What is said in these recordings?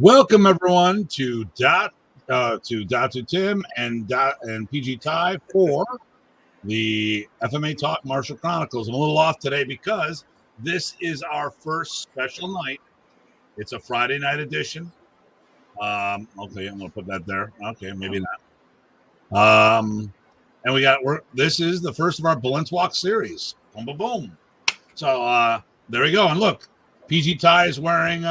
Welcome everyone to Datu Tim and PG Ty for the FMATalk Chronicles. I'm a little off today because this is our first special night. It's a Friday night edition. Okay, I'm gonna put that there. Okay, maybe not. And this is the first of our Balintawak series. Boom, boom, boom. So there we go. And look, PG Ty is wearing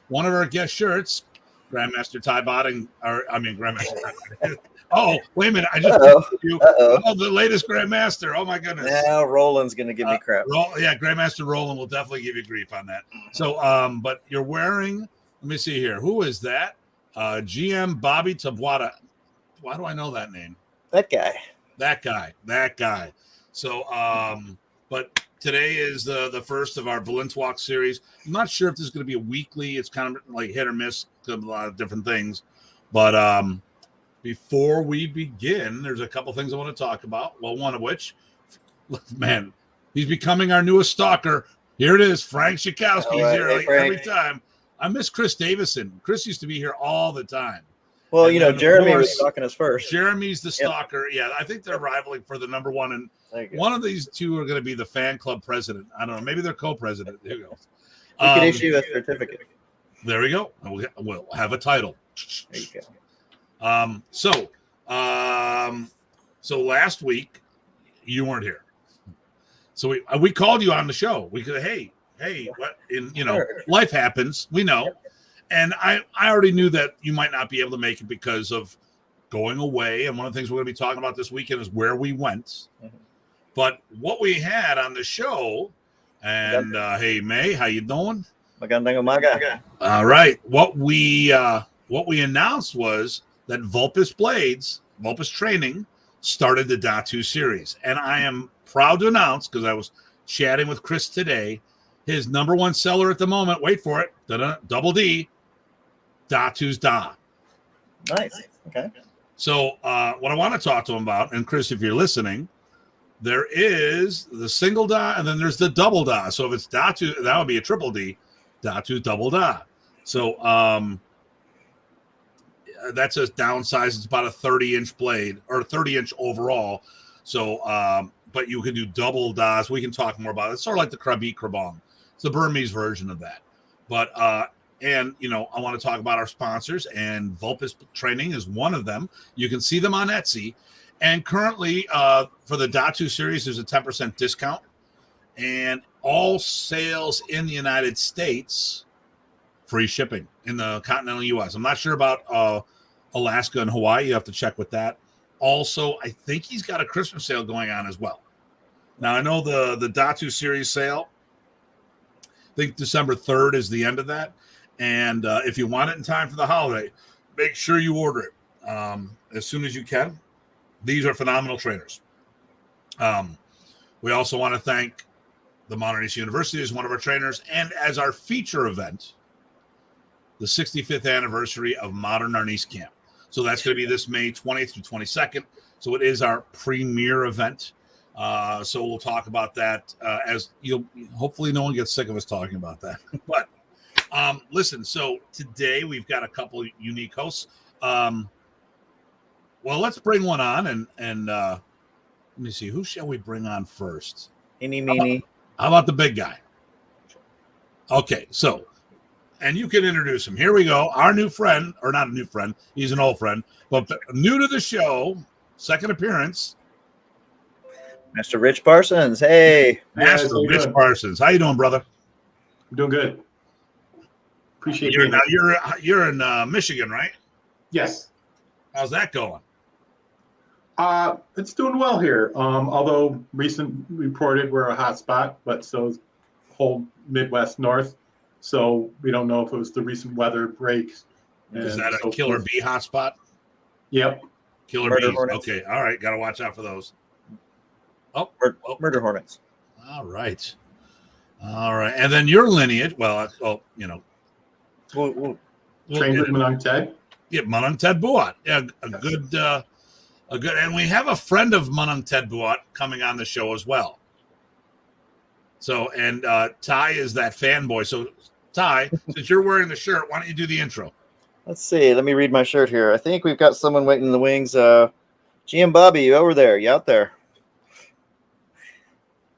one of our guest shirts, Grandmaster Tye Botting, Grandmaster. Oh, wait a minute! I just you. Oh, the latest Grandmaster. Oh my goodness! Now Roland's gonna give me crap. Grandmaster Roland will definitely give you grief on that. So, but you're wearing. Let me see here. Who is that? GM Bobby Taboada. Why do I know that name? That guy. So, but today is the first of our Balintawak series. I'm not sure if this is going to be a weekly. It's kind of like hit or miss, a lot of different things. But before we begin, there's a couple things I want to talk about. Well, one of which, man, he's becoming our newest stalker. Here it is, Frank Schakowsky. He's here every time. I miss Chris Davison. Chris used to be here all the time. Well, Jeremy was stalking us first. Jeremy's the stalker. Yep. Yeah, I think they're rivaling for the number one. And one of these two are going to be the fan club president. I don't know. Maybe they're co-president. There you go. We could issue a certificate. There we go. We'll have a title. There you go. So last week, you weren't here. So we called you on the show. We could, hey, what? Life happens. We know. Yep. And I already knew that you might not be able to make it because of going away. And one of the things we're going to be talking about this weekend is where we went. Mm-hmm. But what we had on the show, and hey, May, how you doing? Magandang umaga. All right. What we announced was that Vulpes Training started the Datu series. And I am proud to announce, because I was chatting with Chris today, his number one seller at the moment, wait for it, double D, Datu's Da. Nice. Okay. So what I want to talk to him about, and Chris, if you're listening, there is the single Da, and then there's the double Da. So if it's Datu, that would be a triple D, Datu double Da. So that's a downsize. It's about a 30-inch blade, or 30-inch overall. So, but you can do double Das. We can talk more about it. It's sort of like the Krabi Krabong. It's the Burmese version of that. But and I want to talk about our sponsors, and Vulpes Training is one of them. You can see them on Etsy. And currently, for the Datu series, there's a 10% discount. And all sales in the United States, free shipping in the continental U.S. I'm not sure about Alaska and Hawaii. You have to check with that. Also, I think he's got a Christmas sale going on as well. Now, I know the Datu series sale, I think December 3rd is the end of that. And if you want it in time for the holiday, make sure you order it as soon as you can. These are phenomenal trainers. We also want to thank the Modern East University as one of our trainers, and as our feature event, the 65th anniversary of Modern Arnis Camp. So that's going to be this May 20th through 22nd. So it is our premier event. So we'll talk about that as hopefully no one gets sick of us talking about that. But listen, so today we've got a couple unique hosts. Well, let's bring one on and let me see. Who shall we bring on first? Eeny, meeny. How about the big guy? Okay, so, and you can introduce him. Here we go. Our new friend, or not a new friend. He's an old friend, but new to the show. Second appearance. Master Rich Parsons. Hey. Master Rich Parsons. How you doing, brother? I'm doing good. Appreciate it. Now you're in Michigan, right? Yes. How's that going? It's doing well here. Although recent reported we're a hot spot, but so is whole Midwest North. So we don't know if it was the recent weather breaks. Is that a killer bee hotspot? Yep. Killer bees. Hornets. Okay. All right. Got to watch out for those. Murder hornets. All right. And then your lineage. Well, Trained with Punong Ted. Yeah, Punong Ted Botting. Yeah, a good, and we have a friend of Punong Ted Botting coming on the show as well. So, and Ty is that fanboy. So, Ty, since you're wearing the shirt, why don't you do the intro? Let's see. Let me read my shirt here. I think we've got someone waiting in the wings. GM Bobby, you over there? You out there?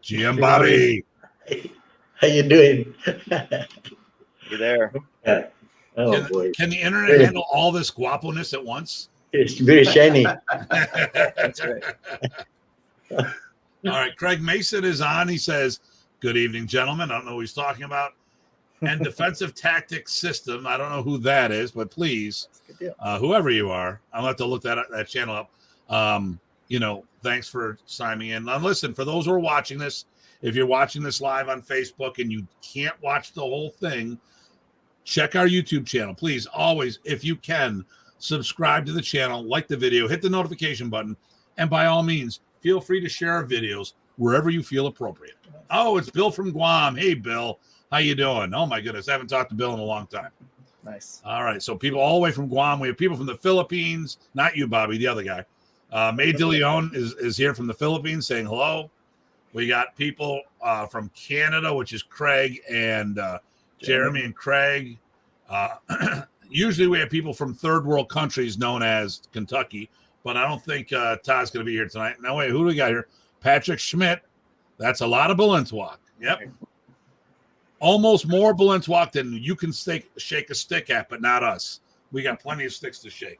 GM Bobby. How you doing? You there? Yeah. Oh boy, Can the internet handle all this guapo-ness at once? it's very shiny. That's right. All right, Craig Mason is on. He says, "Good evening, gentlemen." I don't know who he's talking about. And defensive tactics system. I don't know who that is, but please, Good deal. whoever you are, I'll have to look that channel up. Thanks for signing in. Now, listen, for those who are watching this, if you're watching this live on Facebook and you can't watch the whole thing, check our YouTube channel. Please, always, if you can, subscribe to the channel, like the video, hit the notification button, and by all means, feel free to share our videos wherever you feel appropriate. Oh, it's Bill from Guam. Hey, Bill. How you doing? Oh, my goodness. I haven't talked to Bill in a long time. Nice. All right. So people all the way from Guam. We have people from the Philippines. Not you, Bobby, the other guy. May De Leon is here from the Philippines saying hello. We got people from Canada, which is Craig and Jeremy and Craig. Usually we have people from third world countries known as Kentucky, but I don't think Todd's going to be here tonight. No, wait, who do we got here? Patrick Schmidt. That's a lot of Balintawak. Yep. Almost more Balintawak than you can shake a stick at, but not us. We got plenty of sticks to shake.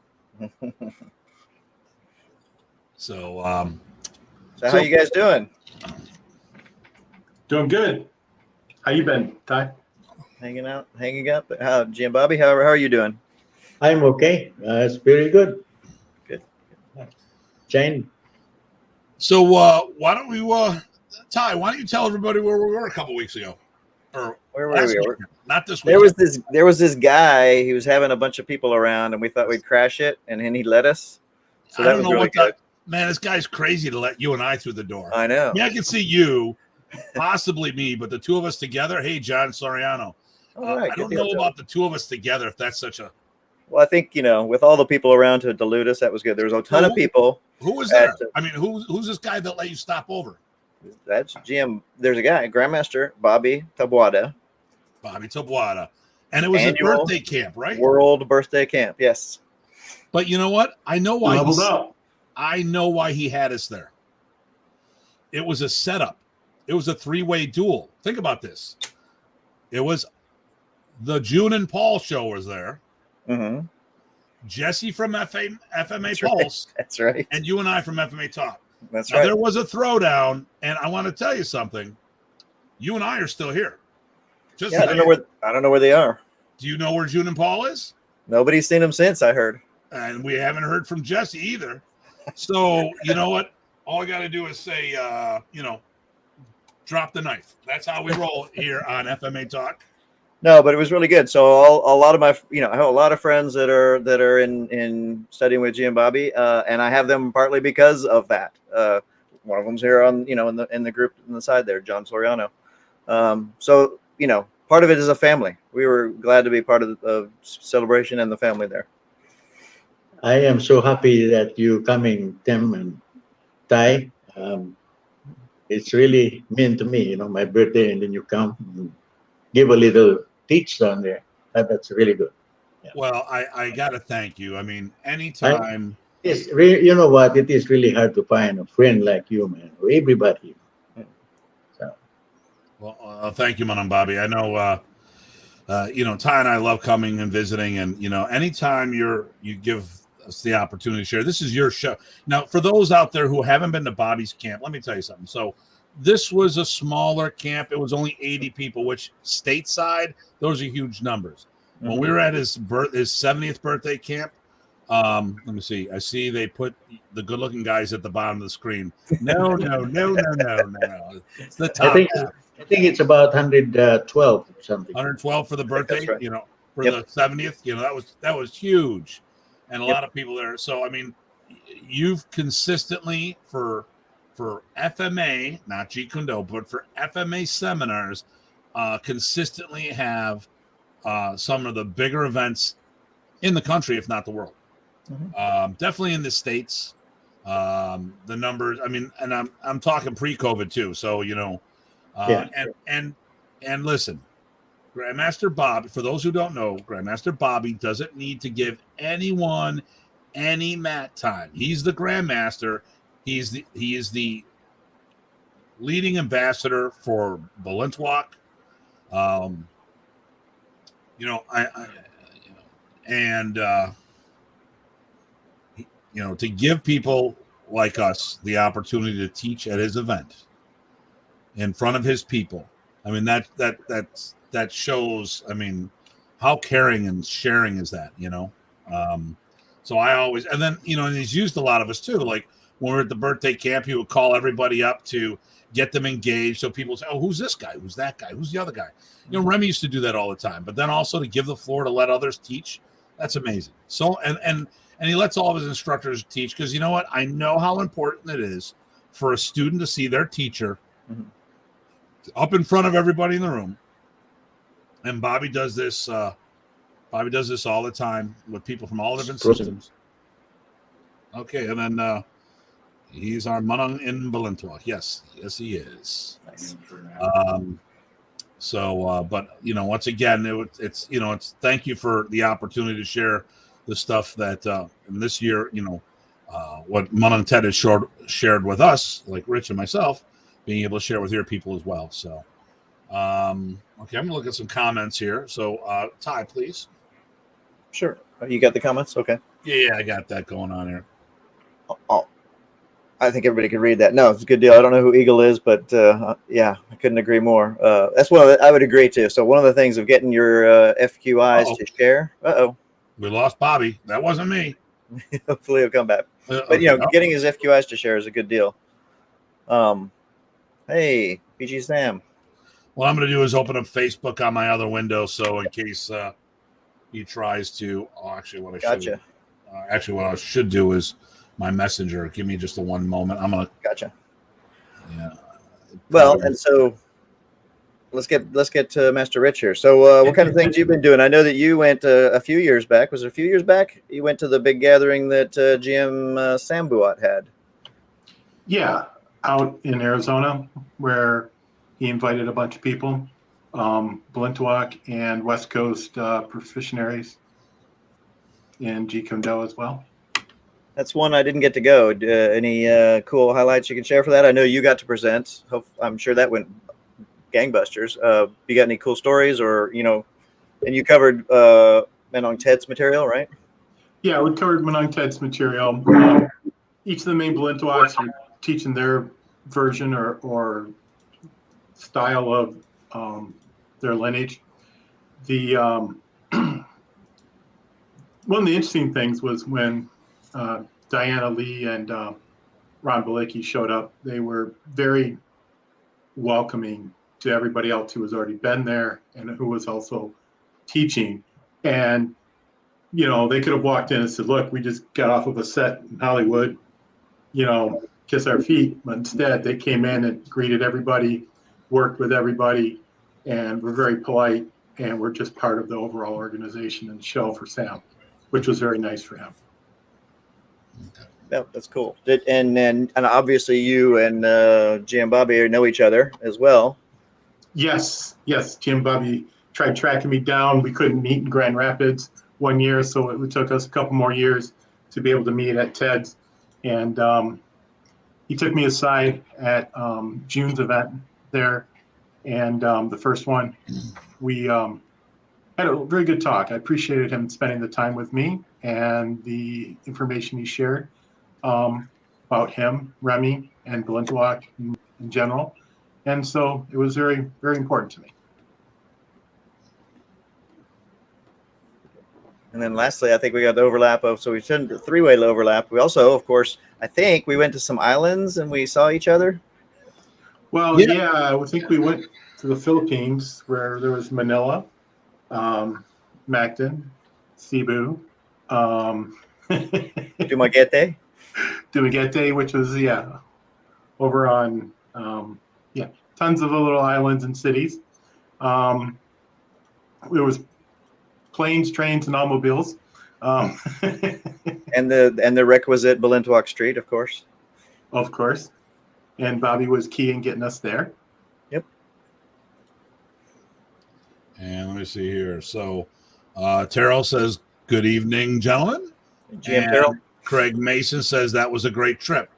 So how you guys doing? Doing good. How you been, Ty? Hanging up. GM Bobby, how are you doing? I'm okay. It's very good. Good. Jane. So why don't we, Ty? Why don't you tell everybody where we were a couple weeks ago, or Where were we? Not this week. There was this guy. He was having a bunch of people around, and we thought we'd crash it, and then he let us. So I that don't was know really what good. man. This guy's crazy to let you and I through the door. I know. Yeah, I can see you, possibly me, but the two of us together. Hey, John Soriano. All right, I don't know about the two of us together. If that's such a Well, I think with all the people around to delude us, that was good. There was a ton of people. Who was there? I mean, who's this guy that let you stop over? That's GM. There's a guy, Grandmaster Bobby Taboada. Bobby Taboada. And it was a birthday camp, right? World birthday camp, yes. But you know what? I know why. Leveled up. I know why he had us there. It was a setup. It was a three-way duel. Think about this. It was the June and Paul show was there. Mm-hmm. Jesse from FMA That's Pulse. Right. That's right. And you and I from FMA Talk. That's now, right. There was a throwdown, and I want to tell you something. You and I are still here. I don't know where they are. Do you know where June and Paul is? Nobody's seen them since, I heard. And we haven't heard from Jesse either. So, you know what? All I got to do is say, drop the knife. That's how we roll here on FMA Talk. No, but it was really good. So a lot of my, I have a lot of friends that are in studying with GM Bobby, and I have them partly because of that. One of them's here on, in the group on the side there, John Soriano. So, part of it is a family. We were glad to be part of the celebration and the family there. I am so happy that you coming, Tim and Ty. It's really mean to me, my birthday, and then you come and give a little teach down there. That's really good. Yeah. Well, I got to thank you. I mean, anytime. You know what? It is really hard to find a friend like you, man, or everybody. So. Well, thank you, Manang Bobby. I know, Ty and I love coming and visiting, and anytime you give us the opportunity to share. This is your show. Now, for those out there who haven't been to Bobby's camp, let me tell you something. So, this was a smaller camp. It was only 80 people, which stateside, those are huge numbers. Mm-hmm. When we were at his 70th birthday camp, let me see. I see they put the good-looking guys at the bottom of the screen. No. It's the top. I think it's about 112 or something. 112 for the birthday. Right. For the 70th. That was huge, and a lot of people there. So I mean, you've consistently for FMA, not Jeet Kune Do, but for FMA seminars, consistently have some of the bigger events in the country, if not the world. Mm-hmm. Definitely in the States. The numbers, I mean, and I'm talking pre-COVID too. So, and listen, Grandmaster Bob, for those who don't know, Grandmaster Bobby doesn't need to give anyone any mat time. He's the Grandmaster. He is the leading ambassador for Balintawak. To give people like us the opportunity to teach at his event in front of his people. I mean, that shows, I mean, how caring and sharing is that, So I always, and then, and he's used a lot of us too. Like when we were at the birthday camp, he would call everybody up to get them engaged. So people say, oh, who's this guy? Who's that guy? Who's the other guy? Remy used to do that all the time, but then also to give the floor to let others teach. That's amazing. So, and he lets all of his instructors teach, because you know what? I know how important it is for a student to see their teacher up in front of everybody in the room. And Bobby does this. Bobby does this all the time with people from all different systems. Okay, and then he's our Punong in Balintawak. Yes, he is. Nice. But once again, it's thank you for the opportunity to share the stuff that in this year, what Punong Ted has shared with us, like Rich and myself, being able to share with your people as well. So, okay, I'm gonna look at some comments here. So, Ty, please. Sure. You got the comments? Okay. Yeah, I got that going on here. Oh, I think everybody can read that. No, it's a good deal. I don't know who Eagle is, but yeah, I couldn't agree more. That's I would agree too. So one of the things of getting your FQIs to share. We lost Bobby. That wasn't me. Hopefully he'll come back. But getting his FQIs to share is a good deal. Hey, PG Sam. What I'm going to do is open up Facebook on my other window, so in case he tries to. Oh, actually, what I should do is my messenger. Give me just one moment. I'm gonna. Gotcha. Yeah. Well, and so let's get to Master Rich here. So, what kind of things you've been doing? I know that you went a few years back. Was it a few years back? You went to the big gathering that GM Sambuat had. Yeah, out in Arizona, where he invited a bunch of people, Balintawak and West Coast proficiencies, and Jeet Kune Do as well. That's one I didn't get to go. Any cool highlights you can share for that? I know you got to present. I'm sure that went gangbusters. You got any cool stories, or and you covered Punong Ted's material, right? Yeah, we covered Punong Ted's material. Each of the main Balintawaks are teaching their version or style of their lineage. The one of the interesting things was when Diana Lee and Ron Balicki showed up. They were very welcoming to everybody else who has already been there and who was also teaching. And they could have walked in and said, "Look, we just got off of a set in Hollywood, kiss our feet." But instead, they came in and greeted everybody, worked with everybody, and were very polite, and were just part of the overall organization and show for Sam, which was very nice for him. Yeah, that's cool. And obviously you and GM Bobby know each other as well. Yes. GM Bobby tried tracking me down. We couldn't meet in Grand Rapids one year, so it took us a couple more years to be able to meet at Ted's. And he took me aside at June's event there, and the first one, we had a very good talk. I appreciated him spending the time with me and the information he shared about him, Remy, and Balintawak in general. And so it was very, very important to me. And then lastly, I think we got the overlap so we shouldn't the three-way overlap. We also, of course, I think we went to some islands and we saw each other. Well, yeah, I think we went to the Philippines, where there was Manila, Mactan, Cebu, Dumaguete, which was over on tons of little islands and cities. There was planes, trains, and automobiles. And the requisite Balintawak Street, of course. Of course. And Bobby was key in getting us there. Yep. And let me see here. So Terrell says, good evening, gentlemen. GM And Terrell. Craig Mason says that was a great trip.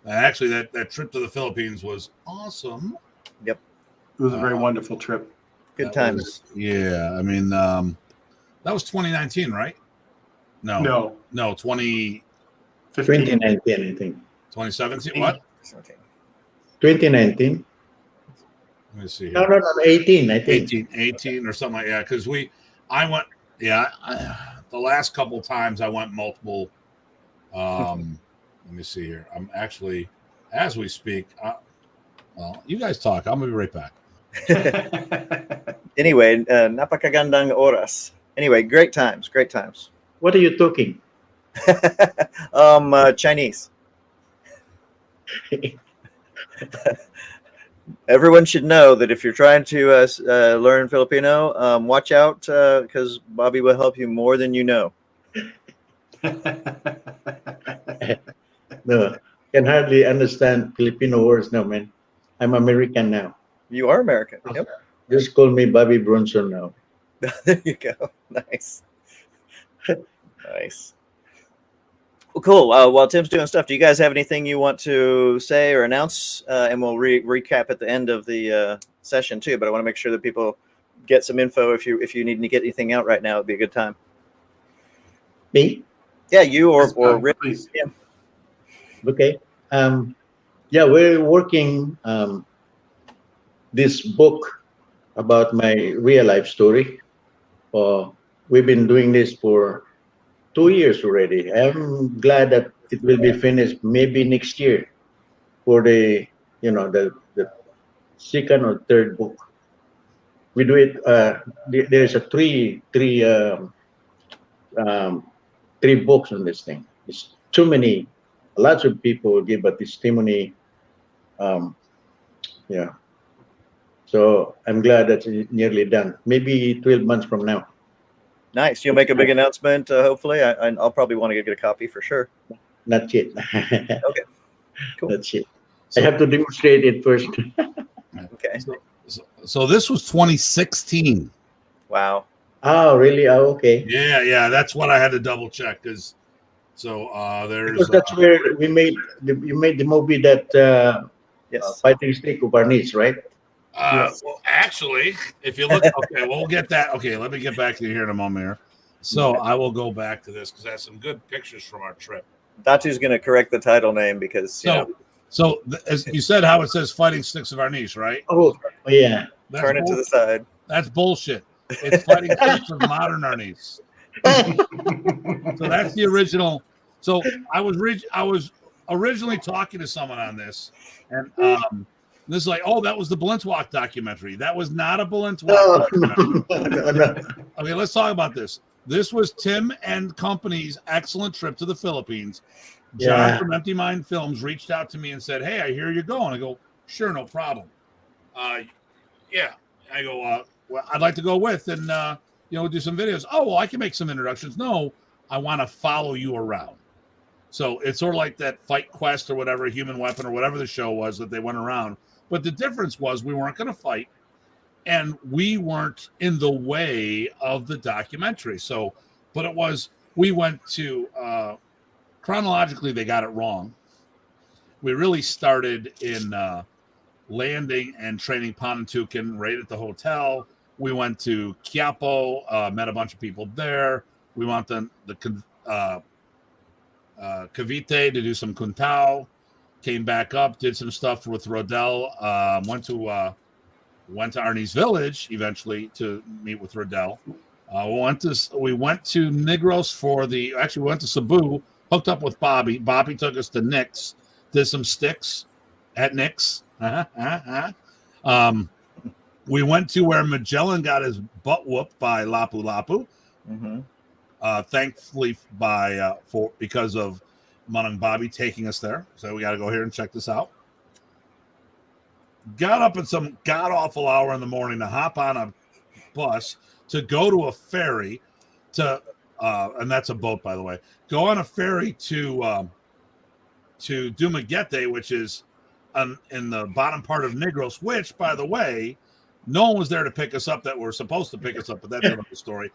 Actually, that trip to the Philippines was awesome. It was a very wonderful trip. Good That times. I mean, that was 2019, right? No, 15. 2019, I think. 2017. What? 2019. Let me see here. No, 18, I think. 18 or something like that. Because I went, the last couple times I went multiple. Let me see here. I'm actually, as we speak, well, you guys talk. I'm going to be right back. Anyway, napakagandang oras. Anyway, great times. What are you talking? Chinese. Everyone should know that if you're trying to learn Filipino, watch out because Bobby will help you more than you know. No, can hardly understand Filipino words now, man. I'm American now. You are American. Yep. Just call me Bobby Bronson now. There you go. Nice. Nice. Well, cool. While Tim's doing stuff, do you guys have anything you want to say or announce? And we'll recap at the end of the session too. But I want to make sure that people get some info. If you need to get anything out right now, it'd be a good time. Me? Yeah, you or Rick. Please. Yeah. Okay. Yeah, we're working this book about my real life story. We've been doing this for 2 years already. I'm glad that it will be finished maybe next year for the second or third book. We do it. There's a three books on this thing. It's too many. Lots of people give a testimony. Yeah. So I'm glad that's nearly done. Maybe 12 months from now. Nice. You'll make a big announcement, hopefully. I'll probably want to get a copy for sure. Not yet. Okay. Cool. That's it. I have to demonstrate it first. Okay. So this was 2016. Wow. Oh, really? Oh, okay. Yeah. That's what I had to double check because Because that's where you made the movie that Yes. Fighting Stick of Our Needs, right? Yes. Well, actually, if you look, okay, we'll get that. Okay, let me get back to you here in a moment here. So I will go back to this because I have some good pictures from our trip. Datu's going to correct the title name because, as you said, how it says Fighting Sticks of Our Niche, right? Oh, yeah. That's turn it to the side. That's bullshit. It's Fighting Sticks of Modern Arnies. So that's the original. So I was originally talking to someone on this, and this is like, oh, that was the Balintawak documentary. That was not a Balintawak documentary. No. Okay, let's talk about this. This was Tim and company's excellent trip to the Philippines. John from Empty Mind Films reached out to me and said, hey, I hear you're going. I go, sure, no problem. Yeah. I go, well, I'd like to go with and, do some videos. Oh, well, I can make some introductions. No, I want to follow you around. So it's sort of like that Fight Quest or whatever, Human Weapon or whatever the show was that they went around. But the difference was we weren't going to fight and we weren't in the way of the documentary. So, but it was, we went to, chronologically, they got it wrong. We really started in landing and training Panantukan right at the hotel. We went to Quiapo, met a bunch of people there. We went to the Cavite to do some Kuntao, came back up, did some stuff with Rodel, went to Arnie's village eventually to meet with Rodel. We went to Negros we went to Cebu, hooked up with Bobby. Bobby took us to Nick's, did some sticks at Nick's. We went to where Magellan got his butt whooped by Lapu Lapu. Mm-hmm. Thankfully because of Manang Bobby taking us there. So we got to go here and check this out. Got up at some god-awful hour in the morning to hop on a bus to go to a ferry and that's a boat, by the way. Go on a ferry to Dumaguete, which is in the bottom part of Negros, which, by the way, No one was there to pick us up that were supposed to pick us up, but that's another story.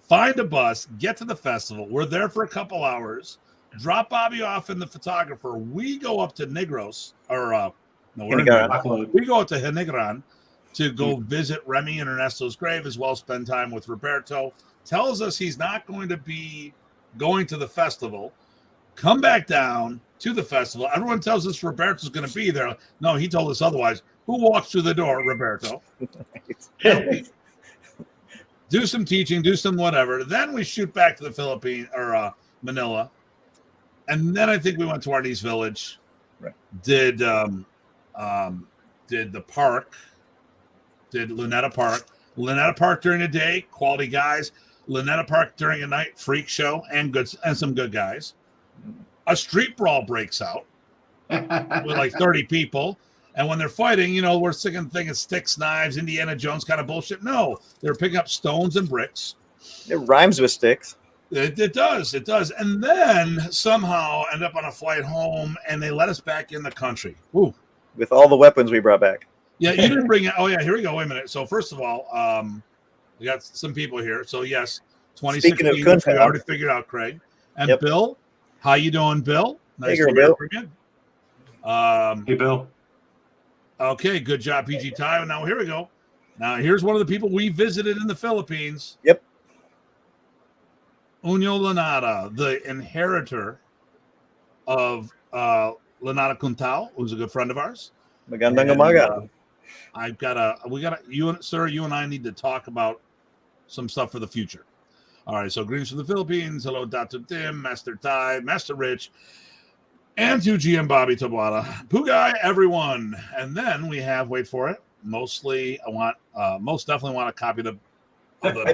Find a bus, get to the festival. We're there for a couple hours. Drop Bobby off in the photographer. We go up to Negros, or we go up to Henigran to go visit Remy and Ernesto's grave, as well as spend time with Roberto. Tells us he's not going to be going to the festival. Come back down to the festival. Everyone tells us Roberto's going to be there. No, he told us otherwise. Who walks through the door? Roberto. Do some teaching, do some whatever. Then we shoot back to the Philippines or Manila. And then I think we went to Arnis Village, right. Did the park, did Luneta Park. Luneta Park during the day, quality guys. Luneta Park during the night, freak show and some good guys. A street brawl breaks out with like 30 people. And when they're fighting, we're thinking sticks, knives, Indiana Jones kind of bullshit. No, they're picking up stones and bricks. It rhymes with sticks. It does. And then somehow end up on a flight home, and they let us back in the country. Woo. With all the weapons we brought back. Yeah, you didn't bring it. Oh, yeah, here we go. Wait a minute. So first of all, we got some people here. So, yes, 2016, which we already figured out, Craig. And yep. Bill, how you doing, Bill? Nice to hear from you. Hey, Bill. Okay, good job, PG Ty. Now, here we go. Now, here's one of the people we visited in the Philippines. Yep. Unyo Lanata, the inheritor of Lanata Kuntao, who's a good friend of ours. Magandang umaga. You and I need to talk about some stuff for the future. All right, so greetings from the Philippines. Hello, Datu Tim, Master Ty, Master Rich, and to GM Bobby Taboada, Pugai, everyone. And then we have, wait for it, most definitely want a copy of the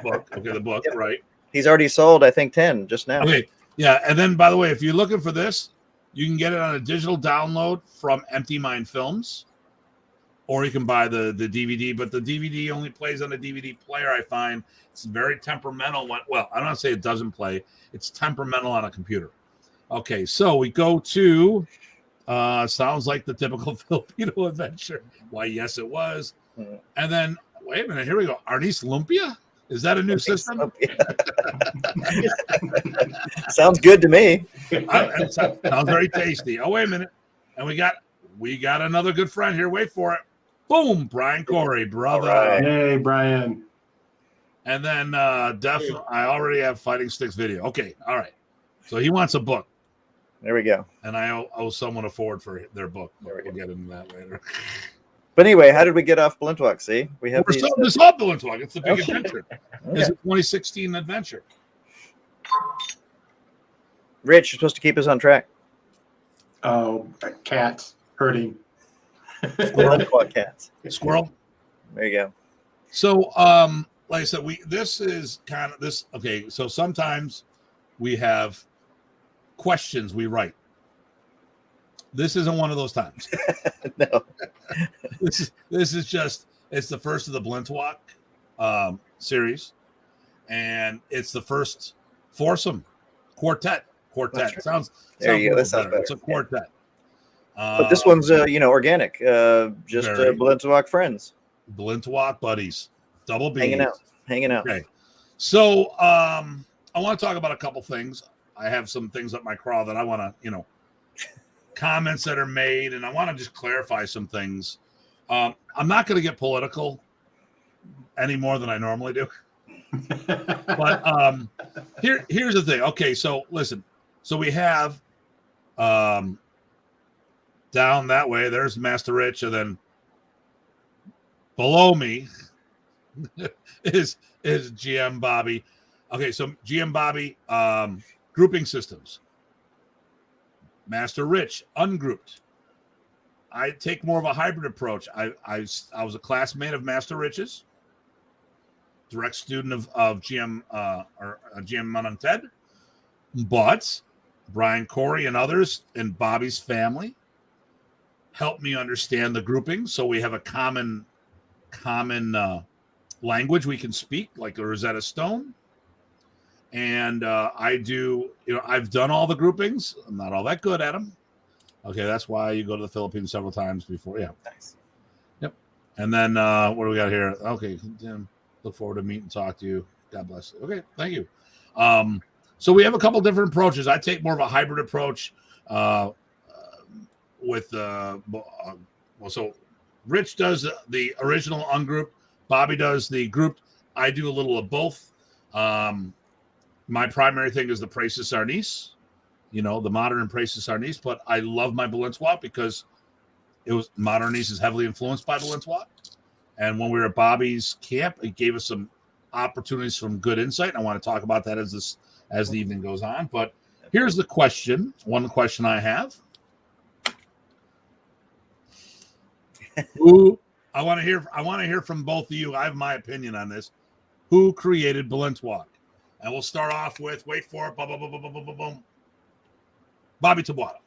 book. Okay, the book, yep. Right. He's already sold, I think, 10 just now. Okay, yeah, and then, by the way, if you're looking for this, you can get it on a digital download from Empty Mind Films, or you can buy the DVD, but the DVD only plays on the DVD player, I find. It's very temperamental. Well, I don't want to say it doesn't play. It's temperamental on a computer. Okay, so we go to, sounds like the typical Filipino adventure. Why, yes, it was. Mm-hmm. And then, wait a minute, here we go. Arnis Lumpia? Is that a new system? Sounds good to me. Sounds very tasty. Oh, wait a minute. And we got another good friend here. Wait for it. Boom, Brian Corey, brother. Right. Hey, Brian. And then definitely, I already have Fighting Sticks video. Okay, all right. So he wants a book. There we go. And I owe someone a forward for their book. We'll get into that later. But anyway, how did we get off Balintawak? See, we're still this off Balintawak. It's the big adventure. It's a 2016 adventure. Rich, you're supposed to keep us on track. Oh, cats hurting. Balintawak cats. Squirrel. There you go. So, like I said, this is kind of this. Okay, so sometimes we have questions we write. This isn't one of those times. No. This is just, it's the first of the Balintawak series, and it's the first foursome quartet. Right. Sounds there you go. That sounds better. It's a quartet. But this one's organic. Just Balintawak friends. Balintawak buddies. Double B. Hanging out. Okay. So I want to talk about a couple things. I have some things up my craw that I want to, comments that are made, and I want to just clarify some things. I'm not going to get political any more than I normally do. But here's the thing. Okay, so listen. So we have down that way, there's Master Rich, and then below me is GM Bobby. Okay, so GM Bobby, grouping systems. Master Rich, ungrouped. I take more of a hybrid approach. I was a classmate of Master Rich's, direct student of GM or GM Manang Ted, but Brian Corey and others in Bobby's family helped me understand the grouping, so we have a common language we can speak, like a Rosetta Stone. And I've done all the groupings. I'm not all that good at them. Okay, that's why you go to the Philippines several times before. Yeah. Nice. Yep. And then what do we got here? Okay, Tim, look forward to meet and talk to you. God bless. Okay, thank you. So we have a couple different approaches. I take more of a hybrid approach with so Rich does the original ungroup, Bobby does the group. I do a little of both. My primary thing is the Praces Sarnice, the modern and Praces Sarnice, but I love my Balintawak because Modernese is heavily influenced by Balintawak. And when we were at Bobby's camp, it gave us some opportunities, some good insight. And I want to talk about that as the evening goes on. But here's the question. One question I have. Who I want to hear from both of you. I have my opinion on this. Who created Balintawak? And we'll start off with, wait for it, Bobby Taboada.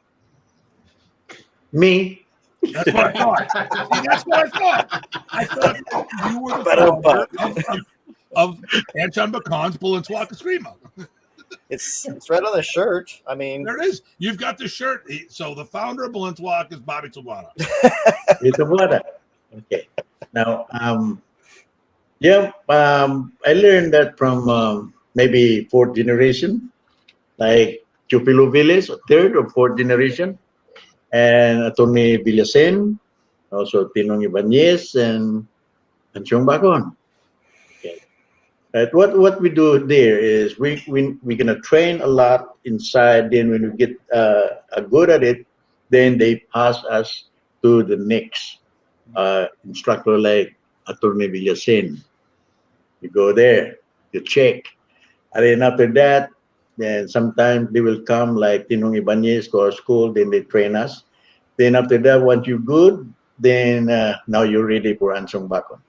Me. That's what I thought. See, that's what I thought. I thought you were the founder of Anton Bacon's Balintawak Eskrima. It's right on the shirt. I mean, There it is. You've got the shirt. So the founder of Balintawak is Bobby Taboada. Taboada. Okay. Now, I learned that from maybe fourth generation, like Chupilo Villas, third or fourth generation, and Attorney Villasen, also Tinong Ibanez, and Chong Bacon. Okay. But what we do there is we're gonna train a lot inside. Then when we get good at it, then they pass us to the next instructor like Attorney Villasen. You go there, you check, and then after that, then sometimes they will come like Tinong Ibanez to our school. Then they train us. Then after that, once you're good, then now you're ready for Ansong Bakon.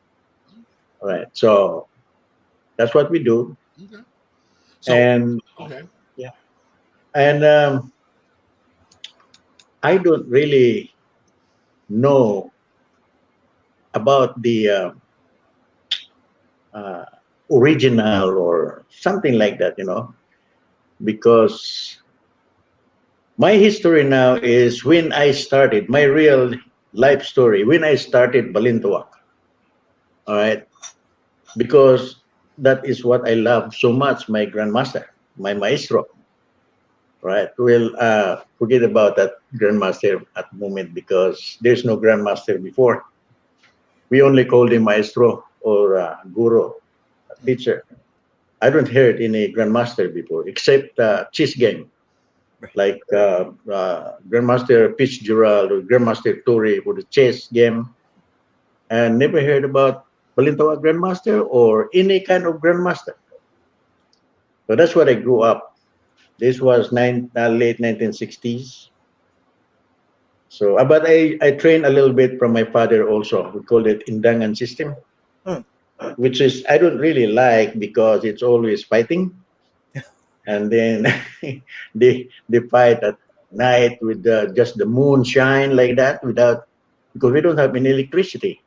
All right, so that's what we do. Okay. And I don't really know about the original or something like that, because my history now is when I started, my real life story, when I started Balintawak. All right, because that is what I love so much, my grandmaster, my maestro. Right. Well, forget about that grandmaster at the moment because there's no grandmaster before. We only called him maestro or guru, teacher. I don't heard any grandmaster before except chess game, like Grandmaster Fitzgerald or Grandmaster Tori for the chess game, and never heard about Balintawak Grandmaster or any kind of Grandmaster. So that's what I grew up. This was late 1960s. So, but I trained a little bit from my father also. We called it Indangan system, which is I don't really like because it's always fighting, and then they fight at night with just the moon shine like that because we don't have any electricity.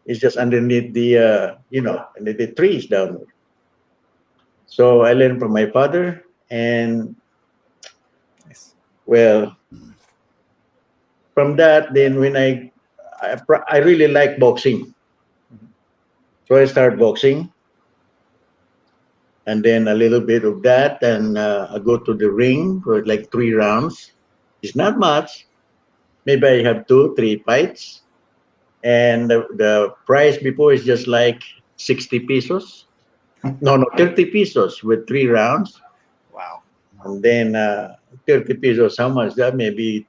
It's just underneath the underneath the trees down there. So I learned from my father, and well, from that, then when I really like boxing, so I start boxing, and then a little bit of that, and I go to the ring for like 3 rounds. It's not much. Maybe I have 2-3 fights, and the price before is just like 60 pesos. No, 30 pesos with 3 rounds. wow. And then 30 pesos, how much? That maybe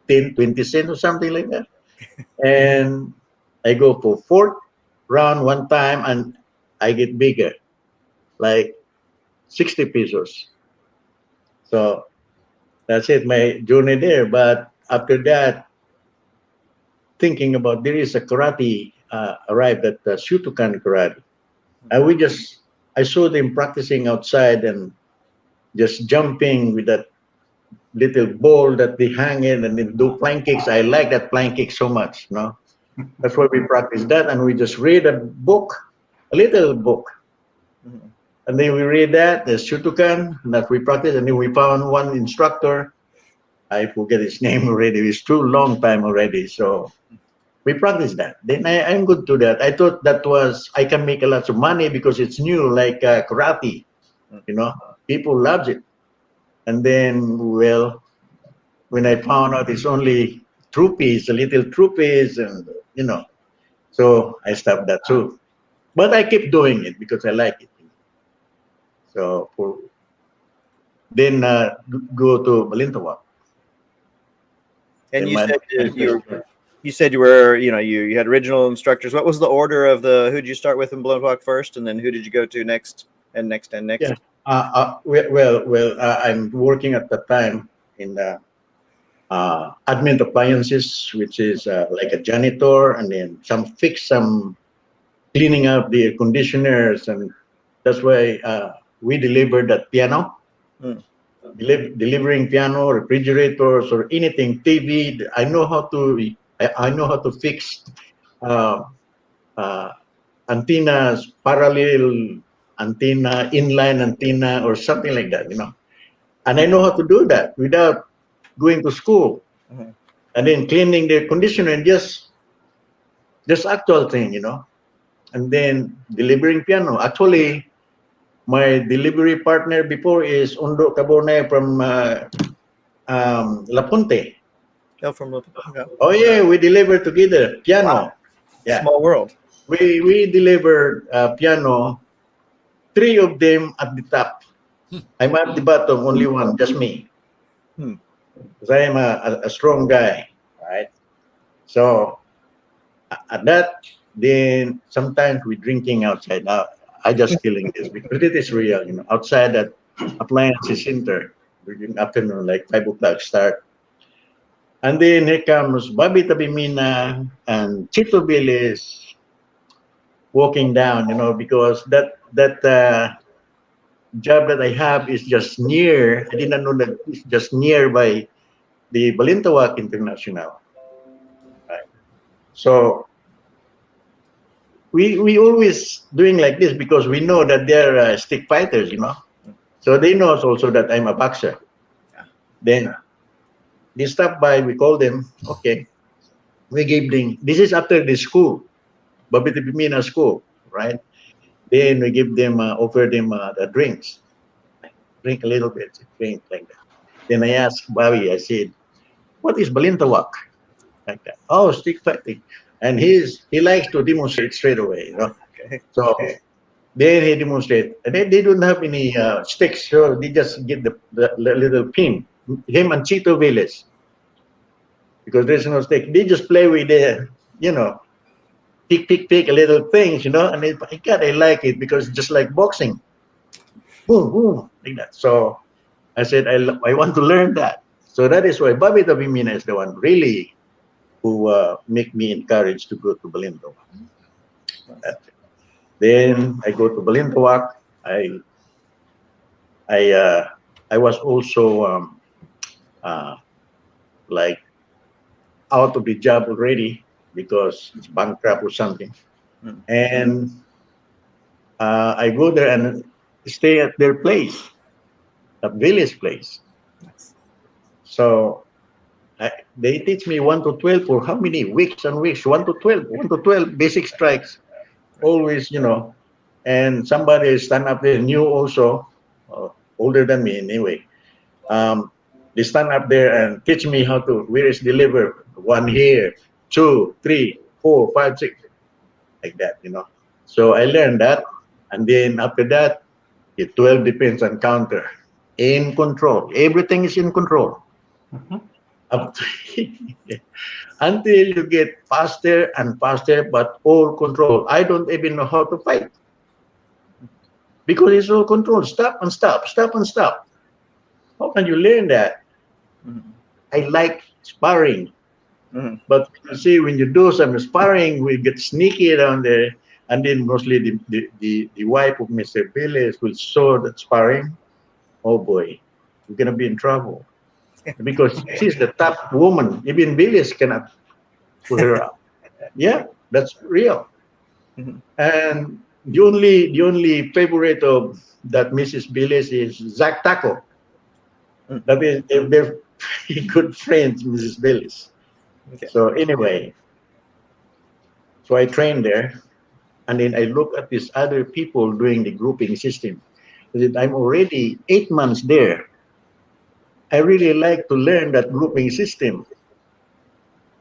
10, 20 cents or something like that. And I go for 4th round one time and I get bigger, like 60 pesos. So that's it, my journey there. But after that, thinking about there is a karate arrived at Shutokan karate. And I saw them practicing outside and just jumping with that little ball that they hang in and then do plank kicks. I like that plank kick so much. That's why we practice that, and we just read a book, a little book, and then we read that the Shutokan that we practice, and then we found one instructor. I forget his name already. It's too long time already. So we practice that. Then I'm good to that. I thought that was I can make a lot of money because it's new, like karate. You know, people loves it. And then, well, when I found out it's only troopies, a little troopies, and you know, so I stopped that too. But I keep doing it because I like it. So then go to Balintawak. And Then you my- said you said you were, you know, you had original instructors. What was the order of the, who did you start with in Balintawak first, and then who did you go to next and next and next? Yeah. I'm working at the time in the admin appliances, which is like a janitor, and then some cleaning up the air conditioners, and that's why we delivered that piano. Hmm. Delivering piano, refrigerators, or anything, TV. I know how to. I know how to fix uh, uh, antennas, parallel antenna, inline antenna, or something like that. You know, and I know how to do that without going to school. Mhm. And then cleaning the conditioner and just actual thing, you know. And then delivering piano. Actually, my delivery partner before is Undo Cabone from La Ponte. Oh, from yeah. Oh yeah, we delivered together piano. Yeah, Small world. we delivered piano. Three of them at the top. I'm at the bottom, only one, just me. Hmm. Because I am a strong guy, right? So at that, then sometimes we drinking outside. Now I just telling this because it is real, you know. Outside that appliances center during afternoon, like 5 o'clock start. And then here comes Bobby Tabimina and Chito Billis walking down, you know, because that job that I have is just near. I didn't know that it's just nearby the Balintawak International. Right? So we always doing like this because we know that they're stick fighters, you know. So they know also that I'm a boxer. Then they stop by. We call them. Okay, we give them. This is after the school, Bobby Tabimina school, right? Then we give them, offer them the drinks. Drink a little bit, drink like that. Then I asked Bobby, I said, what is Balintawak? Like that. Oh, stick fighting. And he likes to demonstrate straight away, you know. Okay. So then he demonstrate. And they don't have any sticks, so they just get the little pin. Him and Chito Villas. Because there's no stick. They just play with the, you know, pick a little things, you know, and God, I like it because it's just like boxing. Boom, boom, like that. So I said, I want to learn that. So that is why Bobby Tabimina is the one really who make me encouraged to go to Balintawak. Then I go to Balintawak. I I was also uh, like out of the job already because it's bankrupt or something. Hmm. And I go there and stay at their place, a village place. So they teach me 1 to 12 for how many weeks and weeks? 1 to 12, 1 to 12 basic strikes. Always, you know. And somebody stand up there, new also, older than me anyway. They stand up there and teach me how to, where is deliver, one here, 2, 3, 4, 5, 6, like that, you know. So I learned that. And then after that, the 12 depends on counter. In control. Everything is in control. Up to, until you get faster and faster, but all control. I don't even know how to fight because it's all control. Stop and stop, stop and stop. How can you learn that? Mhm. I like sparring, Mhm. but you see, when you do some sparring, we get sneaky around there, and then mostly the wife of Mr. Billis will show that sparring. Oh boy, we're gonna be in trouble because she's the top woman. Even Billis cannot put her up. Yeah, that's real. Mhm. And the only favorite of that Mrs. Billis is Zach Taco. Mm. That is, they're good friends, Mrs. Billis. Okay. So anyway, So I trained there, and then I look at these other people doing the grouping system. I said, I'm already 8 months there. I really like to learn that grouping system,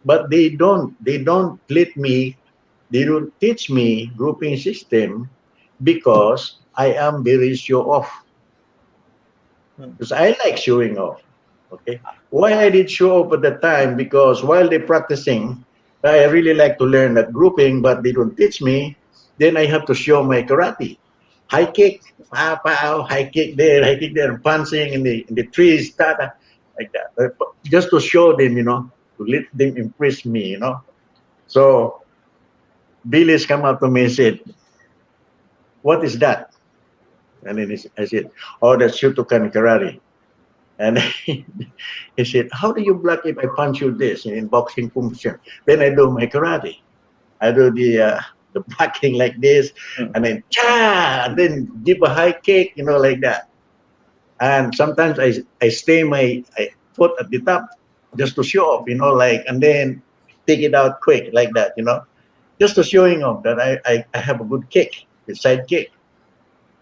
but they don't let me, they don't teach me grouping system because I am very show off. Because I like showing off. Okay. Why I did show up at the time? Because while they're practicing, I really like to learn that grouping, but they don't teach me. Then I have to show my karate. High kick, pow, pow, high kick there, high kick there, punching in the trees, tada, like that. Just to show them, to let them impress me. So Billy's come up to me and said, what is that? And then I said, oh, that's Shotokan karate. And he said, how do you block if I punch you this in boxing function? Then I do my karate. I do the blocking like this, and then cha, and then give a high kick, like that. And sometimes I stay my foot at the top just to show off, and then take it out quick like that, just to showing off that I have a good kick, a side kick.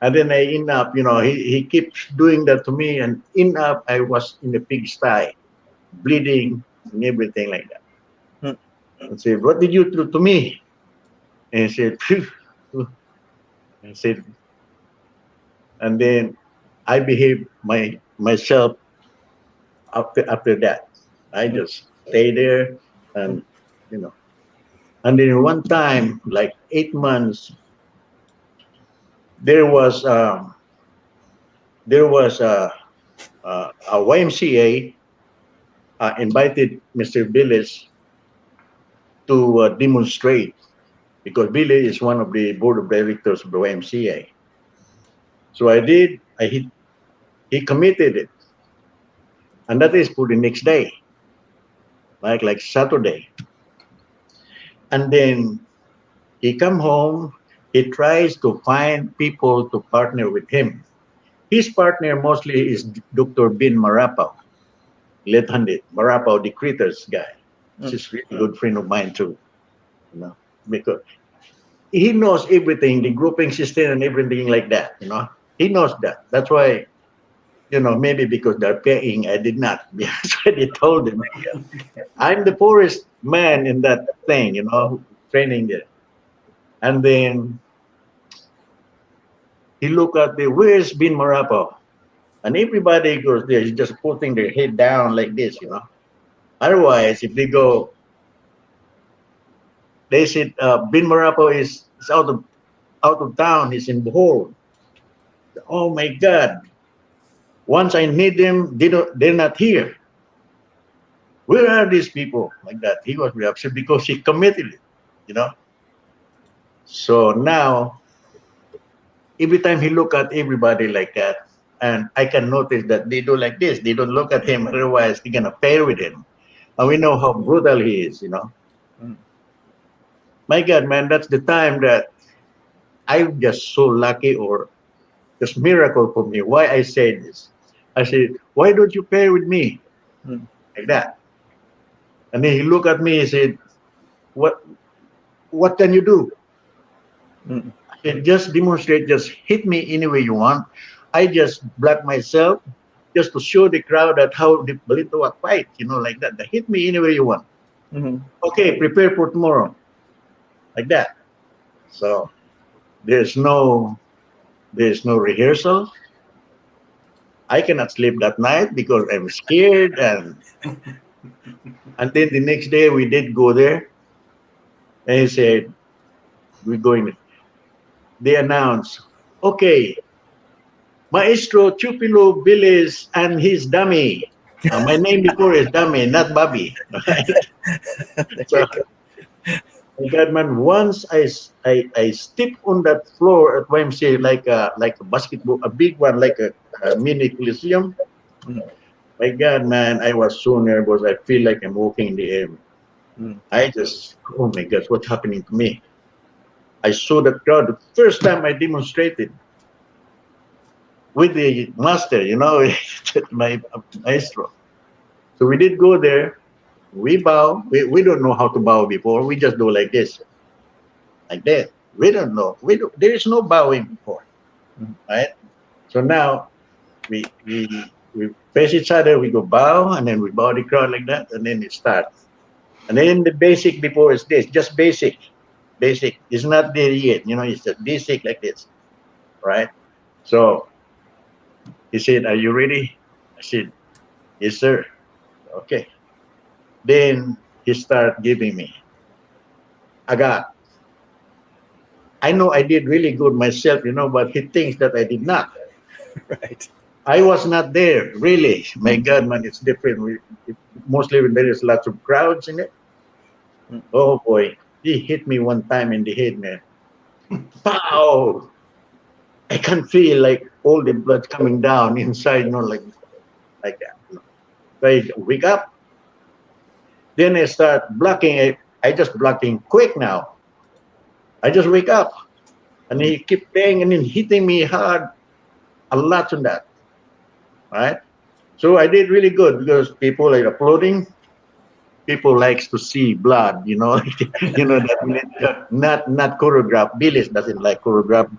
And then I end up, he keeps doing that to me, and end up I was in the pigsty, bleeding and everything like that. I said, what did you do to me? And he said, phew. I said, and then I behaved myself after that. I just stay there, and and then one time, like 8 months, there was a YMCA invited Mr. Billis to demonstrate, because Billy is one of the board of directors of the YMCA. So I did. He committed it, and that is for the next day, like Saturday. And then he come home. He tries to find people to partner with him. His partner mostly is Dr. Bin Marapaw, left-handed Marapaw, the critters guy. He's a really good friend of mine too, because he knows everything, the grouping system and everything like that. He knows that. That's why, maybe because they're paying, I did not. That's why they told him. I'm the poorest man in that thing, training there. And then he look at where's Bin Marapaw? And everybody goes there, he's just putting their head down like this, Otherwise, if they go, they said Bin Marapaw is out of town, he's in Bohol. Oh my God. Once I need them, they're not here. Where are these people? Like that. He was very upset because he committed it, So now, every time he look at everybody like that, and I can notice that they do like this. They don't look at him, otherwise they're gonna pair with him. And we know how brutal he is, My God, man, that's the time that I'm just so lucky, or just miracle for me. Why I say this? I said, why don't you pair with me? Like that. And then he looked at me and said, what can you do? I said, just demonstrate, just hit me any way you want. I just block myself just to show the crowd that how the Balintawak fight, like that. Hit me any way you want. Okay, prepare for tomorrow. Like that. So there's no rehearsal. I cannot sleep that night because I'm scared, and then the next day we did go there, and he said, we're going. They announced, okay, Maestro Chupilo Billis and his dummy. My name before is Dummy, not Bobby. So, God, man, once I step on that floor at YMCA like a basketball, a big one, like a mini coliseum. My God, man, I was so nervous. I feel like I'm walking in the air. I just, oh my gosh, what's happening to me? I saw the crowd the first time I demonstrated with the master, my maestro. So we did go there. We bow. We don't know how to bow before. We just do like this. like that. We don't know. There is no bowing before, right? So now we face each other. We go bow, and then we bow the crowd like that, and then it starts. And then the basic before is this, just basic. Basic. It's not there yet. It's just basic like this, right? So he said, "Are you ready?" I said, "Yes, sir." Okay. Then he started giving me. I got. I know I did really good myself, but he thinks that I did not. Right. I was not there, really. My God, man, it's different. Mostly when there is lots of crowds in it. Oh boy, he hit me one time in the head, man. Pow! I can feel like all the blood coming down inside, like that. So I wake up. Then I start blocking it. I just blocking quick now. I just wake up, and he keep playing and then hitting me hard a lot on that. Right? So I did really good because people are applauding. People likes to see blood, that not choreograph. Billis doesn't like choreograph.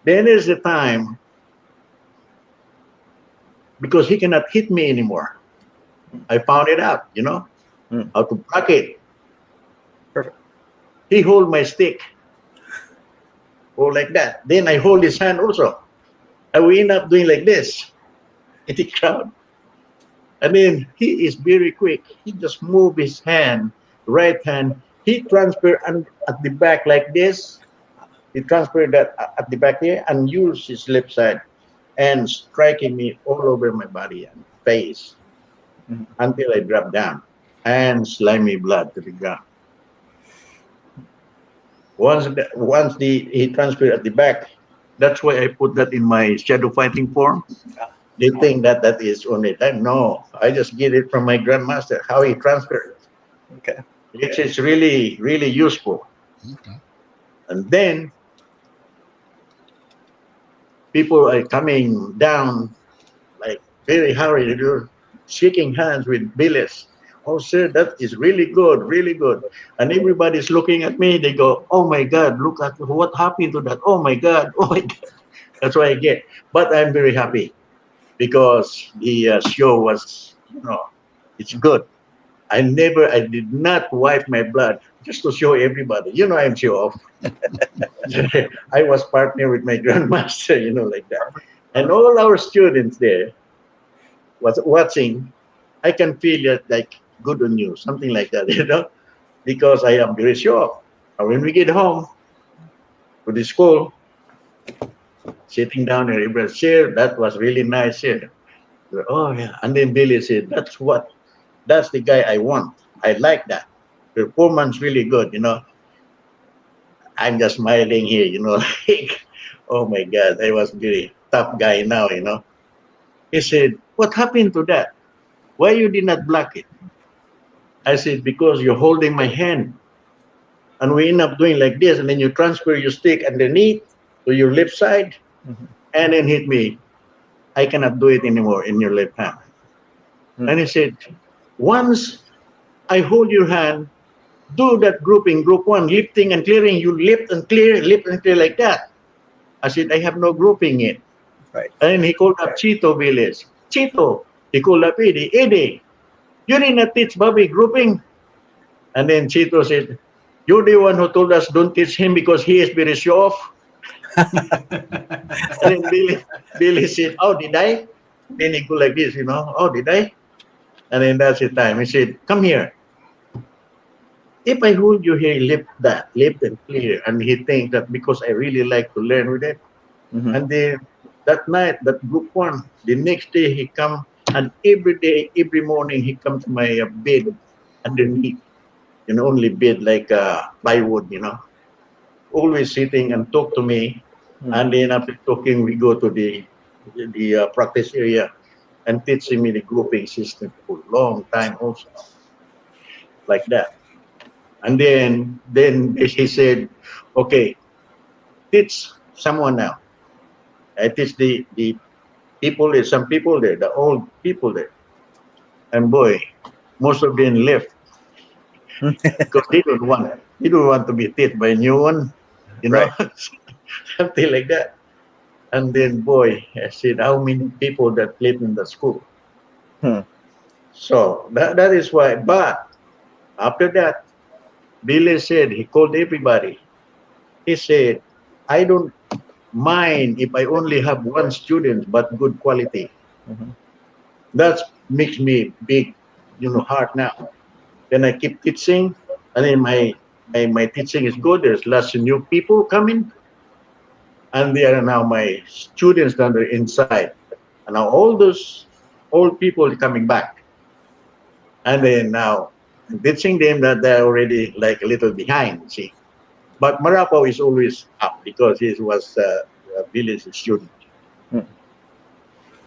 Then there's the time because he cannot hit me anymore. I found it out, how to block it. Perfect. He hold my stick, hold like that. Then I hold his hand also. And we end up doing like this in the crowd. And then he is very quick. He just move his hand, right hand. He transfer at the back like this. He transferred that at the back here and use his left side and striking me all over my body and face until I drop down and slimy blood to the ground. He transferred at the back, that's why I put that in my shadow fighting form. They think that is only time. No, I just get it from my grandmaster how he transferred. Okay. Which is really really useful. Okay. And then people are coming down like very hurried. They're shaking hands with Billis. Oh, sir, that is really good, really good. And everybody's looking at me. They go, oh my God, look at what happened to that. Oh my God, oh my God. That's what I get. But I'm very happy because the show was, it's good. I did not wipe my blood just to show everybody. I'm show off. I was partner with my grandmaster, like that. And all our students there was watching. I can feel it like good on you, something like that, because I am very show off. And when we get home to the school, sitting down in everybody's chair, that was really nice here. Oh yeah. And then Billy said, that's the guy I want. I like that. Performance really good, I'm just smiling here, like, oh my God, I was very tough guy now, He said, what happened to that? Why you did not block it? I said, because you're holding my hand. And we end up doing like this, and then you transfer your stick underneath to your left side, and then hit me. I cannot do it anymore in your left hand. And he said, once I hold your hand, do that grouping, group one, lifting and clearing. You lift and clear like that. I said, I have no grouping yet. Right. And he called up Chito Village. Chito, he called up Eddie. Eddie, you did not teach Bobby grouping. And then Chito said, you're the one who told us don't teach him because he is very show off. And then Billy said, oh, did I? Then he go like this, oh, did I? And then that's the time. He said, come here. If I hold you here, lift and clear. And he thinks that because I really like to learn with it. And then that night, that group one, the next day he come, and every day, every morning he come to my bed underneath, only bed like plywood, always sitting and talk to me. And then after talking, we go to the practice area and teaching me the grouping system for a long time also, like that. And then he said, okay, teach someone now. I teach the people there, some people there, the old people there. And boy, most of them left. because they don't want to be hit by a new one, you know, something like that. And then, boy, I said, how many people that live in the school? Hmm. So that is why. But after that, Billy said, he called everybody. He said, I don't mind if I only have one student, but good quality. Mhm. That makes me big, heart now. Then I keep teaching, and then my teaching is good. There's lots of new people coming, and they are now my students that are inside. And now all those old people are coming back, and then now I'm teaching them that they're already like a little behind. See, but Marapo is always up because he was a village student. Hmm.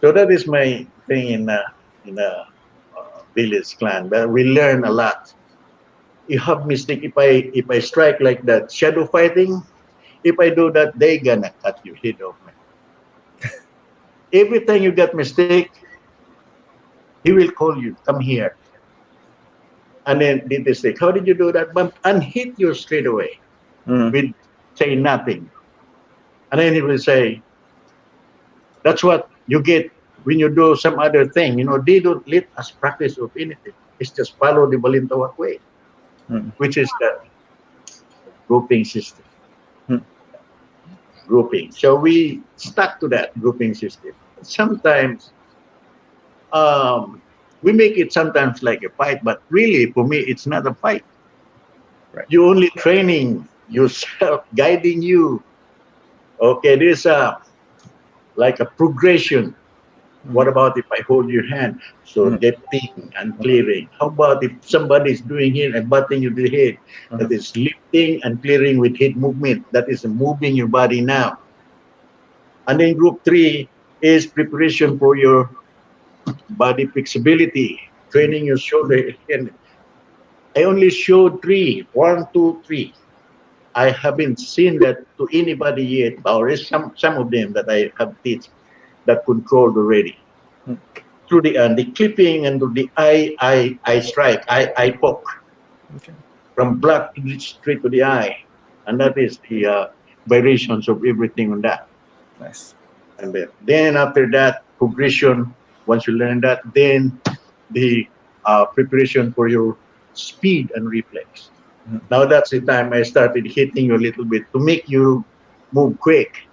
So that is my thing in a village clan. But we learn a lot. You have mistake if I strike like that shadow fighting. If I do that, they gonna cut your head off, man. Every time you get mistake, he will call you, come here, and then did this thing. How did you do that? Bump and hit you straight away Mhm. with say nothing, and then he will say, "That's what you get when you do some other thing." They don't let us practice of anything. It's just follow the Balintawak way, Mhm. which is the grouping system. Hmm. Grouping. So we stuck to that grouping system. Sometimes um, we make it sometimes like a fight, but really for me, it's not a fight. Right. You only training yourself, guiding you. Okay, there's a like a progression. What Mhm. about if I hold your hand? So Mhm. depthing and clearing. How about if somebody is doing here and butting you to the head? That Mhm. is lifting and clearing with head movement. That is moving your body now. And then group three is preparation for your body flexibility, training your shoulder. And I only showed three, one, two, three. I haven't seen that to anybody yet, or some of them that I have teach that controlled already. Hmm. Through the clipping and to the eye strike, eye poke Okay. from blood to straight to the eye, and that is the variations of everything on that. Nice. And then after that progression, once you learn that, then the preparation for your speed and reflex. Mhm. Now that's the time I started hitting you a little bit to make you move quick.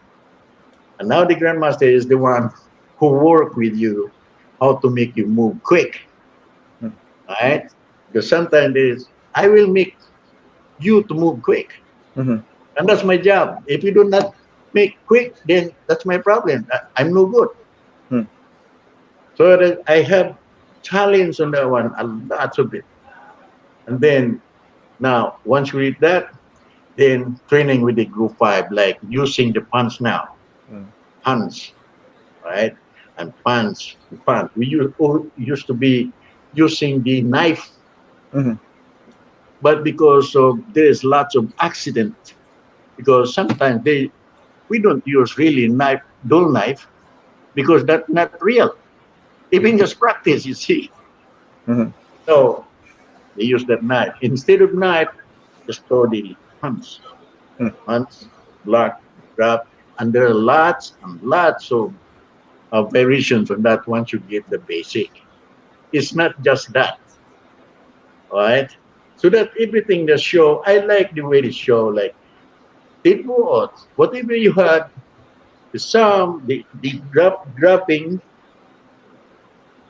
And now the grandmaster is the one who work with you how to make you move quick, Mhm. right? Because sometimes there's, I will make you to move quick, Mhm. and that's my job. If you do not make quick, then that's my problem. I'm no good. Hmm. So that I have challenge on that one, a lot of it. And then now, once we read that, then training with the group five, like using the punch now, Mhm. punch, right? And punch, punch. We used to be using the knife, Mhm. but because of there's lots of accident, because sometimes we don't use really knife, dull knife, because that's not real. Even just practice, you see. Mhm. So they use that knife. Instead of knife, just throw the punch. Hmm. Punch, block, grab. And there are lots and lots of variations on that once you get the basic. It's not just that, all right? So that everything the show, I like the way the show, like, it was, whatever you had, the sound, the dropping,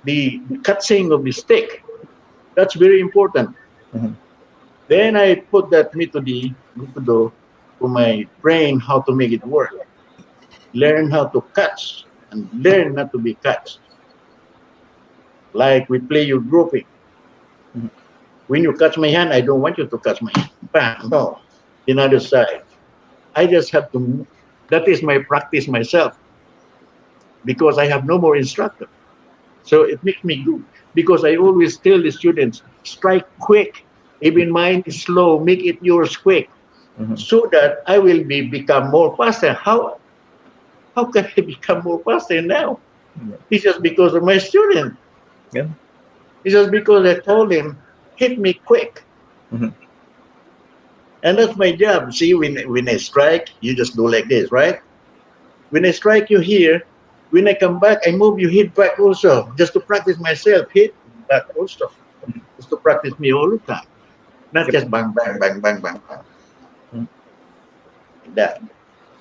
the cutting of the stick, that's very important. Mhm. Then I put that method to my brain how to make it work. Learn how to catch and learn not to be catched. Like we play your grouping. Mhm. When you catch my hand, I don't want you to catch my hand. Bam, no. The other side. I just have to, that is my practice myself because I have no more instructor. So it makes me good because I always tell the students, strike quick. Even mine is slow, make it yours quick Mhm. so that I will become more faster. How can I become more faster now? Yeah. It's just because of my student. Yeah. It's just because I told him, hit me quick. Mhm. And that's my job. See, when I strike, you just do like this, right? When I strike you here, when I come back, I move you hit back also, just to practice myself, hit back also, just to practice me all the time, not Yep. just bang, bang, bang, bang, bang, bang, Mhm. like that.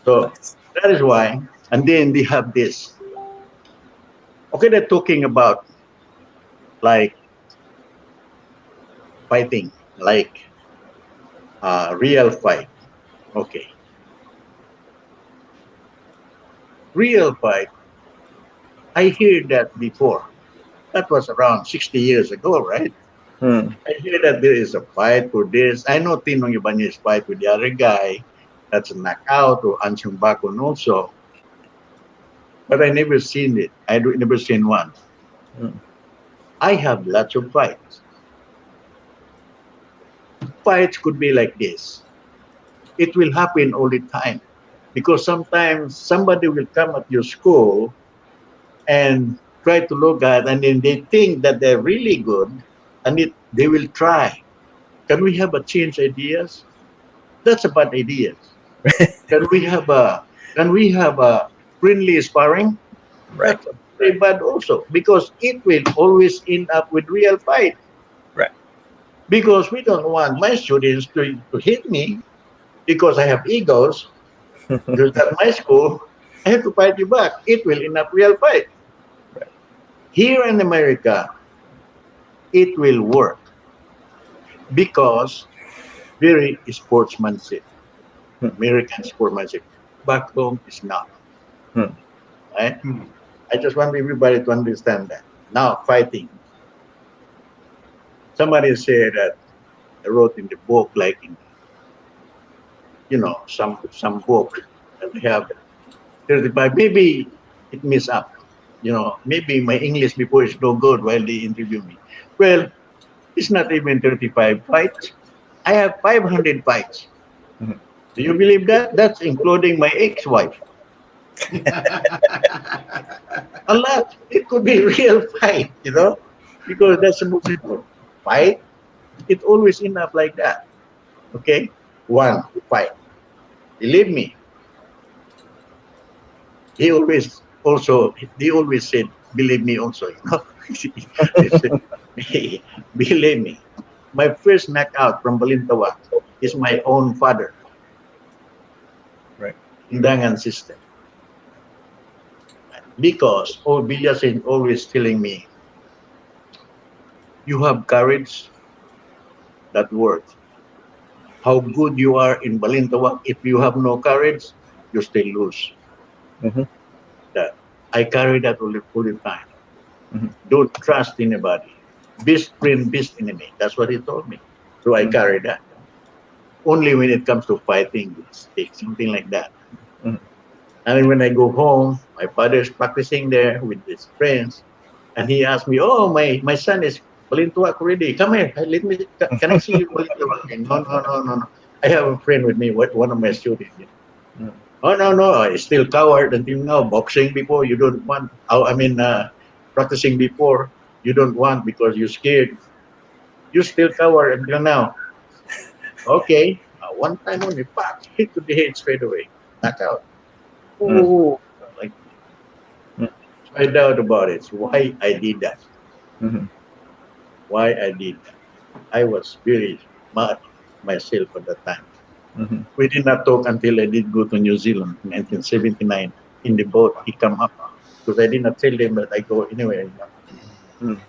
So Nice. that is why. And then they have this. Okay, they're talking about like fighting, like real fight. Okay, real fight. I hear that before. That was around 60 years ago, right? Hmm. I hear that there is a fight for this. I know Tinong Ibanez fight with the other guy. That's a knockout or Ansung Bakon also. But I never seen it. Never seen one. Hmm. I have lots of fights. Fights could be like this. It will happen all the time. Because sometimes somebody will come at your school and try to look at, and then they think that they're really good, and they will try. Can we have a change ideas? That's about ideas. Can we have a friendly sparring? Right. That's very bad also because it will always end up with real fight. Right. Because we don't want my students to hit me because I have egos. Because at my school, I have to fight you back. It will end up real fight. Right. Here in America, it will work because very sportsmanship, Hmm. American sportsmanship. Back home is not. Hmm. Right? Hmm. I just want everybody to understand that. Now, fighting. Somebody said that I wrote in the book, like in, some book that I have 35. Maybe it messed up. Maybe my English before is no good while they interview me. Well, it's not even 35 fights. I have 500 fights. Mhm. Do you believe that? That's including my ex-wife. A lot. It could be a real fight, because that's the most important. Fight, it always end up like that. Okay? One, fight. Believe me, he always said, believe me also. He said, believe me. My first knockout from Balintawak is my own father, Right. Indangan system. Because Bilyas is always telling me, you have courage that works. How good you are in Balintawak, if you have no courage, you still lose. Mm-hmm. That I carry that all the time. Mm-hmm. Don't trust anybody. Best friend, best enemy. That's what he told me. So I Mm-hmm. carry that. Only when it comes to fighting with sticks, something like that. Mm-hmm. And then when I go home, my father's practicing there with his friends, and he asked me, "Oh, my son is Balintawak already. Come here. Can I see you Balintawak?" No, no, no, no, no. I have a friend with me, one of my students. Mm-hmm. Oh no, no, I still coward until now. Boxing before you don't want. Oh, I mean, practicing before you don't want because you're scared. You still coward until now. Okay, one time only, back hit to the head straight away, knockout. Oh, like so I doubt about it. So why I did that? Mm-hmm. Why I did that? I was very mad myself at that time. Mm-hmm. We did not talk until I did go to New Zealand in 1979 in the boat. He come up because I did not tell them that I go anywhere. Mm-hmm.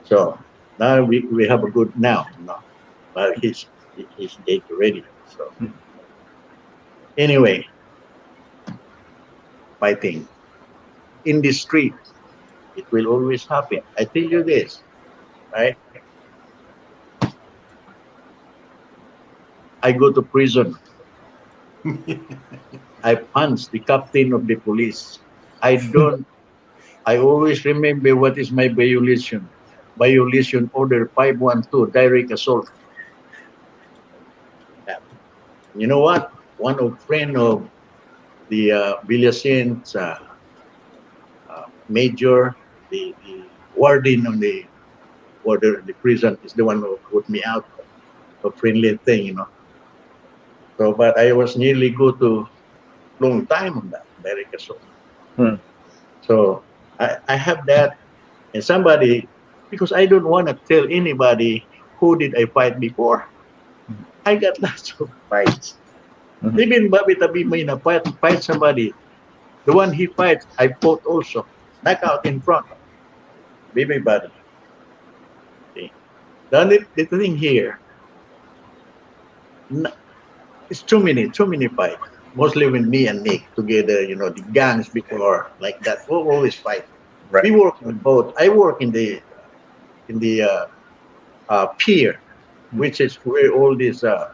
So now we have a good now. But he's dead already. So anyway, fighting in the street, it will always happen. I tell you this, right? I go to prison. I punch the captain of the police. I don't. I always remember what is my violation. Violation order 512, direct assault. You know what? One of friend of the Villasen's major, the warden of the prison is the one who put me out. a friendly thing, you know. So, but I was nearly go to long time on that, very so. So I have that, and somebody, because I don't want to tell anybody who did I fight before. I got lots of fights. Even Bobby Taboada fight somebody. The one he fights, I fought also. Knock out in front. Baby buddy. Okay. The thing here, it's too many fights. Mostly with me and Nick together, you know, the gangs before like that. We'll always fight. Right. We work in both. I work in the pier, which is where all these uh,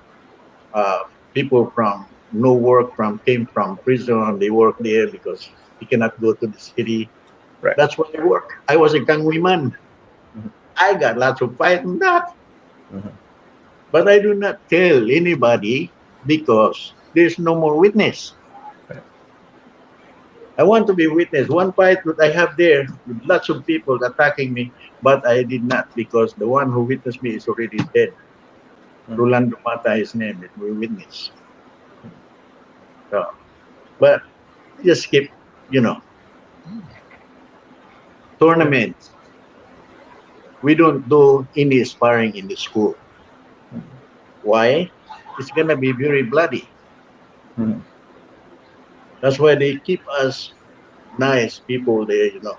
people from no work from came from prison. They work there because they cannot go to the city. Right. That's where I work. I was a gangwayman. I got lots of fight in that, but I do not tell anybody because there's no more witness. Right. I want to be witness. One fight that I have there with lots of people attacking me, but I did not because the one who witnessed me is already dead. Rolando Mata, his name, it we witness. So, but just keep, you know, tournaments. We don't do any sparring in the school. Why? It's gonna be very bloody. That's why they keep us nice people there, you know.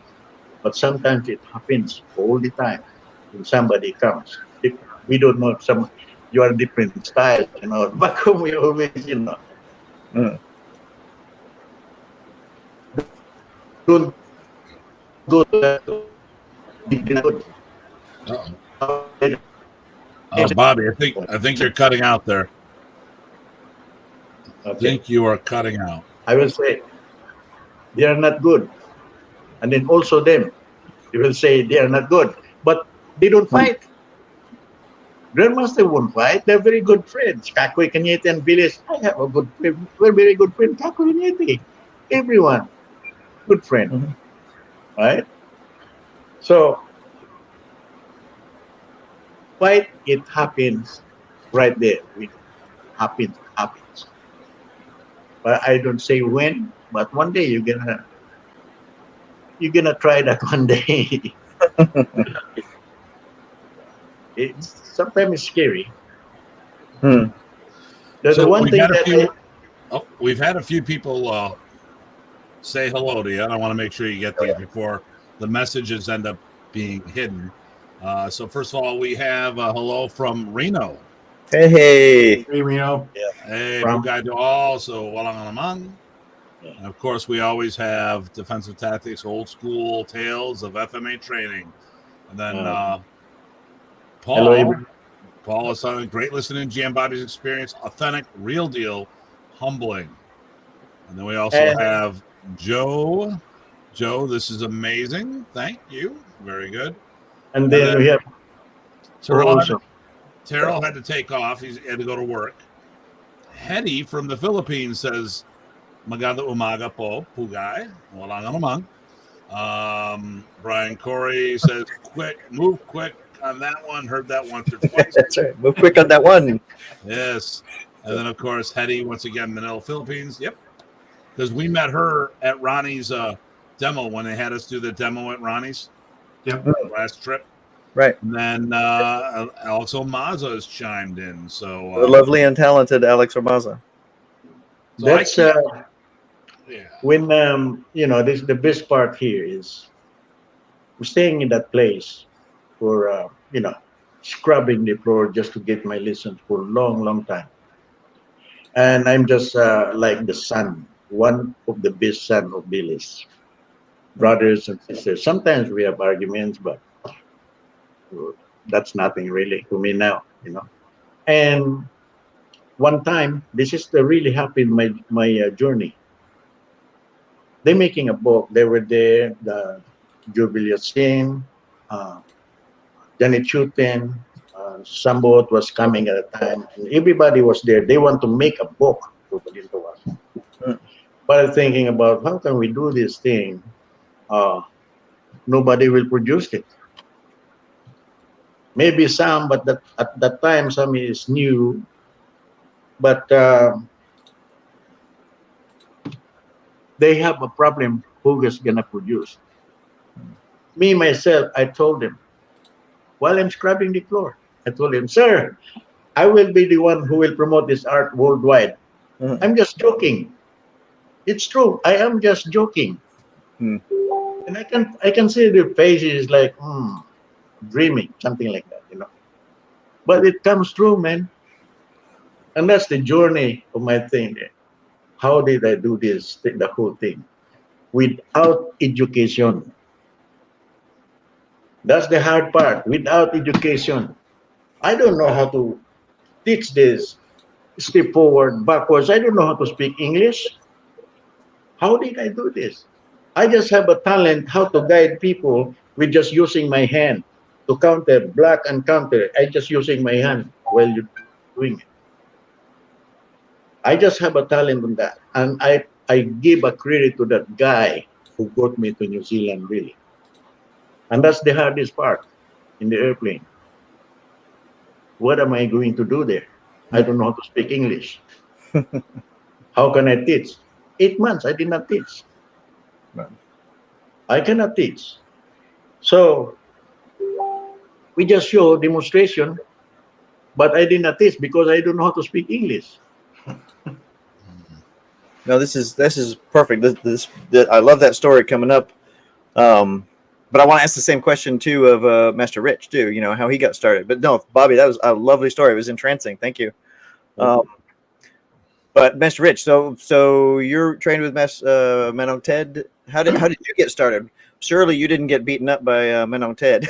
But sometimes it happens all the time when somebody comes. If we don't know if some you are different style, you know. Back home we always, you know, don't go to that. Bobby, I think you're cutting out there. I Okay. think you are cutting out. I will say they are not good, and then also them, they will say they are not good, but they don't fight. Grandmaster won't fight. They're very good friends. Kakoy Cañete and Bilis. I have a good friend. We're very good friend. Kakoy Cañete. Everyone, good friend, right? So fight, it happens right there. It happens. But I don't say when. But one day you're gonna try that one day. It's sometimes it's scary. The one we've thing had a that few. We've had a few people say hello to you. I want to make sure you get these before the messages end up being hidden. So first of all, we have a hello from Reno. Hey. Hey, Reno. Hey, From- Bugay to all. So walang alamang. And of course, we always have defensive tactics, old school tales of FMA training. And then hello, Paul. everyone. Paul is on great listening. GM Bobby's experience, authentic, real deal, humbling. And then we also have Joe. Joe, this is amazing. Thank you. Very good. And then we have Terrell had to take off. He had to go to work. Hetty from the Philippines says, Maganda umaga po, Pugay. Walang anumang. Brian Corey says, move quick on that one. Heard that once or twice. That's right. Move quick on that one. Yes. And then, of course, Hetty, once again, Manila, Philippines. Yep. Because we met her at Ronnie's demo when they had us do the demo at Ronnie's. Yep. Last trip. Right. And then Alex Omaza has chimed in. So The lovely and talented Alex Ormaza. that's yeah. when you know, this the best part here is we're staying in that place for you know, scrubbing the floor just to get my lessons for a long time. And I'm just like the son, one of the best son of Billy's brothers and sisters. Sometimes we have arguments, but that's nothing really to me now, you know. And one time, this is the really happened my journey. They're making a book. They were there, the Jubilee Singh, Janet Chuten, Sambot was coming at the time, and everybody was there. They want to make a book for Balintawak. But I'm thinking about how can we do this thing? Nobody will produce it. Maybe some, but at that time some is new. But they have a problem. Who is gonna produce? Me myself, I told him while I'm scrubbing the floor. I told him, sir, I will be the one who will promote this art worldwide. Mhm. I'm just joking. It's true. I am just joking. Hmm. And I can see their faces like dreaming, something like that, you know. But it comes true, man. And that's the journey of my thing. How did I do this? The whole thing without education. That's the hard part. Without education, I don't know how to teach this. Step forward, backwards. I don't know how to speak English. How did I do this? I just have a talent how to guide people with just using my hand to counter black and counter. I just using my hand while you're doing it. I just have a talent on that, and I give a credit to that guy who brought me to New Zealand, really. And that's the hardest part in the airplane. What am I going to do there? I don't know how to speak English. How can I teach? 8 months I did not teach. Right. I cannot teach. So we just show demonstration, but I did not teach because I don't know how to speak English. No, this is perfect. I love that story coming up. But I want to ask the same question too of Master Rich too. You know how he got started. But no, Bobby, that was a lovely story. It was entrancing. Thank you. But Master Rich, so you're trained with Manong Ted. How did you get started? Surely you didn't get beaten up by Manong Ted.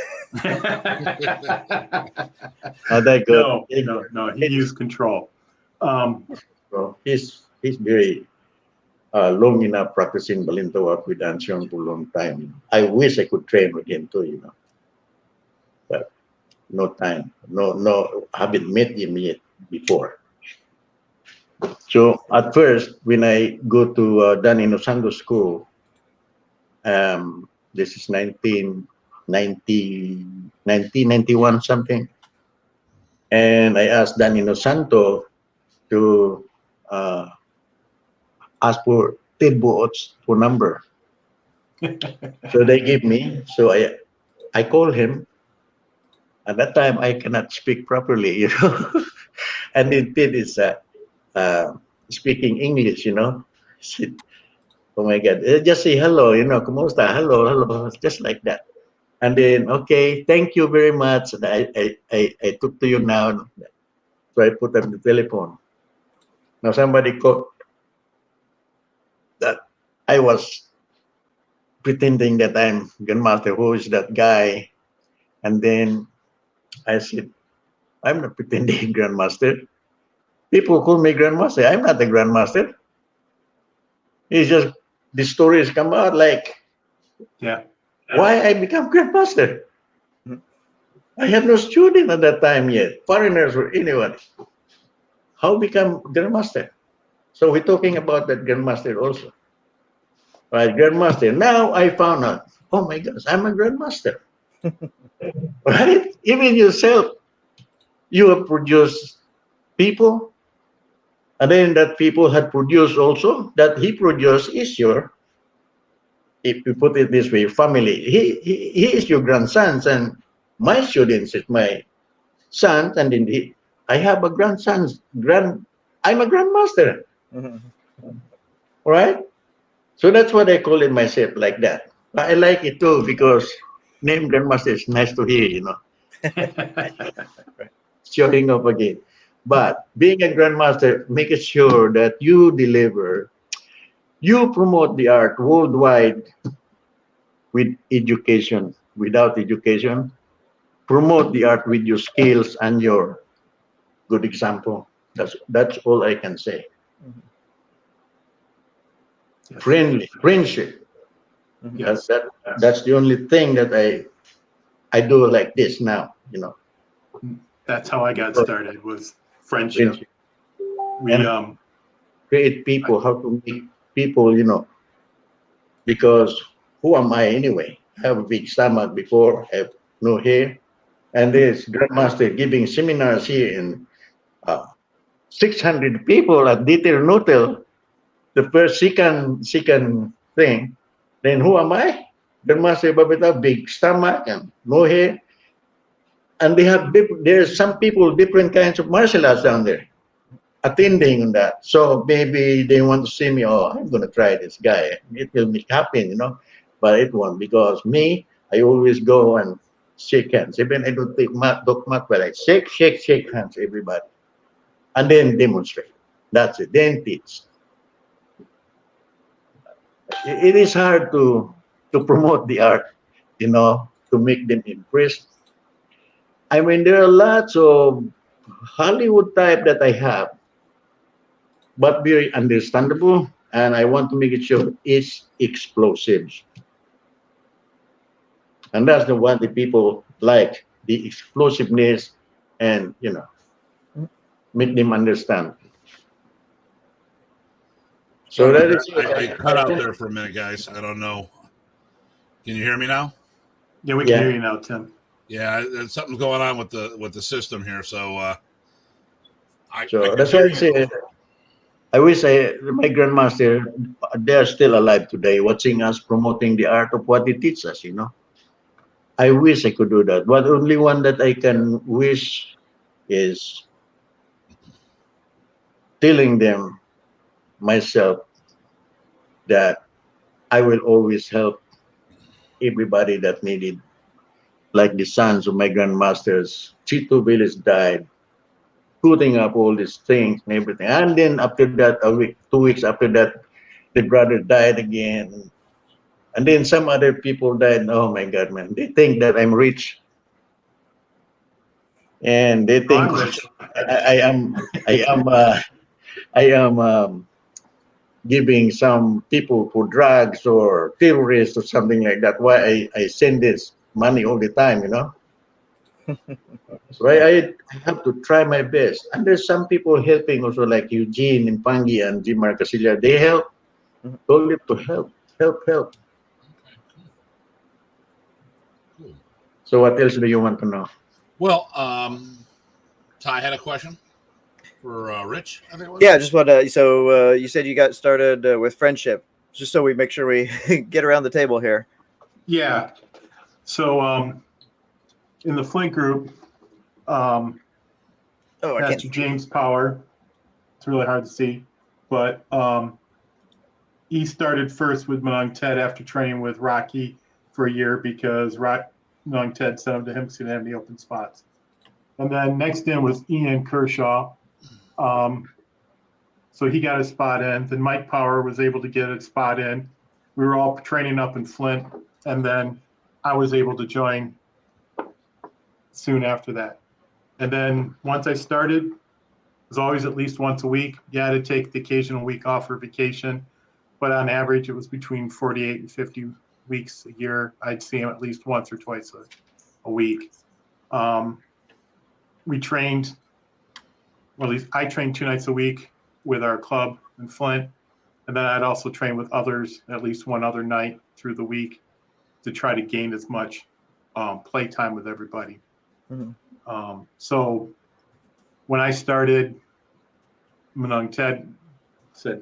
Oh, that good. No. He used control. So he's very long enough practicing Balintawak with Ansiong for a long time. I wish I could train with him too, you know. But no time. No, I haven't met him yet before. So at first, when I go to Dan Inosanto School, this is 1991 something, and I asked Dan Inosanto to ask for Ted Boot's phone number. So they give me. So I call him. At that time, I cannot speak properly, you know. And then Ted is speaking English, you know. Oh my God! Just say hello, you know. Kumusta? Hello, just like that. And then okay, thank you very much. And I talk to you now. So I put on the telephone. Now somebody called that I was pretending that I'm Grandmaster. Who is that guy? And then I said, I'm not pretending Grandmaster. People call me Grandmaster. I'm not the Grandmaster. It's just the stories come out like, Yeah. why I become Grandmaster? I have no student at that time yet, foreigners or anyone. How become Grandmaster? So we're talking about that Grandmaster also. Right, Grandmaster. Now I found out, oh my gosh, I'm a Grandmaster. Right? Even yourself, you have produced people, and then that people had produced also, that he produced is your, if you put it this way, family. He is your grandsons, and my students is my sons, and then I have a grandson's I'm a grandmaster, right? So that's what I call it myself, like that. But I like it too because name grandmaster is nice to hear, you know. Showing up again. But being a grandmaster, make it sure that you deliver, you promote the art worldwide with education. Without education, promote the art with your skills and your good example. That's all I can say. Friendship. Yes. That's the only thing that I do like this now, you know. That's how I got started, was friendship. We create people, how to make people, you know, because who am I anyway? I have a big stomach before, I have no hair, and this grandmaster giving seminars here in 600 people at Dieter Nuttall, the first second thing. Then who am I? Grandmaster Bobby Taboada, big stomach and no hair. And there's some people, different kinds of martial arts down there attending on that. So maybe they want to see me, oh, I'm going to try this guy. It will make happen, but it won't, because me, I always go and shake hands. Even I don't talk much, but I shake hands, everybody. And then demonstrate. That's it. Then teach. It is hard to promote the art, to make them impressed. I mean, there are lots of Hollywood type that I have, but very understandable, and I want to make it sure it's explosive. And that's the one the people like, the explosiveness, and make them understand. So that is I cut out there for a minute, guys. I don't know. Can you hear me now? Yeah, we can hear you now, Tim. Yeah, something's going on with the system here. So, that's why I say, I wish my grandmaster, they're still alive today, watching us promoting the art of what he teaches us. I wish I could do that, but only one that I can wish is telling them myself that I will always help everybody that needed, like the sons of my grandmasters. Chito Villas died, putting up all these things and everything. And then after that, 2 weeks after that, the brother died again. And then some other people died. Oh my God, man! They think that I'm rich, and they think I am giving some people for drugs or terrorists or something like that. Why I send this money all the time, So I have to try my best. And there's some people helping also, like Eugene Impangi and Jim Marcasilla. They help. Told them to help. So what else do you want to know? Well, Ty had a question for Rich, I think it was. Yeah, just want to. So you said you got started with friendship, just so we make sure we get around the table here. Yeah. So in the Flint group, Master James Power. It's really hard to see, but he started first with Punong Ted after training with Rocky for a year, because Punong Ted sent him to him because he didn't have any open spots. And then next in was Ian Kershaw. So he got a spot in. Then Mike Power was able to get a spot in. We were all training up in Flint, and then I was able to join soon after that. And then once I started, it was always at least once a week. You had to take the occasional week off for vacation, but on average, it was between 48 and 50 weeks a year. I'd see him at least once or twice a week. We trained, well, at least I trained 2 nights a week with our club in Flint. And then I'd also train with others at least one other night through the week to try to gain as much play time with everybody. Mm-hmm. So when I started, Punong Ted said,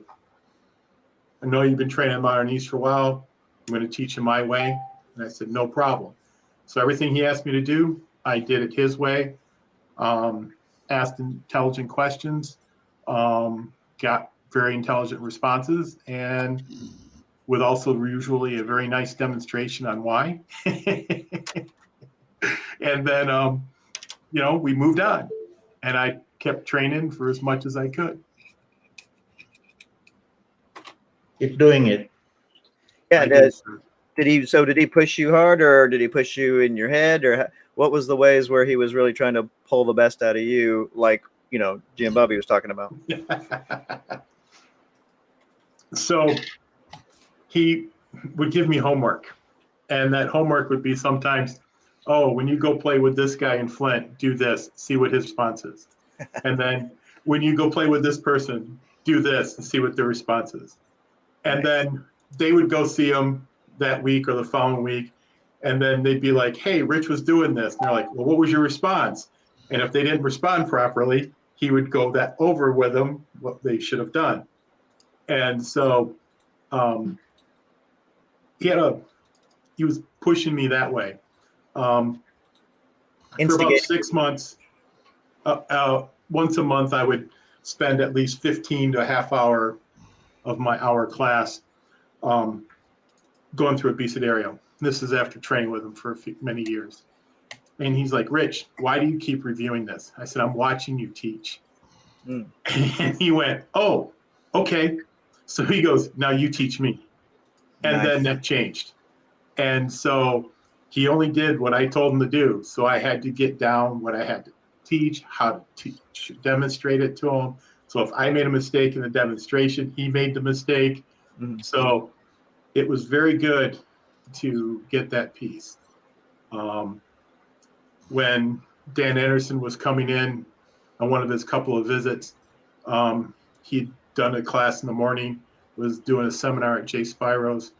I know you've been training Modern East for a while. I'm going to teach you my way. And I said, no problem. So everything he asked me to do, I did it his way. Asked intelligent questions, got very intelligent responses, and with also usually a very nice demonstration on why. And then, we moved on, and I kept training for as much as I could. Keep doing it. Yeah. Did he push you hard, or did he push you in your head, or what was the ways where he was really trying to pull the best out of you, like, Jim Bobby was talking about? So he would give me homework, and that homework would be sometimes, oh, when you go play with this guy in Flint, do this, see what his response is. And then when you go play with this person, do this and see what their response is. And then they would go see him that week or the following week, And then they'd be like, hey, Rich was doing this. And they're like, well, what was your response? And if they didn't respond properly, he would go that over with them, what they should have done. And so he was pushing me that way. For about 6 months, once a month, I would spend at least 15 to a half hour of my hour class going through Abecedario. This is after training with him for many years. And he's like, Rich, why do you keep reviewing this? I said, I'm watching you teach. And he went, oh, okay. So he goes, now you teach me. And then that changed. And so he only did what I told him to do. So I had to get down what I had to teach, how to teach, demonstrate it to him. So if I made a mistake in the demonstration, he made the mistake. So it was very good to get that piece. When Dan Anderson was coming in on one of his couple of visits, he'd done a class in the morning, was doing a seminar at Jay Spiro's.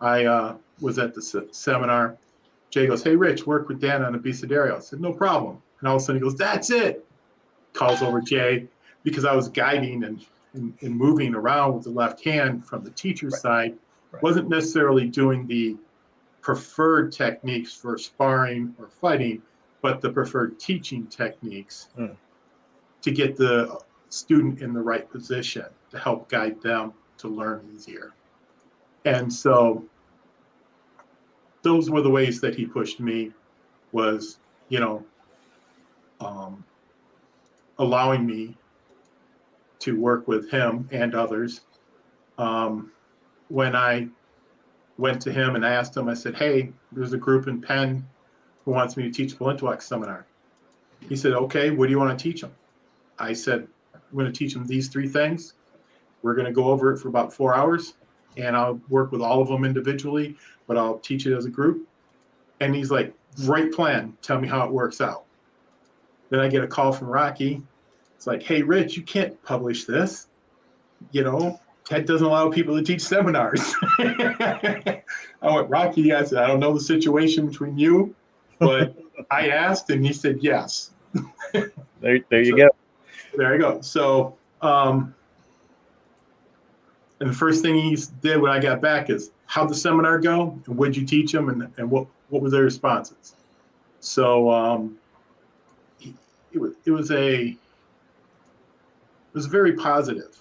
I was at the seminar. Jay goes, hey, Rich, work with Dan on Abecedario. I said, no problem. And all of a sudden he goes, that's it. Calls over Jay because I was guiding and moving around with the left hand from the teacher's side. Wasn't necessarily doing the preferred techniques for sparring or fighting, but the preferred teaching techniques to get the student in the right position to help guide them to learn easier. And so those were the ways that he pushed me, was, allowing me to work with him and others. When I went to him and asked him, I said, hey, there's a group in Penn who wants me to teach Balintawak seminar. He said, okay, what do you want to teach them? I said, I'm going to teach them these 3 things. We're going to go over it for about 4 hours, and I'll work with all of them individually, but I'll teach it as a group. And he's like, great plan. Tell me how it works out. Then I get a call from Rocky. It's like, hey, Rich, you can't publish this. TED doesn't allow people to teach seminars. I went, Rocky, I said, I don't know the situation between you, but I asked, and he said yes. There you go. There you go. So, and the first thing he did when I got back is, how'd the seminar go? And what'd you teach them? And what were their responses? So it was a very positive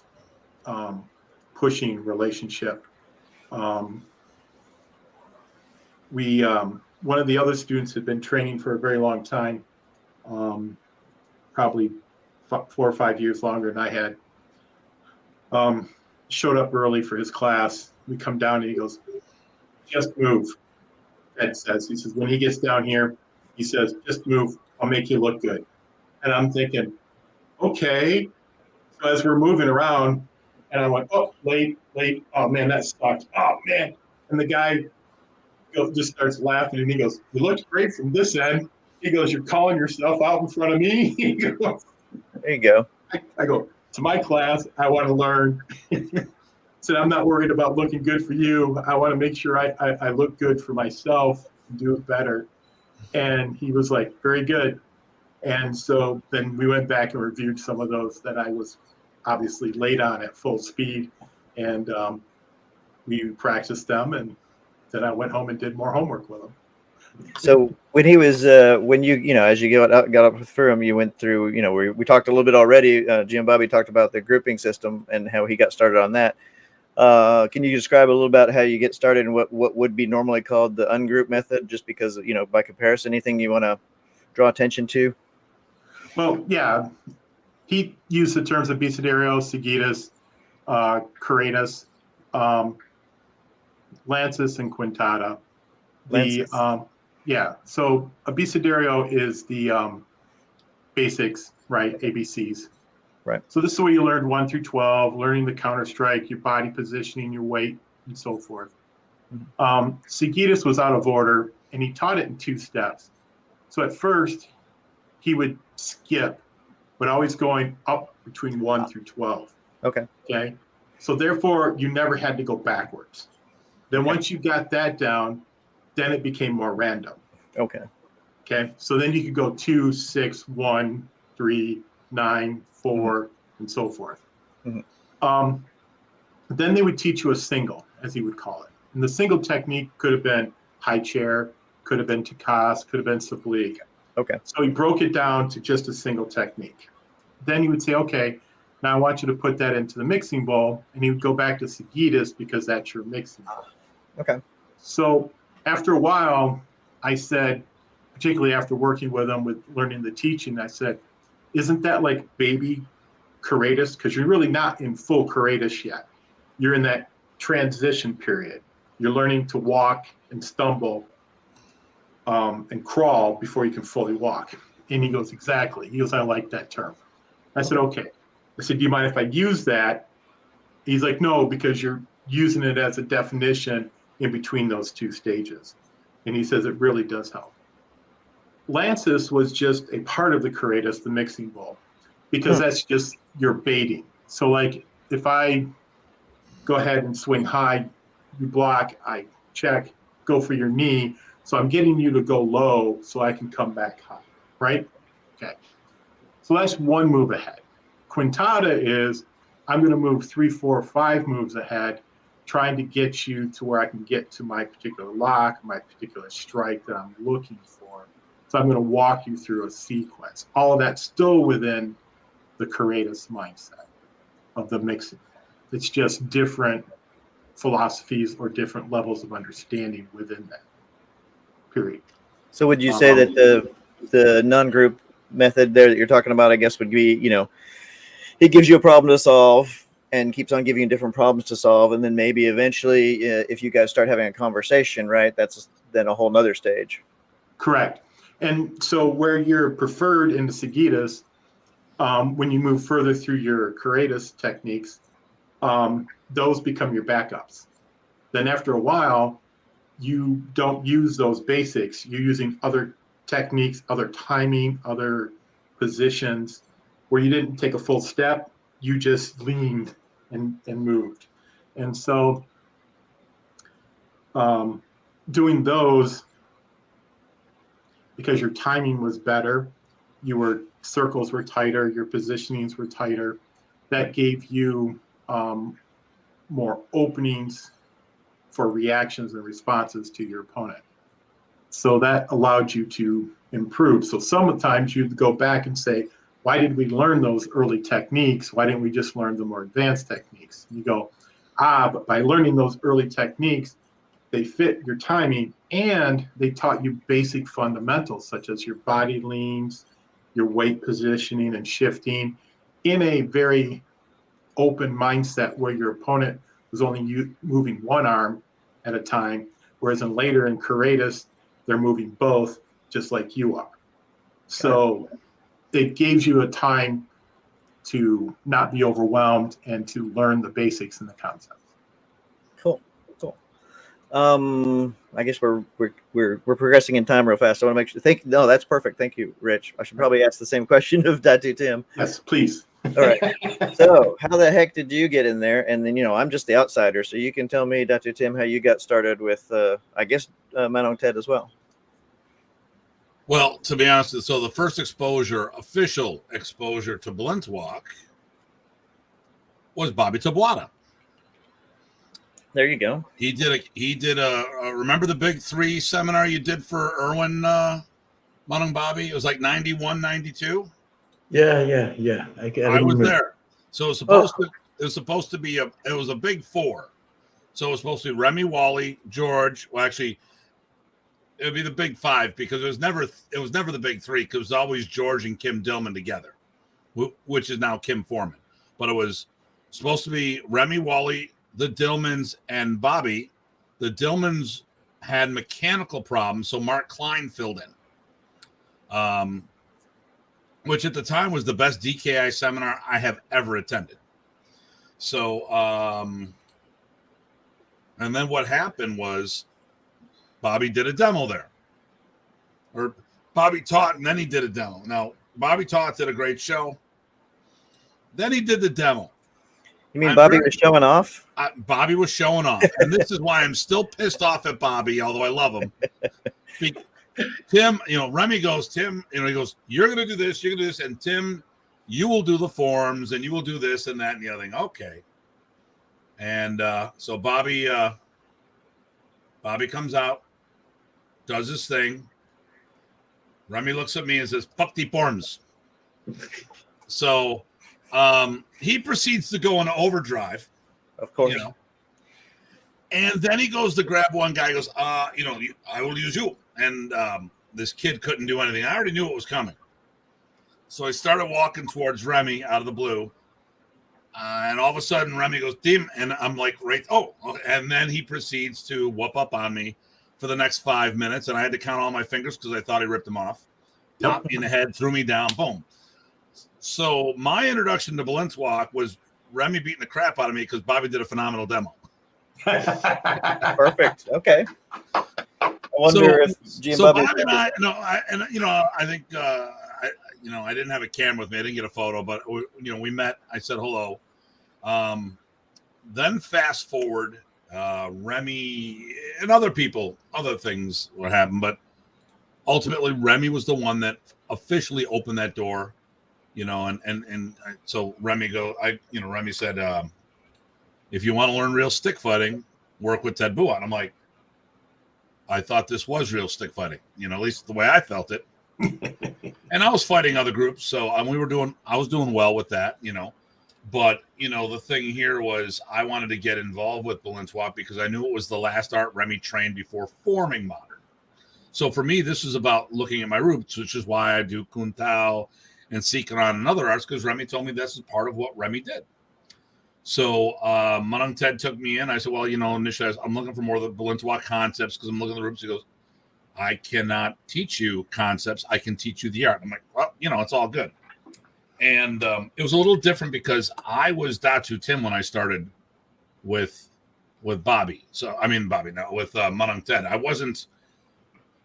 pushing relationship. One of the other students had been training for a very long time, probably 4 or 5 years longer than I had. Showed up early for his class. We come down and he goes, just move. Ed says, he says, when he gets down here, he says, just move. I'll make you look good. And I'm thinking, okay. So as we're moving around, and I went, oh, late. Oh, man, that sucks. Oh, man. And the guy just starts laughing, and he goes, you look great from this end. He goes, you're calling yourself out in front of me? He goes, there you go. I go, it's my class. I want to learn. Said, I'm not worried about looking good for you. I want to make sure I look good for myself and do it better. And he was like, very good. And so then we went back and reviewed some of those that I was obviously late on at full speed. And we practiced them. And then I went home and did more homework with him. So when he was, when you know, as you got up through him, you went through, we talked a little bit already. Jim Bobby talked about the grouping system and how he got started on that. Can you describe a little about how you get started and what would be normally called the ungroup method, just because, by comparison, anything you want to draw attention to? Well, yeah, he used the terms of Abecedario, Seguidas, Carretas, Lances, and Quintada. So Abecedario is the basics, right? ABCs. Right. So this is where you learned 1 through 12, learning the counter strike, your body positioning, your weight, and so forth. Mm-hmm. Seguidas was out of order, and he taught it in 2 steps. So at first, he would skip, but always going up between 1 through 12. Okay. Okay. So therefore, you never had to go backwards. Then once you got that down, then it became more random. Okay. Okay. So then you could go 2, 6, 1, 3, 9, 4, and so forth. Then they would teach you a single, as he would call it. And the single technique could have been high chair, could have been takas, could have been sabli. Okay. So he broke it down to just a single technique. Then he would say, okay, now I want you to put that into the mixing bowl. And he would go back to Sagitas because that's your mixing bowl. Okay. So after a while, I said, particularly after working with him, with learning the teaching, I said, isn't that like baby Karatus? Because you're really not in full Karatus yet. You're in that transition period. You're learning to walk and stumble and crawl before you can fully walk. And he goes, exactly. He goes, I like that term. I said, okay. I said, do you mind if I use that? He's like, no, because you're using it as a definition in between those two stages. And he says it really does help. Lances was just a part of the Karatus, the mixing bowl, because that's just your baiting. So like if I go ahead and swing high, you block, I check, go for your knee. So I'm getting you to go low so I can come back high, right? Okay. So that's one move ahead. Quintada is I'm going to move 3, 4, 5 moves ahead, trying to get you to where I can get to my particular lock, my particular strike that I'm looking for. So I'm going to walk you through a sequence. All of that's still within the Karatus mindset of the mixing. It's just different philosophies or different levels of understanding within that period. So would you say that the non-group method there that you're talking about, I guess, would be, it gives you a problem to solve and keeps on giving you different problems to solve. And then maybe eventually, if you guys start having a conversation, right, that's then a whole nother stage. Correct. And so where you're preferred in the Sagitas, when you move further through your Karatus techniques, those become your backups. Then after a while, you don't use those basics. You're using other techniques, other timing, other positions where you didn't take a full step, you just leaned and moved. And so doing those, because your timing was better, circles were tighter, your positionings were tighter, that gave you more openings for reactions and responses to your opponent. So that allowed you to improve. So sometimes you'd go back and say, why did we learn those early techniques? Why didn't we just learn the more advanced techniques? And you go, but by learning those early techniques, they fit your timing and they taught you basic fundamentals such as your body leans, your weight positioning and shifting in a very open mindset where your opponent was only moving one arm at a time, whereas later in Karatus, they're moving both just like you are. So it gives you a time to not be overwhelmed and to learn the basics and the concepts. Cool. I guess we're progressing in time real fast. I want to make sure. No, that's perfect. Thank you, Rich. I should probably ask the same question of Datu Tim. Yes, please. All right. So how the heck did you get in there? And then, I'm just the outsider. So you can tell me, Datu Tim, how you got started with, I guess, Manong Ted as well. Well, to be honest, so the first official exposure to Balintawak was Bobby Taboada. There you go. He did a remember the Big 3 seminar you did for Erwin Manong Bobby? It was like 91, 92. Yeah. I was there. So it was supposed to be a Big 4. So it was supposed to be Remy, Wally, George. Well, actually, it would be the Big 5 because it was never the Big 3 because it was always George and Kim Dillman together, which is now Kim Foreman. But it was supposed to be Remy, Wally, the Dillmans, and Bobby. The Dillmans had mechanical problems, so Mark Klein filled in, which at the time was the best DKI seminar I have ever attended. So, and then what happened was Bobby did a demo there. Or Bobby taught, and then he did a demo. Now, Bobby taught, did a great show. Then he did the demo. You mean Bobby was showing off? Bobby was showing off, and this is why I'm still pissed off at Bobby, although I love him. Tim, Remy goes, Tim, he goes, you're going to do this, you're going to do this, and Tim, you will do the forms, and you will do this and that and the other thing. Okay. And so Bobby comes out, does his thing. Remy looks at me and says, "Fuck the forms." So he proceeds to go into overdrive. Of course. And then he goes to grab one guy, goes, I will use you. And this kid couldn't do anything. I already knew it was coming. So I started walking towards Remy out of the blue. And all of a sudden, Remy goes, "Dim," and I'm like, right. Oh, and then he proceeds to whoop up on me for the next 5 minutes. And I had to count all my fingers because I thought he ripped them off. Popped me in the head, threw me down, boom. So my introduction to Balintawak was Remy beating the crap out of me because Bobby did a phenomenal demo. Perfect. Okay. I wonder if G and Bobby and I, I think, I didn't have a camera with me. I didn't get a photo, but we met. I said hello. Then fast forward, Remy and other things were happening, but ultimately Remy was the one that officially opened that door. And so Remy Remy said, if you want to learn real stick fighting, work with Ted Bua. And I'm like, I thought this was real stick fighting, at least the way I felt it. And I was fighting other groups. So I was doing well with that, but the thing here was I wanted to get involved with Balintawak because I knew it was the last art Remy trained before forming modern. So for me, this is about looking at my roots, which is why I do Kun Tao and Sikran and other arts, because Remy told me this is part of what Remy did. So Manang Ted took me in. I said, well, initially I'm looking for more of the Balintawak concepts because I'm looking at the roots. He goes, I cannot teach you concepts. I can teach you the art. I'm like, well, it's all good. And it was a little different because I was Datu Tim when I started with Bobby. So, with Manang Ted. I wasn't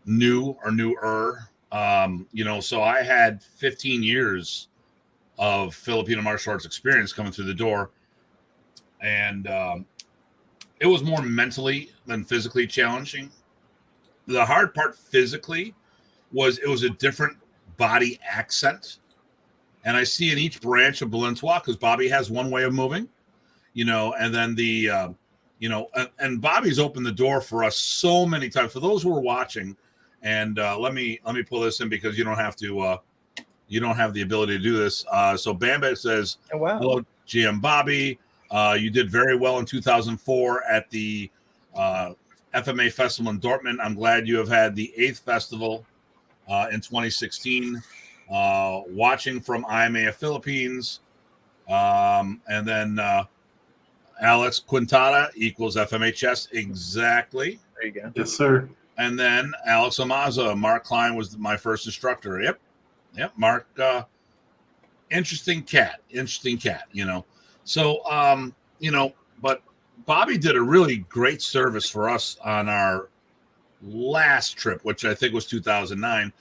new or newer. So I had 15 years of Filipino martial arts experience coming through the door. And it was more mentally than physically challenging. The hard part physically was it was a different body accent. And I see in each branch of Balintawak, because Bobby has one way of moving, and then and Bobby's opened the door for us so many times. For those who are watching, and let me pull this in because you don't have the ability to do this. So Bamba says, oh, wow. Hello, GM Bobby. You did very well in 2004 at the FMA Festival in Dortmund. I'm glad you have had the 8th festival in 2016. Watching from IMA Philippines. And then Alex Quintada equals FMHS. Exactly. There you go. Yes, sir. And then Alex Amaza. Mark Klein was my first instructor. Yep. Mark, interesting cat. So, but Bobby did a really great service for us on our last trip, which I think was 2009.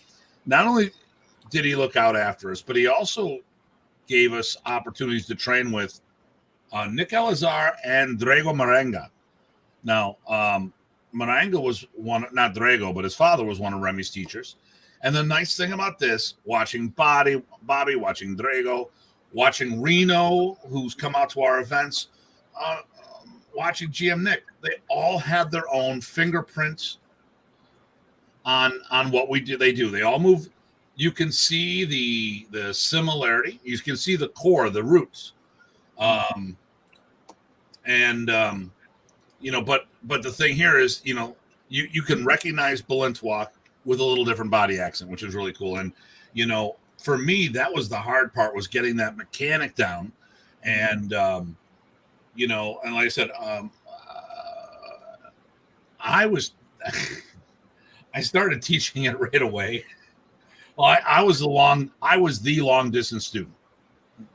Not only did he look out after us, but he also gave us opportunities to train with Nick Elazar and Drago Maranga. Now, Maranga was not Drago, but his father was one of Remy's teachers. And the nice thing about this, watching Bobby, watching Drago, watching Reno, who's come out to our events, watching GM Nick, they all have their own fingerprints on what we do. They all move. You can see the similarity. You can see the core, the roots. But the thing here is, you can recognize Balintawak with a little different body accent, which is really cool. And, for me, that was the hard part, was getting that mechanic down. And, and like I said, I started teaching it right away. Well, I was the long distance student.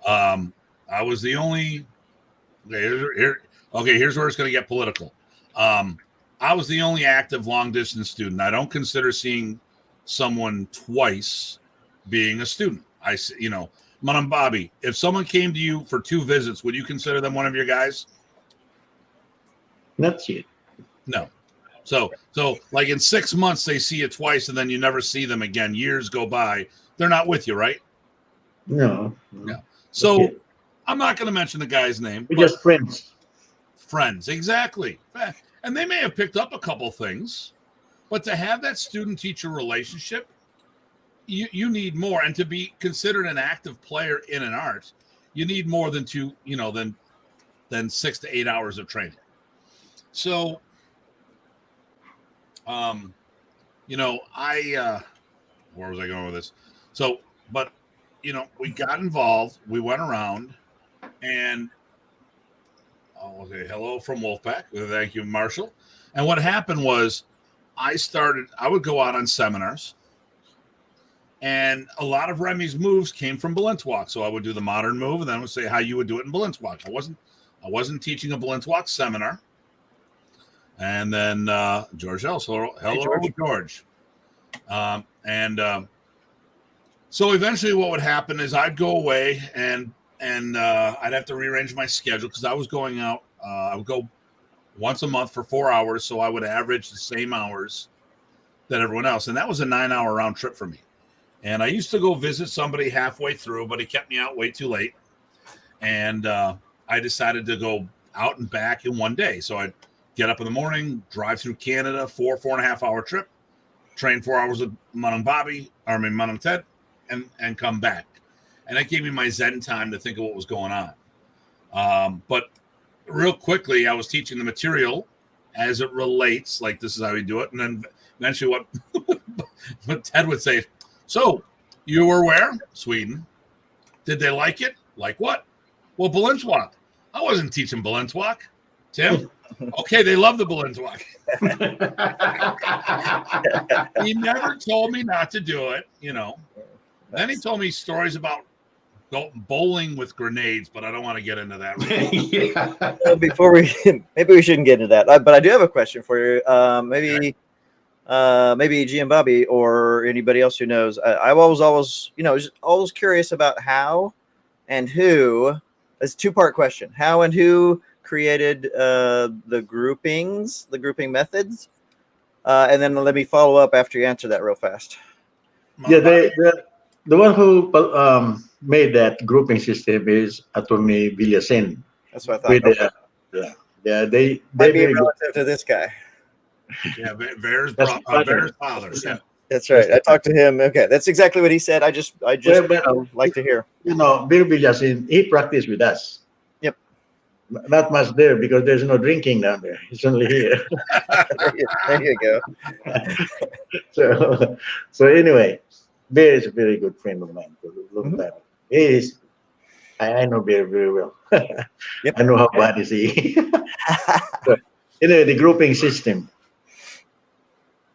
I was the only. Here's where it's going to get political. I was the only active long distance student. I don't consider seeing someone twice being a student. Manang Bobby, if someone came to you for 2 visits, would you consider them one of your guys? Not yet. No. So like in 6 months, they see you twice and then you never see them again. Years go by. They're not with you, right? No. No. So Okay. I'm not going to mention the guy's name. We're but just friends. friends, exactly. And they may have picked up a couple things, but to have that student-teacher relationship, you need more. And to be considered an active player in an art, you need more than 6 to 8 hours of training. So, where was I going with this? So, but, we got involved. We went around and, okay, hello from Wolfpack. Thank you, Marshall. And what happened was I would go out on seminars, and a lot of Remy's moves came from Balintawak. So I would do the modern move, and then I would say how you would do it in Balintawak. I wasn't teaching a Balintawak seminar. And then George Ellis. Hello, George. So eventually what would happen is I'd go away and I'd have to rearrange my schedule because I was going out. I would go once a month for 4 hours, so I would average the same hours that everyone else. And that was a 9-hour round trip for me. And I used to go visit somebody halfway through, but he kept me out way too late. And I decided to go out and back in one day. So I'd get up in the morning, drive through Canada, 4.5 hour trip, train 4 hours with Manang Ted, and come back. And that gave me my Zen time to think of what was going on. But real quickly, I was teaching the material as it relates, like this is how we do it. And then eventually what Ted would say, so you were where? Sweden. Did they like it? Like what? Well, Balintawak. I wasn't teaching Balintawak. Tim? Okay, they love the Balintawak. He never told me not to do it, Then he told me stories about bowling with grenades, but I don't want to get into that. Yeah. Well, before maybe we shouldn't get into that. But I do have a question for you. Maybe G and Bobby or anybody else who knows. I've always always curious about how and who. It's a 2-part question. How and who created the grouping methods, and then let me follow up after you answer that real fast. Yeah, the one who made that grouping system is Attorney Villasen. That's what I thought. They might be very relative to this guy. Yeah, Bear's father. Yeah. That's right. I talked to him. Okay, that's exactly what he said. I just like to hear. Bill Villasen, he practiced with us. Yep. Not much there because there's no drinking down there. It's only here. There you go. So anyway, Bear is a very good friend of mine for a long time. He is. I know Bear very well. Yep. I know how bad is he. So, anyway, the grouping system.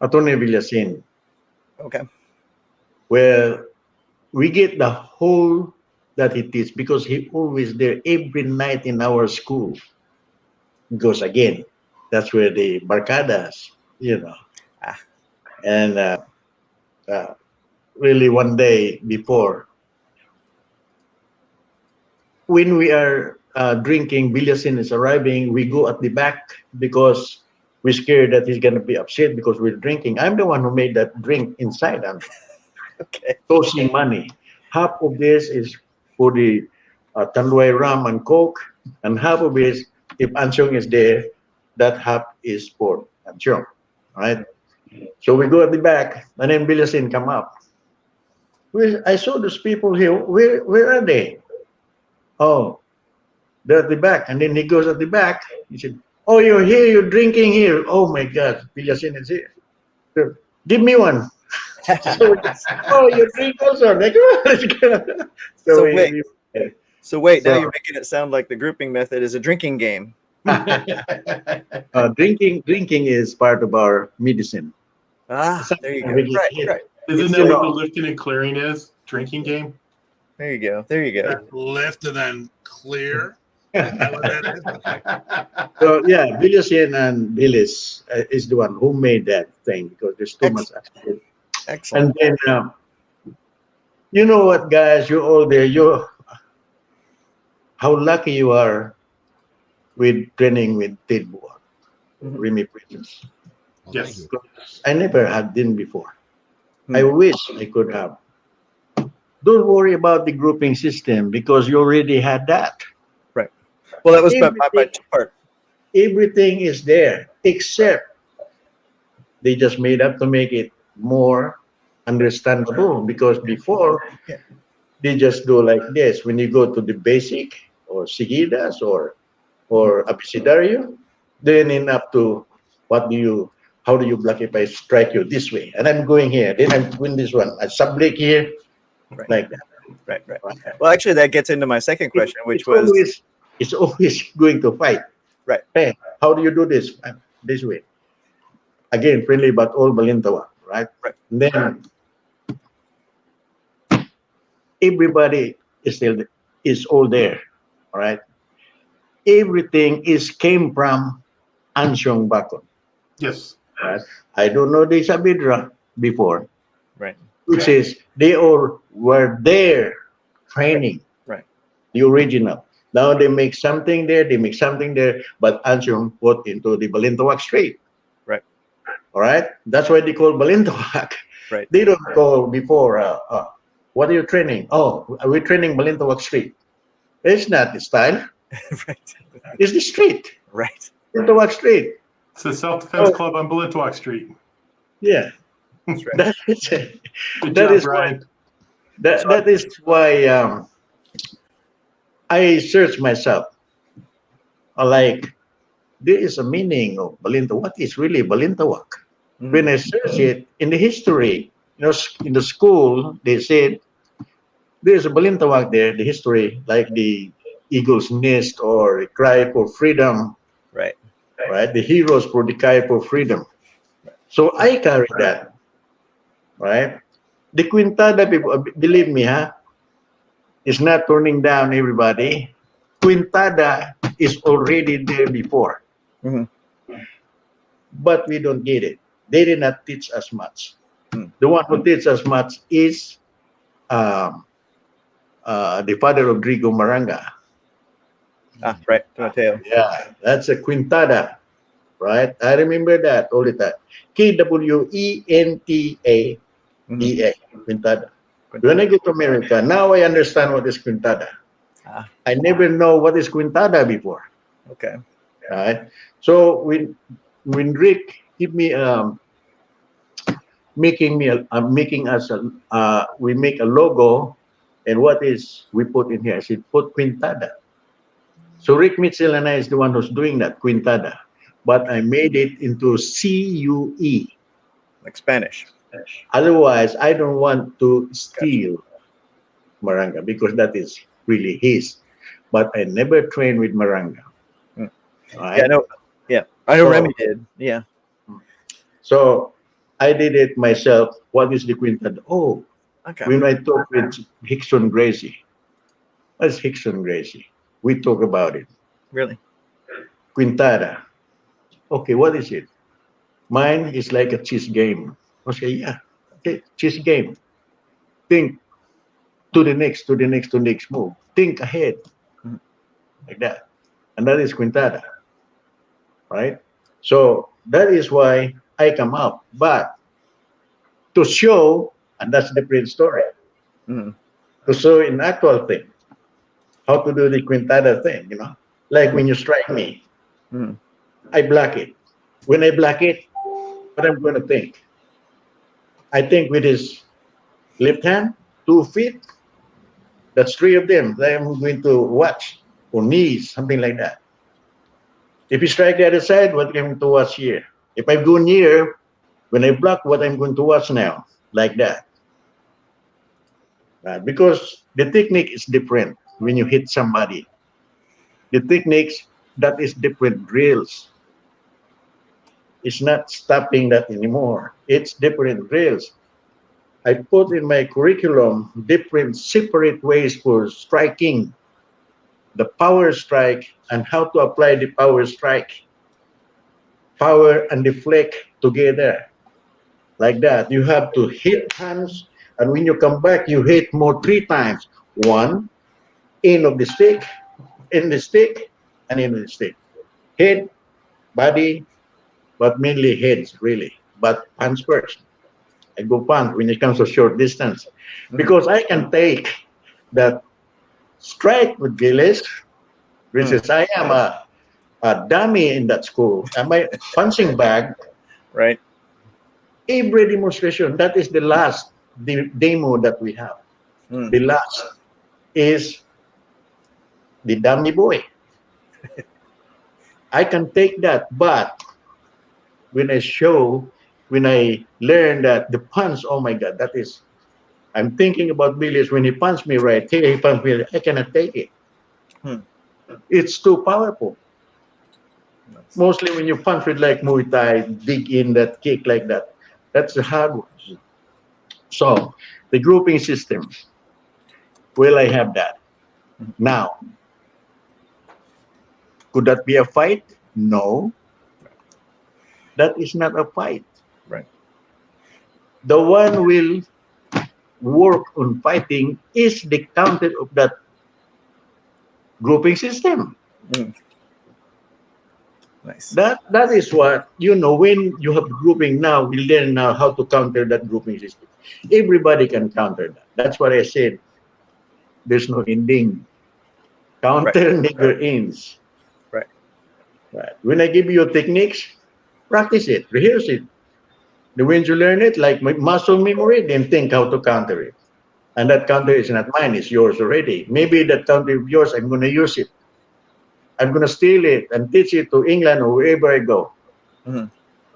Attorney Villasen. Okay. Where we get the whole that he teaches because he always there every night in our school. Because again, that's where the barcadas, And really one day before, when we are drinking, Villasen is arriving, we go at the back because we're scared that he's going to be upset because we're drinking. I'm the one who made that drink inside. Okay. Tossing money. Half of this is for the Tanduay rum and coke, and half of it, if Ansyong is there, that half is for Ansyong. Right? So we go at the back, and then Villasen come up. I saw those people here. Where are they? Oh, they're at the back. And then he goes at the back. He said, oh, you're here. You're drinking here. Oh, my God. Villasen is here. So, give me one. Oh, you drink also. So wait. Now you're making it sound like the grouping method is a drinking game. Drinking is part of our medicine. There you go. Right. Isn't that what the lifting and clearing is? Drinking game? There you go. Lift and then clear. So yeah, Villasen and Billis is the one who made that thing because there's too much accident. Excellent. And then You know what, guys? You're all there. How lucky you are with training with Ted Board, Remy Princess. Well, thank Yes. you. I never had them before. Hmm. I wish I could have. Don't worry about the grouping system because you already had that. Right. Well, that was my Everything, part. everything is there, except they just made up to make it more understandable. Because before, Yeah. they just go like this. When you go to the basic or Sigidas or Abecedario, then in up to how do you block if I strike you this way? And I'm going here, then I'm doing this one. I subbreak here, Right. like that. Right. Well, actually, that gets into my second question, which was It's always going to fight. right. Hey, how do you do this? This way. Again, friendly but all Balintawak, right? Right. And then everybody is all there, all right? Everything came from Ansyong Bakon. Yes. Right? I don't know the Sabidra before, Right. which is they all were there training, Right. the original. Now they make something there, but Ansyong put into the Balintawak Strait. Right. All right? That's why they call Balintawak. Right. They don't call before, what are you training? Oh, we're training Balintawak Street. It's not the style, Right. it's the street. Right. Balintawak Street. It's the Self-Defense Oh. Club on Balintawak Street. Yeah. That's right. That is it. Good That job, is Brian. That is why I search myself. Like, there is a meaning of Balintawak. What is really Balintawak? Mhm. When I search it in the history, in the school, they said there's a Balintawak there, the history, like the eagle's nest or the cry for freedom, Right. right? The heroes for the cry for freedom. So I carry that, right? The Quintada, people, believe me, is not turning down everybody. Quintada is already there before, Mhm. but we don't get it. They did not teach us much. Hmm. The one who teaches us much is the father of Rodrigo Maranga. Ah, right. Mateo. Yeah, that's a Quintada, right? I remember that all the time. Quintada, Quintada. When I get to America, now I understand what is Quintada. Ah. I never know what is Quintada before, Okay. right? So when Rick give me making us we make a logo, and what is we put in here? I said put Quintada. So Rick Mitchell and I is the one who's doing that Quintada, but I made it into CUE. Like Spanish. Otherwise, I don't want to steal Maranga because that is really his. But I never trained with Maranga. Hmm. Right? Yeah, I know. Yeah, I know So- Remy did. Yeah. So I did it myself. What is the Quintada? Oh, Okay. when I talk with Hickson Gracie, what's Hickson Gracie? We talk about it. Really. Quintada. Okay, what is it? Mine is like a chess game. Okay, yeah. Okay, chess game. Think to the next move. Think ahead. Mhm. Like that. And that is Quintada. Right? So that is why I come up. But to show, and that's the different story, Mhm. to show in actual thing, how to do the Quintada thing, Like when you strike me, Mhm. I block it. When I block it, what I'm going to think? I think with his left hand, 2 feet, that's three of them that I'm going to watch, or knees, something like that. If you strike the other side, what I'm going to watch here? If I go near, when I block, what I'm going to watch now, like that. Because the technique is different when you hit somebody. The techniques, that is different drills. It's not stopping that anymore. It's different drills. I put in my curriculum different separate ways for striking the power strike and how to apply the power strike. Power and deflect together. Like that. You have to hit hands And when you come back, you hit more 3 times. One, end of the stick, in the stick, and in the stick. Head, body, but mainly heads, really. But punch first. I go punch when it comes to short distance. Because I can take that strike with Gillis, which is I am a dummy in that school. And my punching bag, Right. every demonstration, that is the last demo that we have. The last is the dummy boy. I can take that, but when I learn that the punch, oh my God, that is, I'm thinking about Billy's when he punched me right here, he punched me, I cannot take it. It's too powerful. Nice. Mostly when you punch with like Muay Thai, dig in that kick like that, that's the hard one. So the grouping system, will I have that? Now, could that be a fight? No. That is not a fight. Right. The one will work on fighting is the counter of that grouping system. Nice. That is what, when you have grouping now, we learn now how to counter that grouping system. Everybody can counter that. That's what I said. There's no ending. Counter never ends. Right. Right. When I give you techniques, practice it, rehearse it. The when you learn it, like muscle memory, then think how to counter it. And that counter is not mine, it's yours already. Maybe that counter of yours, I'm going to use it. I'm going to steal it and teach it to England or wherever I go.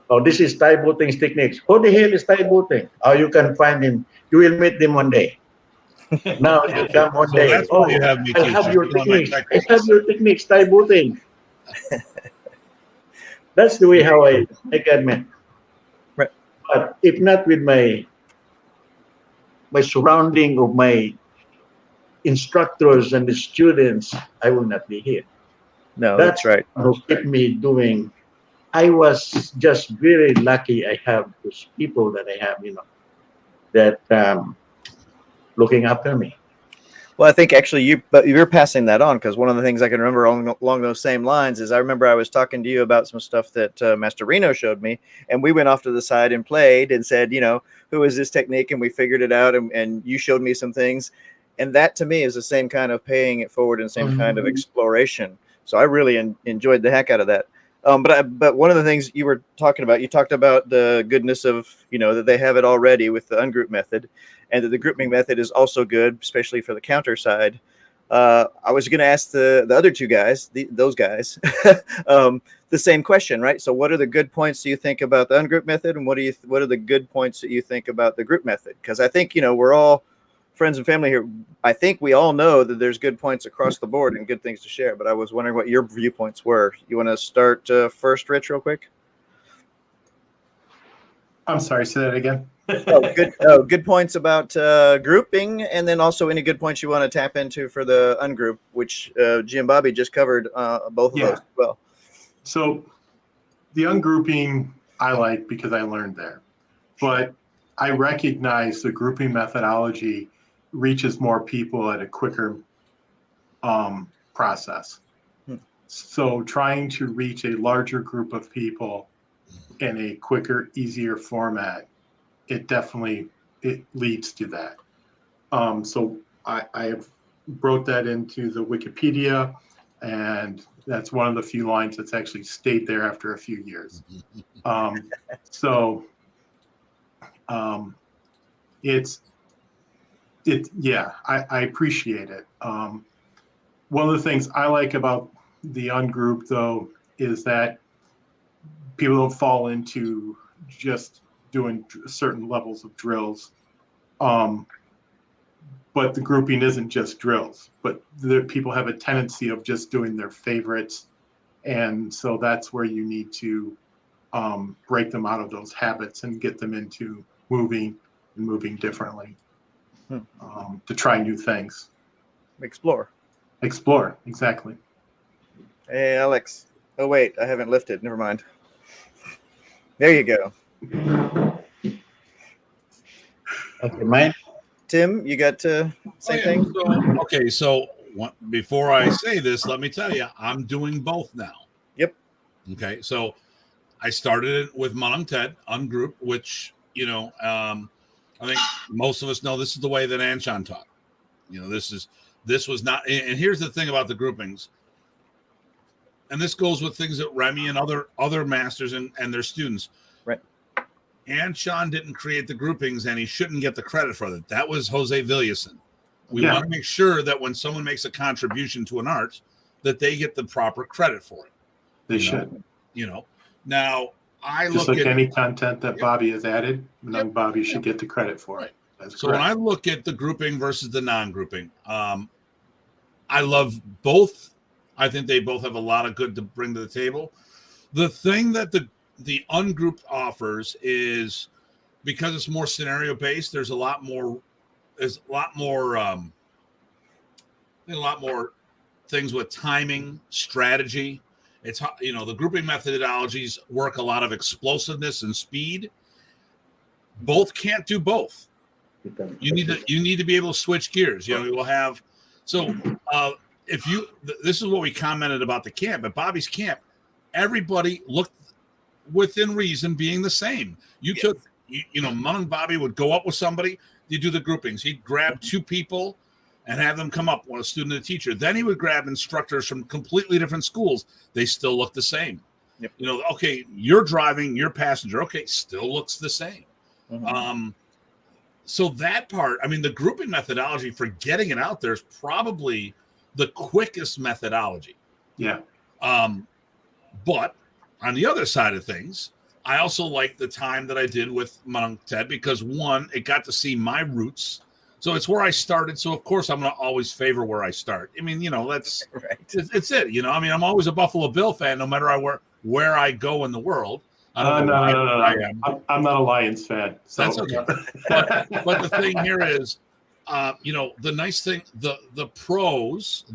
Oh, this is Tye Botting's techniques. Who the hell is Tye Botting? Oh, you can find him. You will meet them one day. Now you come one day. That's why you have me I teach have you. your You know my techniques. I techniques. have your techniques, Tye Botting. That's the way how I get met. Right. But if not with my surrounding of my instructors and the students, I will not be here. No, that's right. What kept me doing. I was just very lucky. I have those people that I have, that looking after me. Well, I think actually you're passing that on, because one of the things I can remember along those same lines is I remember I was talking to you about some stuff that Master Reno showed me, and we went off to the side and played and said, who is this technique, and we figured it out, and you showed me some things, and that to me is the same kind of paying it forward and same kind of exploration. So I really enjoyed the heck out of that. But one of the things you were talking about, you talked about the goodness of, that they have it already with the ungroup method, and that the grouping method is also good, especially for the counter side. I was going to ask the other two guys, those guys, the same question, right? So what are the good points do you think about the ungroup method, and what are the good points that you think about the group method? Because I think, we're all friends and family here. I think we all know that there's good points across the board and good things to share, but I was wondering what your viewpoints were. You want to start first, Rich, real quick? I'm sorry, say that again. Good points about grouping, and then also any good points you want to tap into for the ungroup, which Jim Bobby just covered both of those as well. So the ungrouping I like because I learned there, but I recognize the grouping methodology reaches more people at a quicker process. So trying to reach a larger group of people in a quicker, easier format, it leads to that. So I have wrote that into the Wikipedia, and that's one of the few lines that's actually stayed there after a few years. I appreciate it. One of the things I like about the ungroup, though, is that people don't fall into just doing certain levels of drills. But the grouping isn't just drills, but people have a tendency of just doing their favorites. And so that's where you need to break them out of those habits and get them into moving differently, to try new things. Explore, exactly. Hey, Alex. Oh, wait, I haven't lifted. Never mind. There you go. Okay, mine. Tim, you got to say things? So before I say this, let me tell you, I'm doing both now. Yep. Okay, so I started it with Monong Ted Ungroup, which, I think most of us know this is the way that Anshan taught. This was not, and here's the thing about the groupings, and this goes with things that Remy and other masters and their students. Right. Anshan didn't create the groupings, and he shouldn't get the credit for it. That was Jose Villason. We want to make sure that when someone makes a contribution to an art, that they get the proper credit for it. They should. Now I just look like at any content that Bobby has added, Bobby should get the credit for it. That's so correct. When I look at the grouping versus the non-grouping, I love both. I think they both have a lot of good to bring to the table. The thing that the ungrouped offers is, because it's more scenario based, there's a lot more things with timing, strategy. It's, the grouping methodologies work a lot of explosiveness and speed. Both can't do both. You need to be able to switch gears. We'll have this is what we commented about the camp. At Bobby's camp, everybody looked within reason being the same. Monong Bobby would go up with somebody, you do the groupings. He'd grab two people and have them come up, one a student and a teacher. Then he would grab instructors from completely different schools. They still look the same. Yep. Okay, you're driving, you're passenger. Okay, still looks the same. Mm-hmm. So that part, the grouping methodology for getting it out there is probably the quickest methodology. Yeah. But on the other side of things, I also like the time that I did with Monong Ted because, one, it got to see my roots. So it's where I started. So, of course, I'm going to always favor where I start. That's right. It's it. I'm always a Buffalo Bill fan no matter where I go in the world. No. I'm not a Lions fan. So. That's okay. but the thing here is, the nice thing, the pros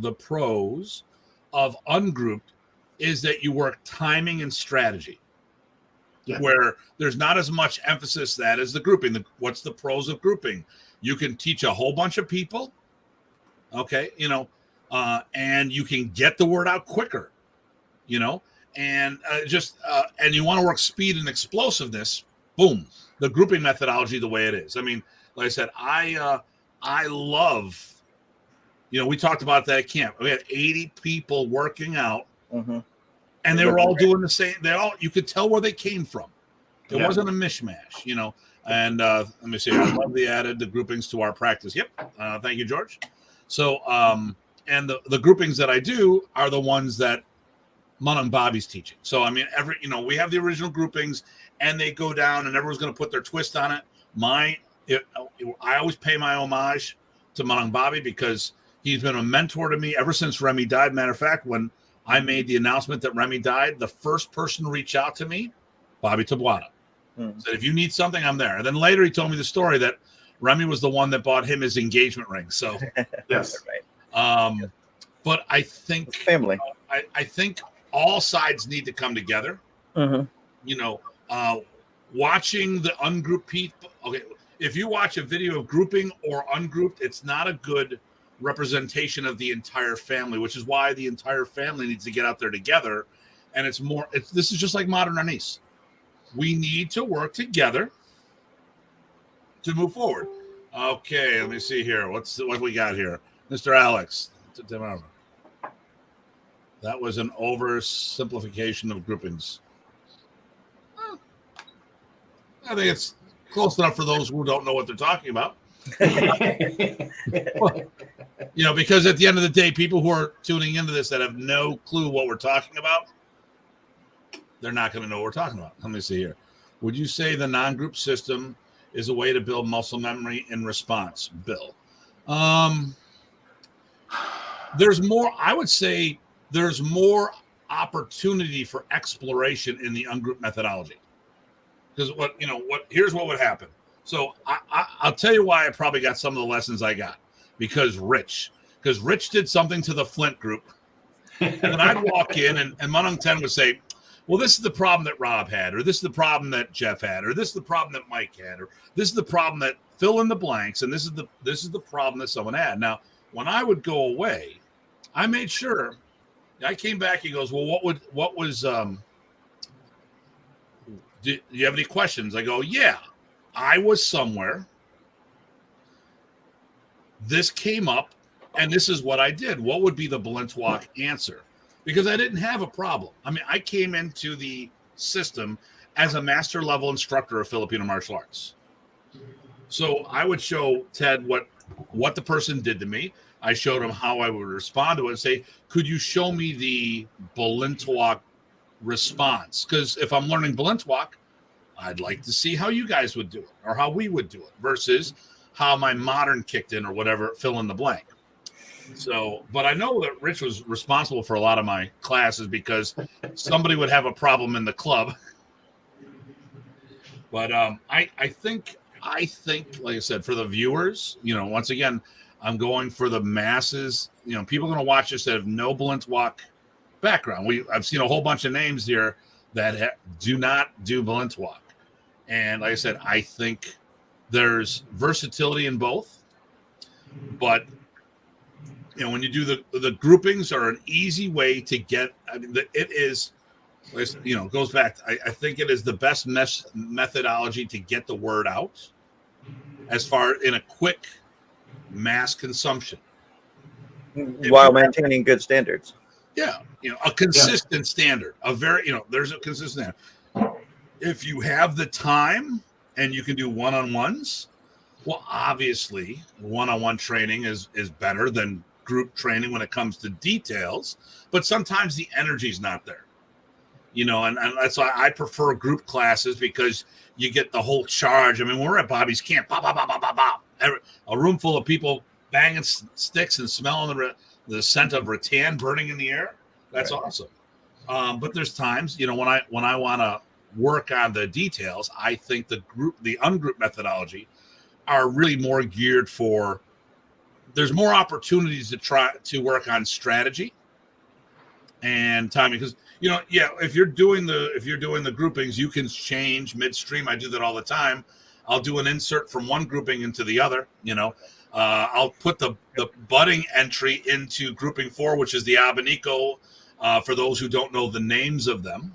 of ungrouped is that you work timing and strategy. Yeah. Where there's not as much emphasis that as the grouping. What's the pros of grouping? You can teach a whole bunch of people, okay, and you can get the word out quicker, and you want to work speed and explosiveness. Boom, the grouping methodology the way it is. Like I said, I love, we talked about that at camp. We had 80 people working out. Mm-hmm. And they were all doing the same. You could tell where they came from. It wasn't a mishmash, And let me see. I love the groupings to our practice. Yep. Thank you, George. So, and the groupings that I do are the ones that Monong Bobby's teaching. So, we have the original groupings, and they go down, and everyone's going to put their twist on it. I always pay my homage to Monong Bobby because he's been a mentor to me ever since Remy died. Matter of fact, when I made the announcement that Remy died, the first person to reach out to me, Bobby Taboada. Said, if you need something, I'm there. And then later he told me the story that Remy was the one that bought him his engagement ring. So, yes. But I think family. I think all sides need to come together. Mm-hmm. Watching the ungrouped people. Okay, if you watch a video of grouping or ungrouped, it's not a good representation of the entire family, which is why the entire family needs to get out there together. And this is just like modern Anise. We need to work together to move forward. Okay, let me see here. What we got here? Mr. Alex. That was an oversimplification of groupings. I think it's close enough for those who don't know what they're talking about. Because at the end of the day, people who are tuning into this that have no clue what we're talking about, they're not going to know what we're talking about. Let me see here. Would you say the non-group system is a way to build muscle memory in response, Bill? There's more. I would say there's more opportunity for exploration in the ungrouped methodology. Because here's what would happen. So I'll tell you why I probably got some of the lessons I got. Because Rich did something to the Flint group. And then I'd walk in and Monong Ten would say, well, this is the problem that Rob had, or this is the problem that Jeff had, or this is the problem that Mike had, or this is the problem that fill in the blanks, and this is the problem that someone had. Now, when I would go away, I made sure. I came back. He goes, well, do you have any questions? I go, yeah, I was somewhere. This came up, and this is what I did. What would be the Balintawak answer? Because I didn't have a problem. I mean, I came into the system as a master level instructor of Filipino martial arts. So I would show Ted what the person did to me. I showed him how I would respond to it and say, could you show me the Balintawak response? Because if I'm learning Balintawak, I'd like to see how you guys would do it or how we would do it versus how my modern kicked in or whatever, fill in the blank. So, but I know that Rich was responsible for a lot of my classes because somebody would have a problem in the club. But I think, like I said, for the viewers, once again, I'm going for the masses. People are going to watch this that have no Balintawak background. I've seen a whole bunch of names here that do not do Balintawak. And like I said, I think there's versatility in both. But when you do the groupings are an easy way to get. I mean, it is, goes back. I think it is the best methodology to get the word out, as far in a quick mass consumption, while maintaining good standards. Yeah, a consistent standard. There's a consistent standard. If you have the time and you can do one-on-ones, well, obviously, one-on-one training is better than group training when it comes to details, but sometimes the energy's not there, and that's why I prefer group classes, because you get the whole charge. I mean, when we're at Bobby's camp, bop, bop, bop, bop, bop, bop, a room full of people banging sticks and smelling the scent of rattan burning in the air. That's right. Awesome. But there's times, when I want to work on the details, I think the ungroup methodology are really more geared for. There's more opportunities to try to work on strategy and timing, because if you're doing the groupings, you can change midstream. I do that all the time. I'll do an insert from one grouping into the other. I'll put the budding entry into grouping 4, which is the abanico, for those who don't know the names of them.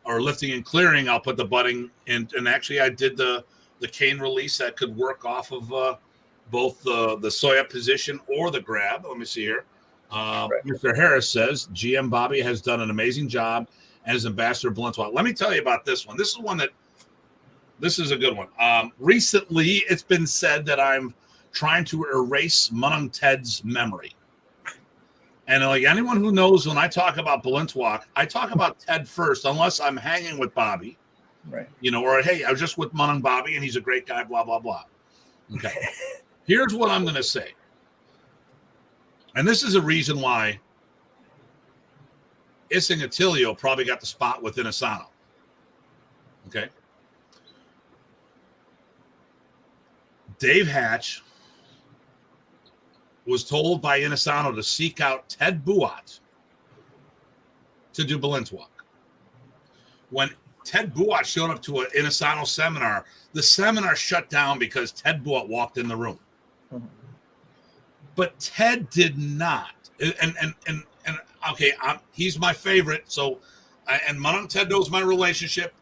Or lifting and clearing, I'll put the budding in, and actually I did the cane release that could work off of both the soya position or the grab. Let me see here. Mr. Harris says GM Bobby has done an amazing job as ambassador of Balintawak. Let me tell you about this one. This is a good one. Recently, it's been said that I'm trying to erase Punong Ted's memory. And like anyone who knows, when I talk about Balintawak, I talk about Ted first, unless I'm hanging with Bobby. Right. Or hey, I was just with Punong Bobby and he's a great guy, blah, blah, blah. Okay. Here's what I'm going to say. And this is a reason why Ising Atilio probably got the spot with Inisano. Okay. Dave Hatch was told by Inisano to seek out Ted Buat to do Balintawak. When Ted Buat showed up to an Inisano seminar, the seminar shut down because Ted Buat walked in the room. Mm-hmm. But Ted did not. And okay, he's my favorite. So, and Punong Ted knows my relationship.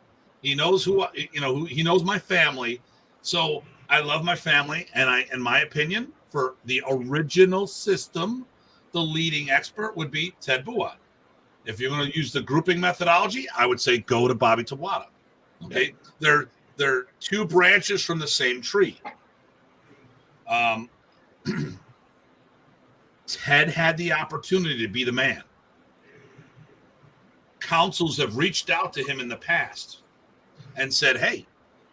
He knows he knows my family. So I love my family, and in my opinion, for the original system, the leading expert would be Ted Buat. If you're going to use the grouping methodology, I would say go to Bobby Taboada. Okay, they're two branches from the same tree. Ted had the opportunity to be the man. Councils have reached out to him in the past and said, "Hey,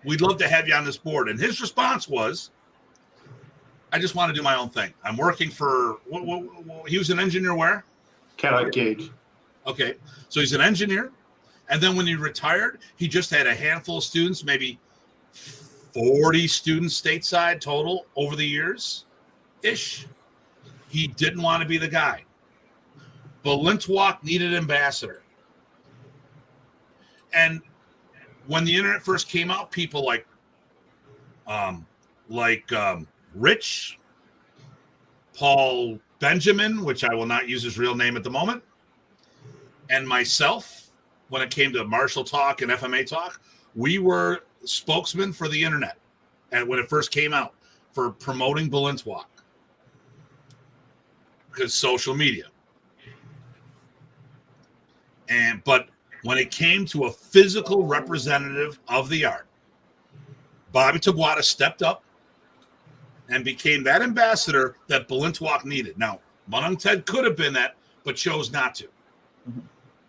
we'd love to have you on this board." And his response was, "I just want to do my own thing. I'm working for." He was an engineer where? Cannot Gauge. Okay, so he's an engineer, and then when he retired, he just had a handful of students, maybe 40 students stateside total over the years, ish. He didn't want to be the guy. Balintawak needed an ambassador. And when the internet first came out, people like Rich, Paul Benjamin, which I will not use his real name at the moment, and myself, when it came to Marshall Talk and FMATalk, we were spokesmen for the internet. And when it first came out, for promoting Balintawak, because social media. But when it came to a physical representative of the art, Bobby Taboada stepped up and became that ambassador that Balintawak needed. Now, Punong Ted could have been that, but chose not to. Mm-hmm.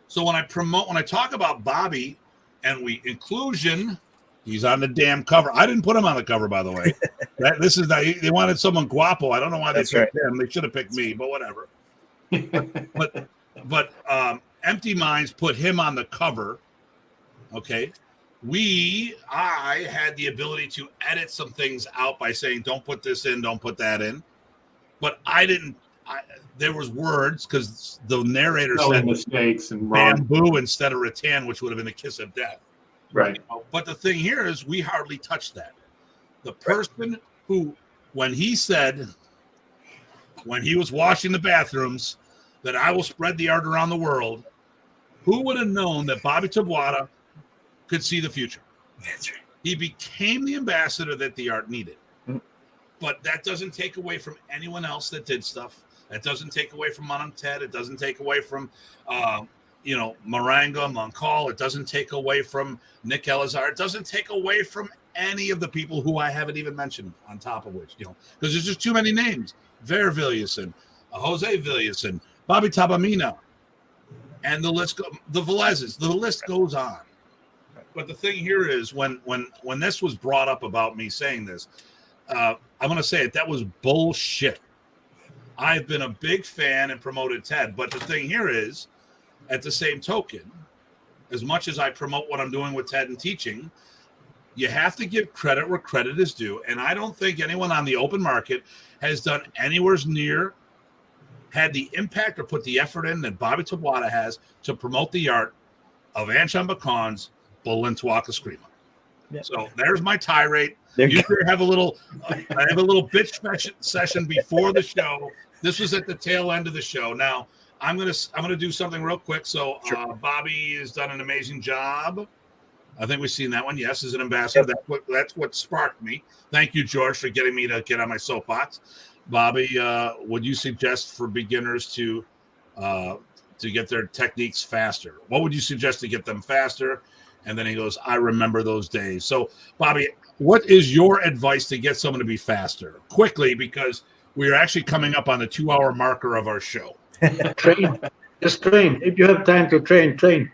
So when I talk about Bobby and inclusion, he's on the damn cover. I didn't put him on the cover, by the way. They wanted someone guapo. I don't know why they picked him. They should have picked me, but whatever. but Empty Minds put him on the cover. Okay. I had the ability to edit some things out by saying, don't put this in, don't put that in. But I didn't. There was words because the narrator said mistakes and bamboo instead of rattan, which would have been a kiss of death. Right. But the thing here is we hardly touched that. The person who, when he was washing the bathrooms, that I will spread the art around the world, who would have known that Bobby Taboada could see the future? That's right. He became the ambassador that the art needed. Mm-hmm. But that doesn't take away from anyone else that did stuff. That doesn't take away from Punong Ted. It doesn't take away from Maranga, Moncall. It doesn't take away from Nick Elazar. It doesn't take away from any of the people who I haven't even mentioned, on top of which, because there's just too many names. Ver Villiason, Jose Villiason, Bobby Tabamina, and the list, the Velezes, the list goes on. But the thing here is when this was brought up about me saying this, I'm going to say it, that was bullshit. I've been a big fan and promoted Ted, but the thing here is, at the same token, as much as I promote what I'm doing with Ted and teaching, you have to give credit where credit is due. And I don't think anyone on the open market has done anywhere near, had the impact or put the effort in that Bobby Taboada has to promote the art of Anshan Bacon's Balintawak Eskrima. Yeah. So there's my tirade. You have a little, I have a little bitch session before the show. This was at the tail end of the show. Now I'm gonna do something real quick. So Bobby has done an amazing job. I think we've seen that one. Yes, as an ambassador. Yep. That's what sparked me. Thank you, George, for getting me to get on my soapbox. Bobby, would you suggest for beginners to get their techniques faster? What would you suggest to get them faster? And then he goes, I remember those days. So, Bobby, what is your advice to get someone to be faster? Quickly, because we are actually coming up on the 2-hour marker of our show. Train. Just train. If you have time to train.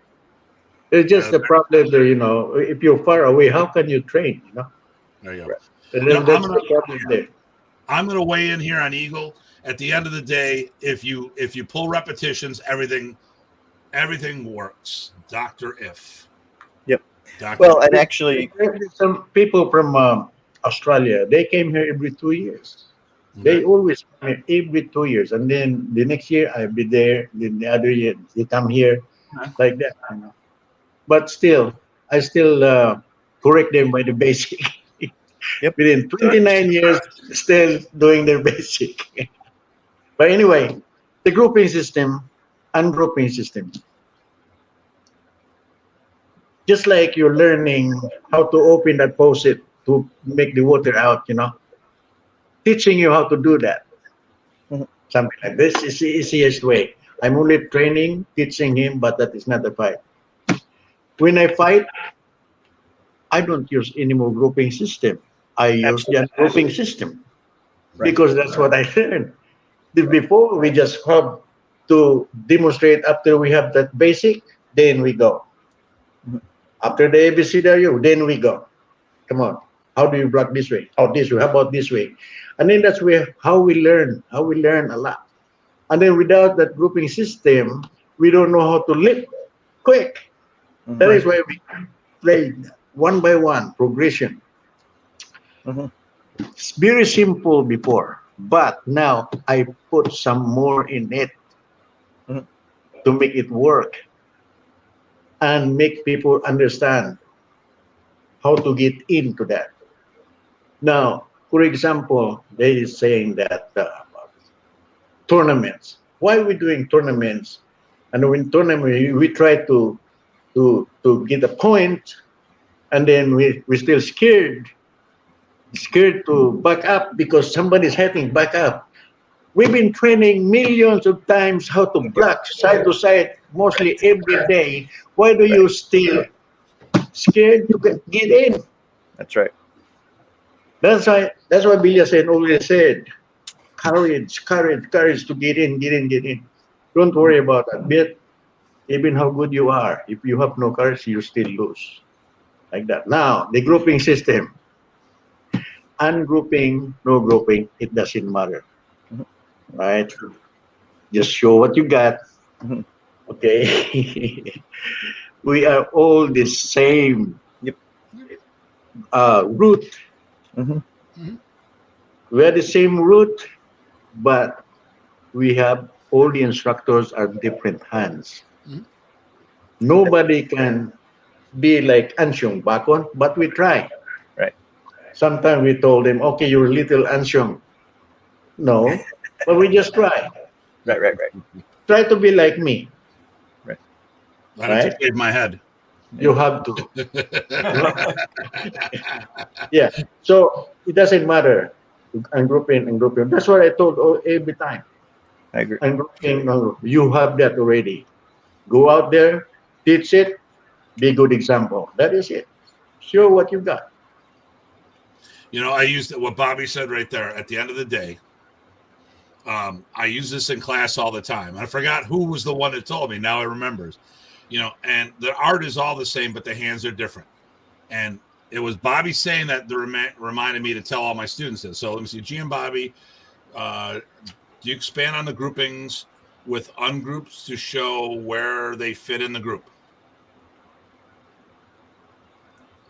It's just the problem that, if you're far away, how can you train, There you go. Right. And then that's the problem there. I'm going to weigh in here on Eagle. At the end of the day, if you pull repetitions, everything works. Dr. If. Yep. Dr. Well, and actually, some people from Australia, they came here every 2 years. Okay. They always come here every 2 years, and then the next year I'll be there. Then the other year they come here, like that. But still, I still correct them by the basic. Yep. Within 29 years, still doing their basic. But anyway, the grouping system, ungrouping system. Just like you're learning how to open that faucet to make the water out, teaching you how to do that. Mm-hmm. Something like this is the easiest way. I'm only training, teaching him, but that is not a fight. When I fight, I don't use any more grouping system. I use the grouping system because that's what I learned. Before, we just have to demonstrate after we have that basic, then we go. After the ABCDRU, then we go. Come on. How do you block this way? Oh, this way. How about this way? And then that's how we learn a lot. And then without that grouping system, we don't know how to lift quick. Mm-hmm. That is why we play one by one progression. Mm-hmm. It's very simple before, but now I put some more in it to make it work. and make people understand how to get into that. Now, for example, they is saying that tournaments. Why are we doing tournaments? And in tournament, we try to get a point, and then we're still scared to back up because somebody's hitting back up. We've been training millions of times how to block side to side, mostly every day. Why do you still scared to get in? That's right. That's why Billy said always said, courage to get in. Don't worry about that. But even how good you are, if you have no courage, you still lose. Like that. Now, the grouping system. Ungrouping, no grouping, it doesn't matter. Right? Just show what you got. Okay. We are all the same root. We are the same root, but we have all the instructors are different hands. Nobody can be like Ansyong Bakon, but we try. Right. Sometimes we told them, okay, you're little Ansyong. No, but we just try. Right. Try to be like me. Right. I have to shave my head. You have to. Yeah. So it doesn't matter. Ungrouping. That's what I told every time. I agree. Ungrouping, you have that already. Go out there, teach it, be a good example. That is it. Show what you got. You know, I used what Bobby said right there. At the end of the day, I use this in class all the time. I forgot who was the one that told me. Now I remembers. You know, and the art is all the same, but the hands are different. And it was Bobby saying that reminded me to tell all my students this. So let me see, G and Bobby, do you expand on the groupings with ungroups to show where they fit in the group?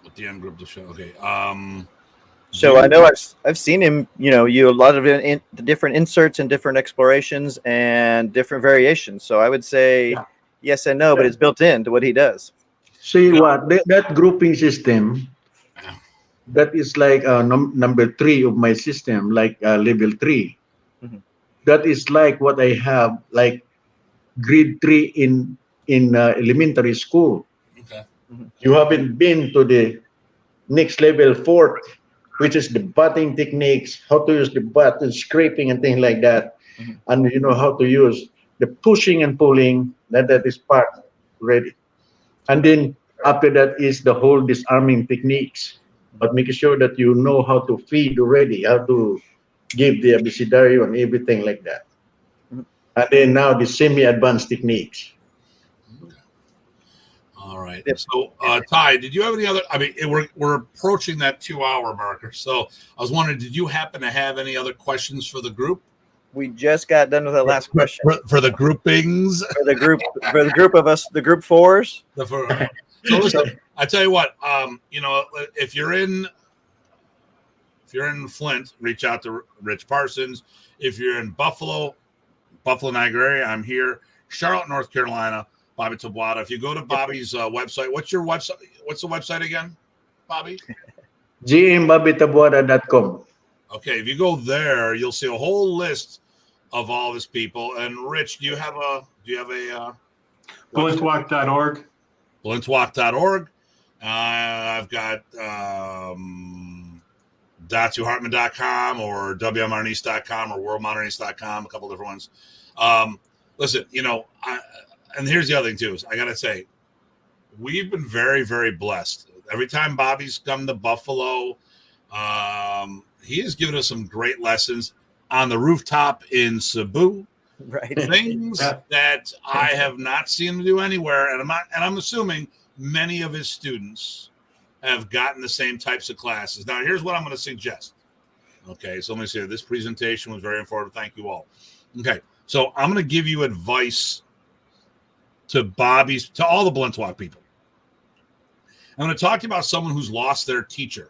With the ungroup to show, okay. So I know I've seen him, a lot of the different inserts and different explorations and different variations. So I would say yes and no, but it's built into what he does. See what that grouping system, that is like number 3 of my system, like level 3. That is like what I have, like grade 3 in elementary school. Okay. You haven't been to the next level 4, which is the butting techniques, how to use the button, scraping and things like that. And you know how to use the pushing and pulling, that is part ready. And then after that is the whole disarming techniques, but making sure that you know how to feed already, how to give the abecedario and everything like that. And then now the semi-advanced techniques. All right. So, Ty, did you have any other? I mean, we're approaching that 2-hour marker. So, I was wondering, did you happen to have any other questions for the group? We just got done with the last question. For the groupings? For the group of us, the group 4s. So listen, I tell you what, if you're in Flint, reach out to Rich Parsons. If you're in Buffalo, Niagara area, I'm here. Charlotte, North Carolina, Bobby Taboada. If you go to Bobby's website, what's your website? What's the website again, Bobby? gmbobbytaboada.com. Okay, if you go there, you'll see a whole list of all of his people. And Rich, do you have a Balintawak.org. Balintawak.org. I've got DatuHartman.com or WMRNews.com or WorldModernEast.com, a couple different ones. Listen, and here's the other thing too, is I gotta say, we've been very, very blessed. Every time Bobby's come to Buffalo, he has given us some great lessons on the rooftop in Cebu. Right. Things that I have not seen him do anywhere. And I'm assuming many of his students have gotten the same types of classes. Now, here's what I'm going to suggest. Okay, so let me say this presentation was very informative. Thank you all. Okay, so I'm going to give you advice to all the Balintawak people. I'm going to talk to you about someone who's lost their teacher.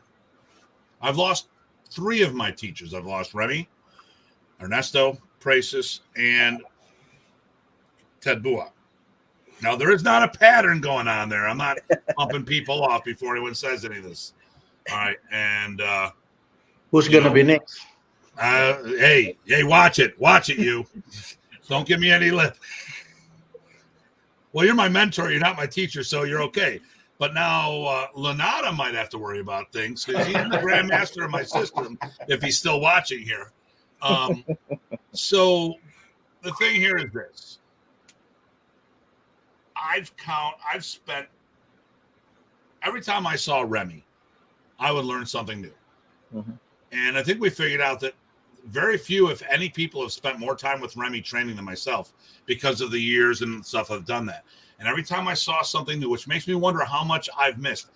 I've lost 3 of my teachers. I've lost Remy, Ernesto, Praces, and Ted Bua. Now, there is not a pattern going on there. I'm not pumping people off before anyone says any of this. All right. And Who's going to be next? hey, watch it, you. Don't give me any lip. Well, you're my mentor. You're not my teacher, so you're okay. But now Lanata might have to worry about things because he's the grandmaster of my system if he's still watching here. So the thing here is this. I've spent, every time I saw Remy, I would learn something new. Mm-hmm. And I think we figured out that very few, if any, people have spent more time with Remy training than myself because of the years and stuff I've done that. And every time I saw something new, which makes me wonder how much I've missed.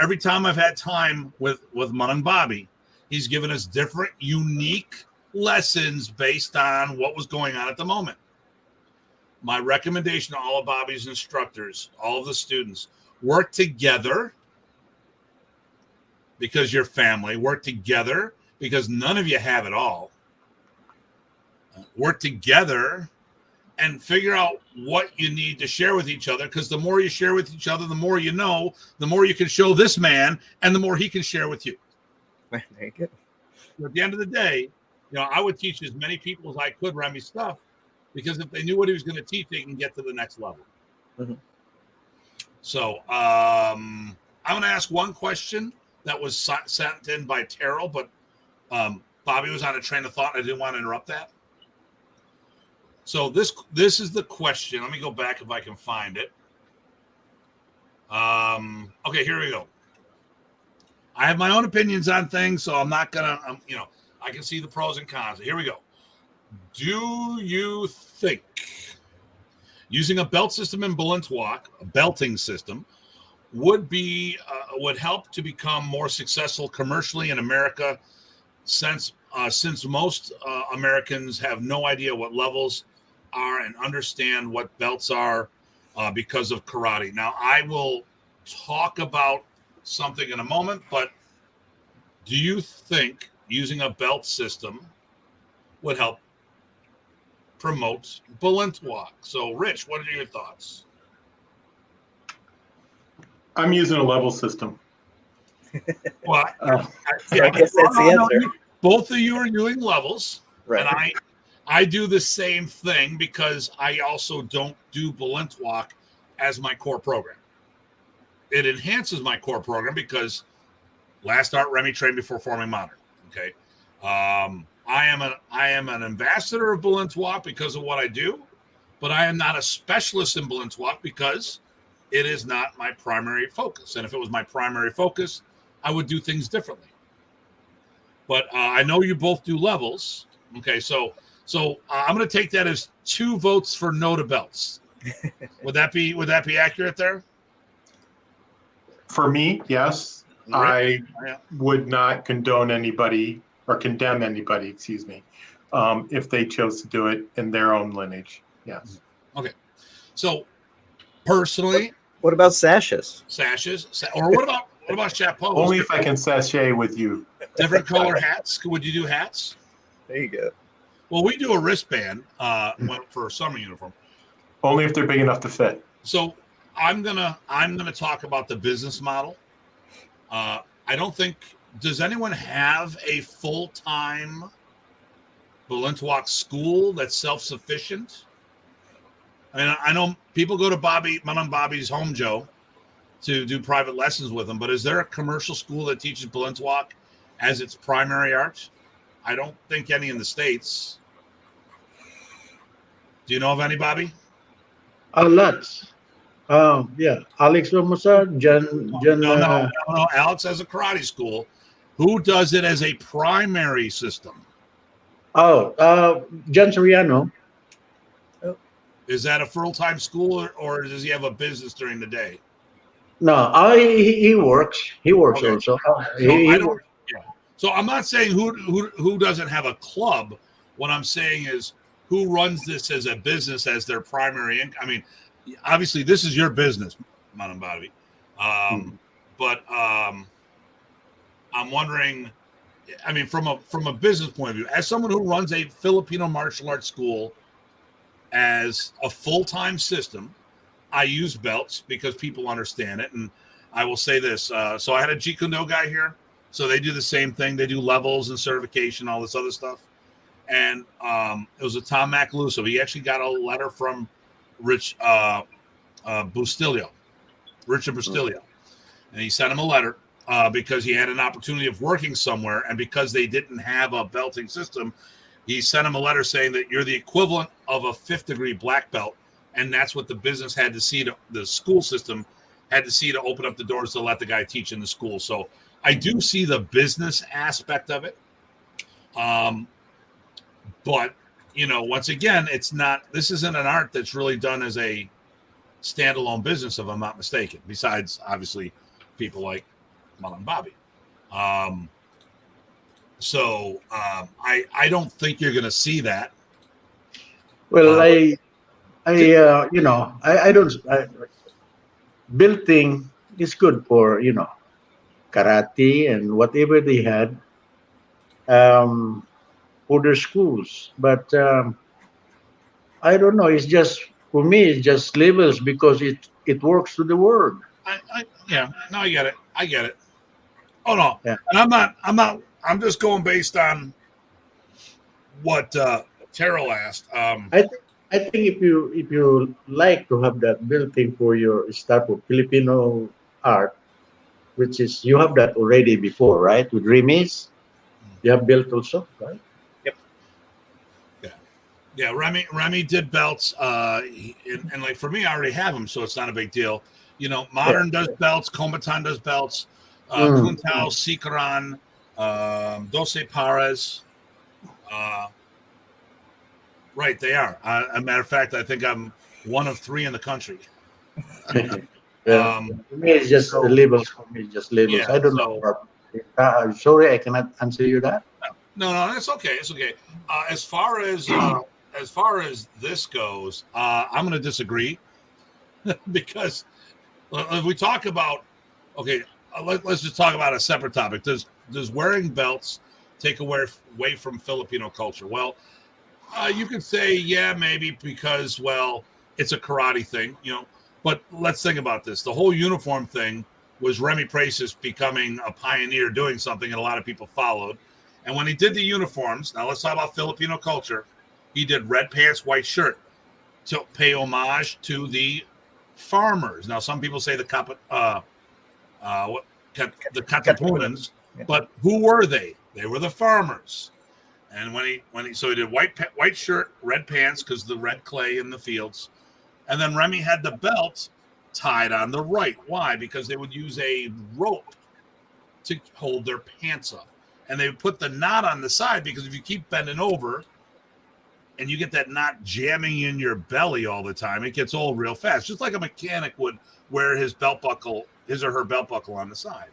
Every time I've had time with Punong Bobby, he's given us different, unique lessons based on what was going on at the moment. My recommendation to all of Bobby's instructors, all of the students, work together because you're family. Work together because none of you have it all. Work together and figure out what you need to share with each other, because the more you share with each other, the more you know, the more you can show this man, and the more he can share with you. There you go. At the end of the day, I would teach as many people as I could Remy stuff, because if they knew what he was going to teach, they can get to the next level. Mm-hmm. So I'm going to ask one question that was sent in by Terrell, but Bobby was on a train of thought. I didn't want to interrupt that. So this is the question. Let me go back if I can find it. Okay, here we go. I have my own opinions on things, so I'm not gonna. I can see the pros and cons. Here we go. Do you think using a belt system in Balintawak, a belting system, would help to become more successful commercially in America, since most Americans have no idea what levels are and understand what belts are because of karate? Now, I will talk about something in a moment, but do you think using a belt system would help promote Balintawak? So, Rich, what are your thoughts? I'm using a level system. Well, I guess that's the answer. Both of you are doing levels, Right. and I do the same thing because I also don't do Balintawak as my core program. It enhances my core program because last art Remy trained before forming modern. Okay, I am an ambassador of Balintawak because of what I do, but I am not a specialist in Balintawak because it is not my primary focus. And if it was my primary focus, I would do things differently. But I know you both do levels. Okay, so I'm going to take that as 2 votes for no to belts. Would that be accurate there? For me, yes. I would not condone anybody or condemn anybody, excuse me, if they chose to do it in their own lineage. Yes. Okay. So personally, What about sashes? Or what about chapeaus? Only if I can sashay with you. Different color hats. Would you do hats? There you go. Well, we do a wristband for a summer uniform. Only if they're big enough to fit. So I'm gonna talk about the business model. I don't think, does anyone have a full-time Balintawak school that's self-sufficient? I mean, I know people go to Punong Bobby's home, Joe, to do private lessons with him, but is there a commercial school that teaches Balintawak as its primary art? I don't think any in the States. Do you know of any, Bobby? Lots. Yeah, Alex Romosa, John. No. Alex has a karate school. Who does it as a primary system? John Soriano. Is that a full-time school, or does he have a business during the day? No, he works. He works Okay. also. So I'm not saying who doesn't have a club. What I'm saying is who runs this as a business as their primary income. I mean, obviously this is your business, Punong Bobby. But I'm wondering, I mean, from a business point of view, as someone who runs a Filipino martial arts school as a full-time system, I use belts because people understand it. And I will say this. So I had a Jeet Kune Do guy here. So they do the same thing. They do levels and certification, all this other stuff. And it was a Tom Macaluso. He actually got a letter from Richard Bustillo. And he sent him a letter because he had an opportunity of working somewhere. And because they didn't have a belting system, he sent him a letter saying that you're the equivalent of a 5th degree black belt. And that's what the business had to see, the school system had to see to open up the doors to let the guy teach in the school. So I do see the business aspect of it. But, you know, once again, this isn't an art that's really done as a standalone business, if I'm not mistaken, besides obviously people like Mom and Bobby. I don't think you're going to see that. Well, building is good for, karate and whatever they had for their schools. But I don't know. It's just, for me, it's just levels because it works to the word. I get it. Oh no. Yeah. And I'm just going based on what Terrell asked. I think if you like to have that built-in for your start of Filipino art, which is, you have that already before, right? With Remis, you have built also, right? Yeah, Remy did belts, and like for me, I already have them, so it's not a big deal. You know, Modern does belts, Kombatan does belts, Kuntao, Sikaran, Doce Pares. Right, they are. As a matter of fact, I think I'm one of 3 in the country. For me, it's just the labels. For me, just labels. Yeah, I don't know. Sorry, I cannot answer you that. No, that's okay. It's okay. As far as this goes, I'm going to disagree because if we talk about, let's just talk about a separate topic. Does wearing belts take away from Filipino culture? Well, you could say, yeah, maybe because, well, it's a karate thing, but let's think about this. The whole uniform thing was Remy Praces becoming a pioneer doing something, and a lot of people followed. And when he did the uniforms, now let's talk about Filipino culture. He did red pants, white shirt to pay homage to the farmers. Now, some people say the Katipunans, but who were they? They were the farmers. And when he did white shirt, red pants because the red clay in the fields, and then Remy had the belt tied on the right. Why? Because they would use a rope to hold their pants up, and they would put the knot on the side because if you keep bending over and you get that knot jamming in your belly all the time, it gets old real fast. Just like a mechanic would wear his or her belt buckle on the side.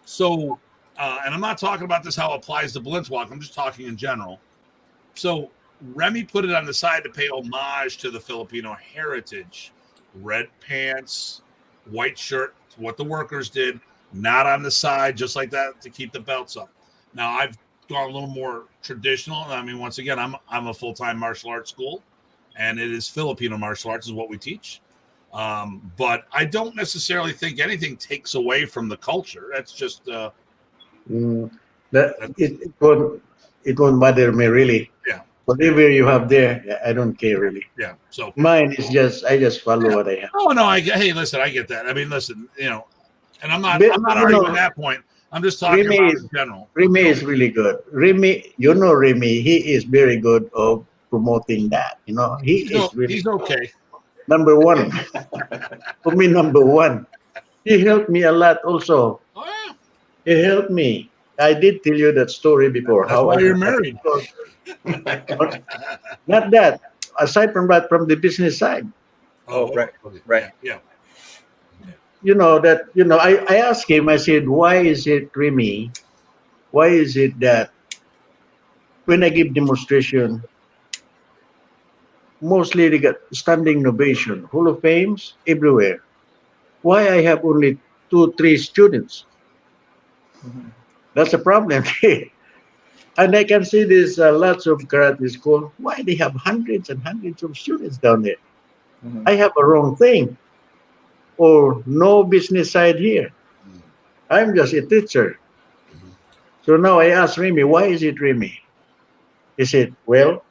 So, and I'm not talking about this how it applies to Balintawak. I'm just talking in general. So Remy put it on the side to pay homage to the Filipino heritage. Red pants, white shirt, what the workers did, knot on the side, just like that, to keep the belts up. Now, I've gone a little more traditional. I mean, once again, I'm a full-time martial arts school, and it is Filipino martial arts is what we teach. But I don't necessarily think anything takes away from the culture. That's just it won't bother me really. Yeah. Whatever you have there, I don't care really. Yeah. So mine is I just follow what I have. Oh no, hey, listen, I get that. I mean, listen, and I'm not arguing that point. I'm just talking about in general. Remy is really good. Remy, he is very good of promoting that. He's okay. Number one. For me, number one. He helped me a lot also. Oh yeah. He helped me. I did tell you that story before. That's why you're married. Not that. Aside from that, from the business side. Oh, right. Yeah. I asked him, I said, why is it, Remy, why is it that when I give demonstration, mostly they got standing ovation, Hall of Fames everywhere. Why I have only 2-3 students? Mm-hmm. That's a problem. And I can see there's lots of karate school. Why they have hundreds and hundreds of students down there? Mm-hmm. I have a wrong thing. or no business side here. I'm just a teacher. So now I asked Remy, why is it Remy? He said, well,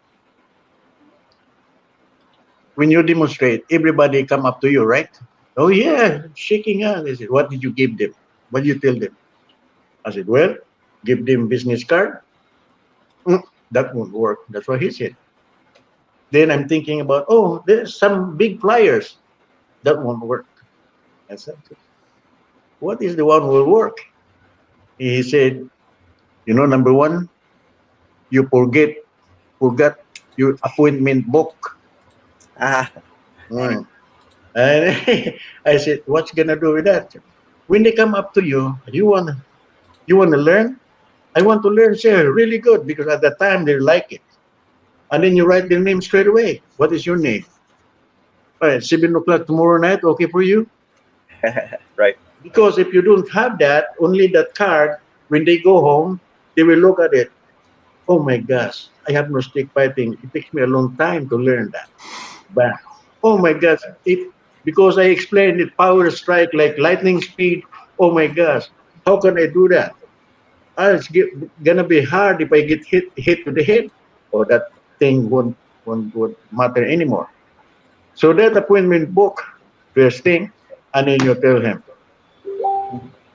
when you demonstrate, everybody come up to you, right? Oh yeah, shaking hands. I said, what did you give them? What did you tell them? I said, well, give them business card. "Mm, that won't work. That's what he said. Then I'm thinking about, oh, there's some big flyers. That won't work. I said, what is the one will work? He said, you know, number one, you forgot your appointment book. Ah, Mm. And I said, what's gonna do with that? When they come up to you, you wanna learn? I want to learn, sir, really good, because at that time they like it. And then you write their name straight away. What is your name? All right, 7 o'clock tomorrow night, okay for you? right. Because if you don't have that, only that card, when they go home, they will look at it. Oh my gosh, I have no stick fighting. It takes me a long time to learn that. But oh my gosh, because I explained it power strike like lightning speed. Oh my gosh, how can I do that? Gonna be hard if I get hit to the head, or that thing won't matter anymore. So that appointment book, first thing, and then you tell him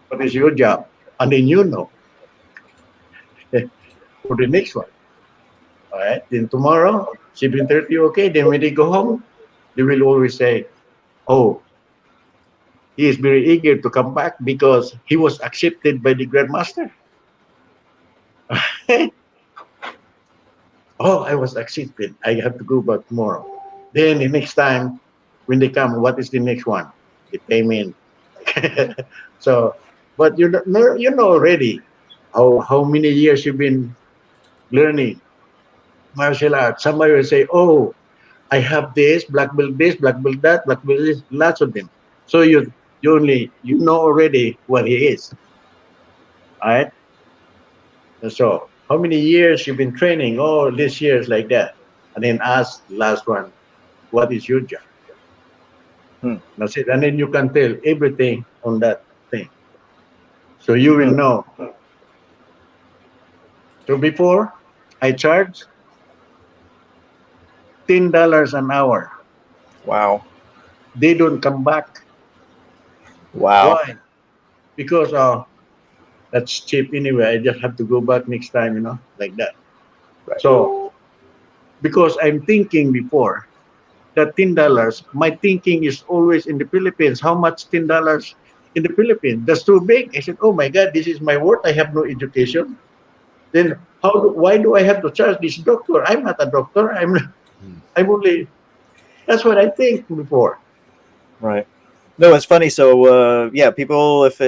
what is your job, and then you know for the next one. All right. Then tomorrow, 7:30, okay. Then when they go home, they will always say, "Oh, he is very eager to come back because he was accepted by the grandmaster." Oh, I was accepted. I have to go back tomorrow. Then the next time when they come, what is the next one? The payment. So, but you know already how many years you've been learning martial arts. Somebody will say, "Oh, I have this, black belt that, black belt this, lots of them." So you know already what he is. All right. And so how many years you've been training? Oh, this year's like that. And then ask the last one, what is your job? Hmm. That's it. And then you can tell everything on that thing. So you will know. So before I charge $10 an hour. Wow. They don't come back. Wow. Why? Because that's cheap anyway. I just have to go back next time, like that. Right. So because I'm thinking before that $10, my thinking is always in the Philippines. How much $10 in the Philippines? That's too big. I said, oh my God, this is my worth. I have no education. Then why do I have to charge this doctor? I'm not a doctor. I'm only. That's what I think before. Right. No, it's funny. So, yeah, people, if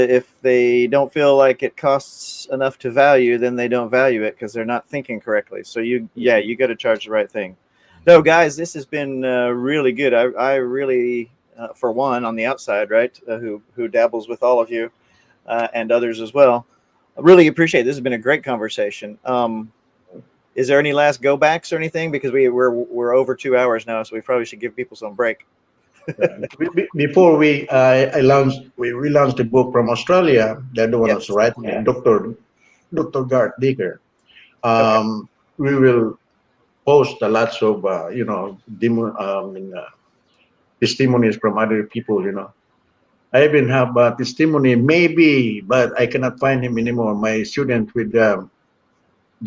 they don't feel like it costs enough to value, then they don't value it because they're not thinking correctly. So you got to charge the right thing. No, guys, this has been really good. I really, for one, on the outside, right, who dabbles with all of you and others as well, I really appreciate it. This has been a great conversation. Is there any last go backs or anything? Because we're over 2 hours now, so we probably should give people some break. Before we launched the book from Australia. They're the one Yes. who's writing it, Dr. Garth Dicker. Okay. We will post a lots of testimonies from other people. I even have a testimony maybe, but I cannot find him anymore. My student with the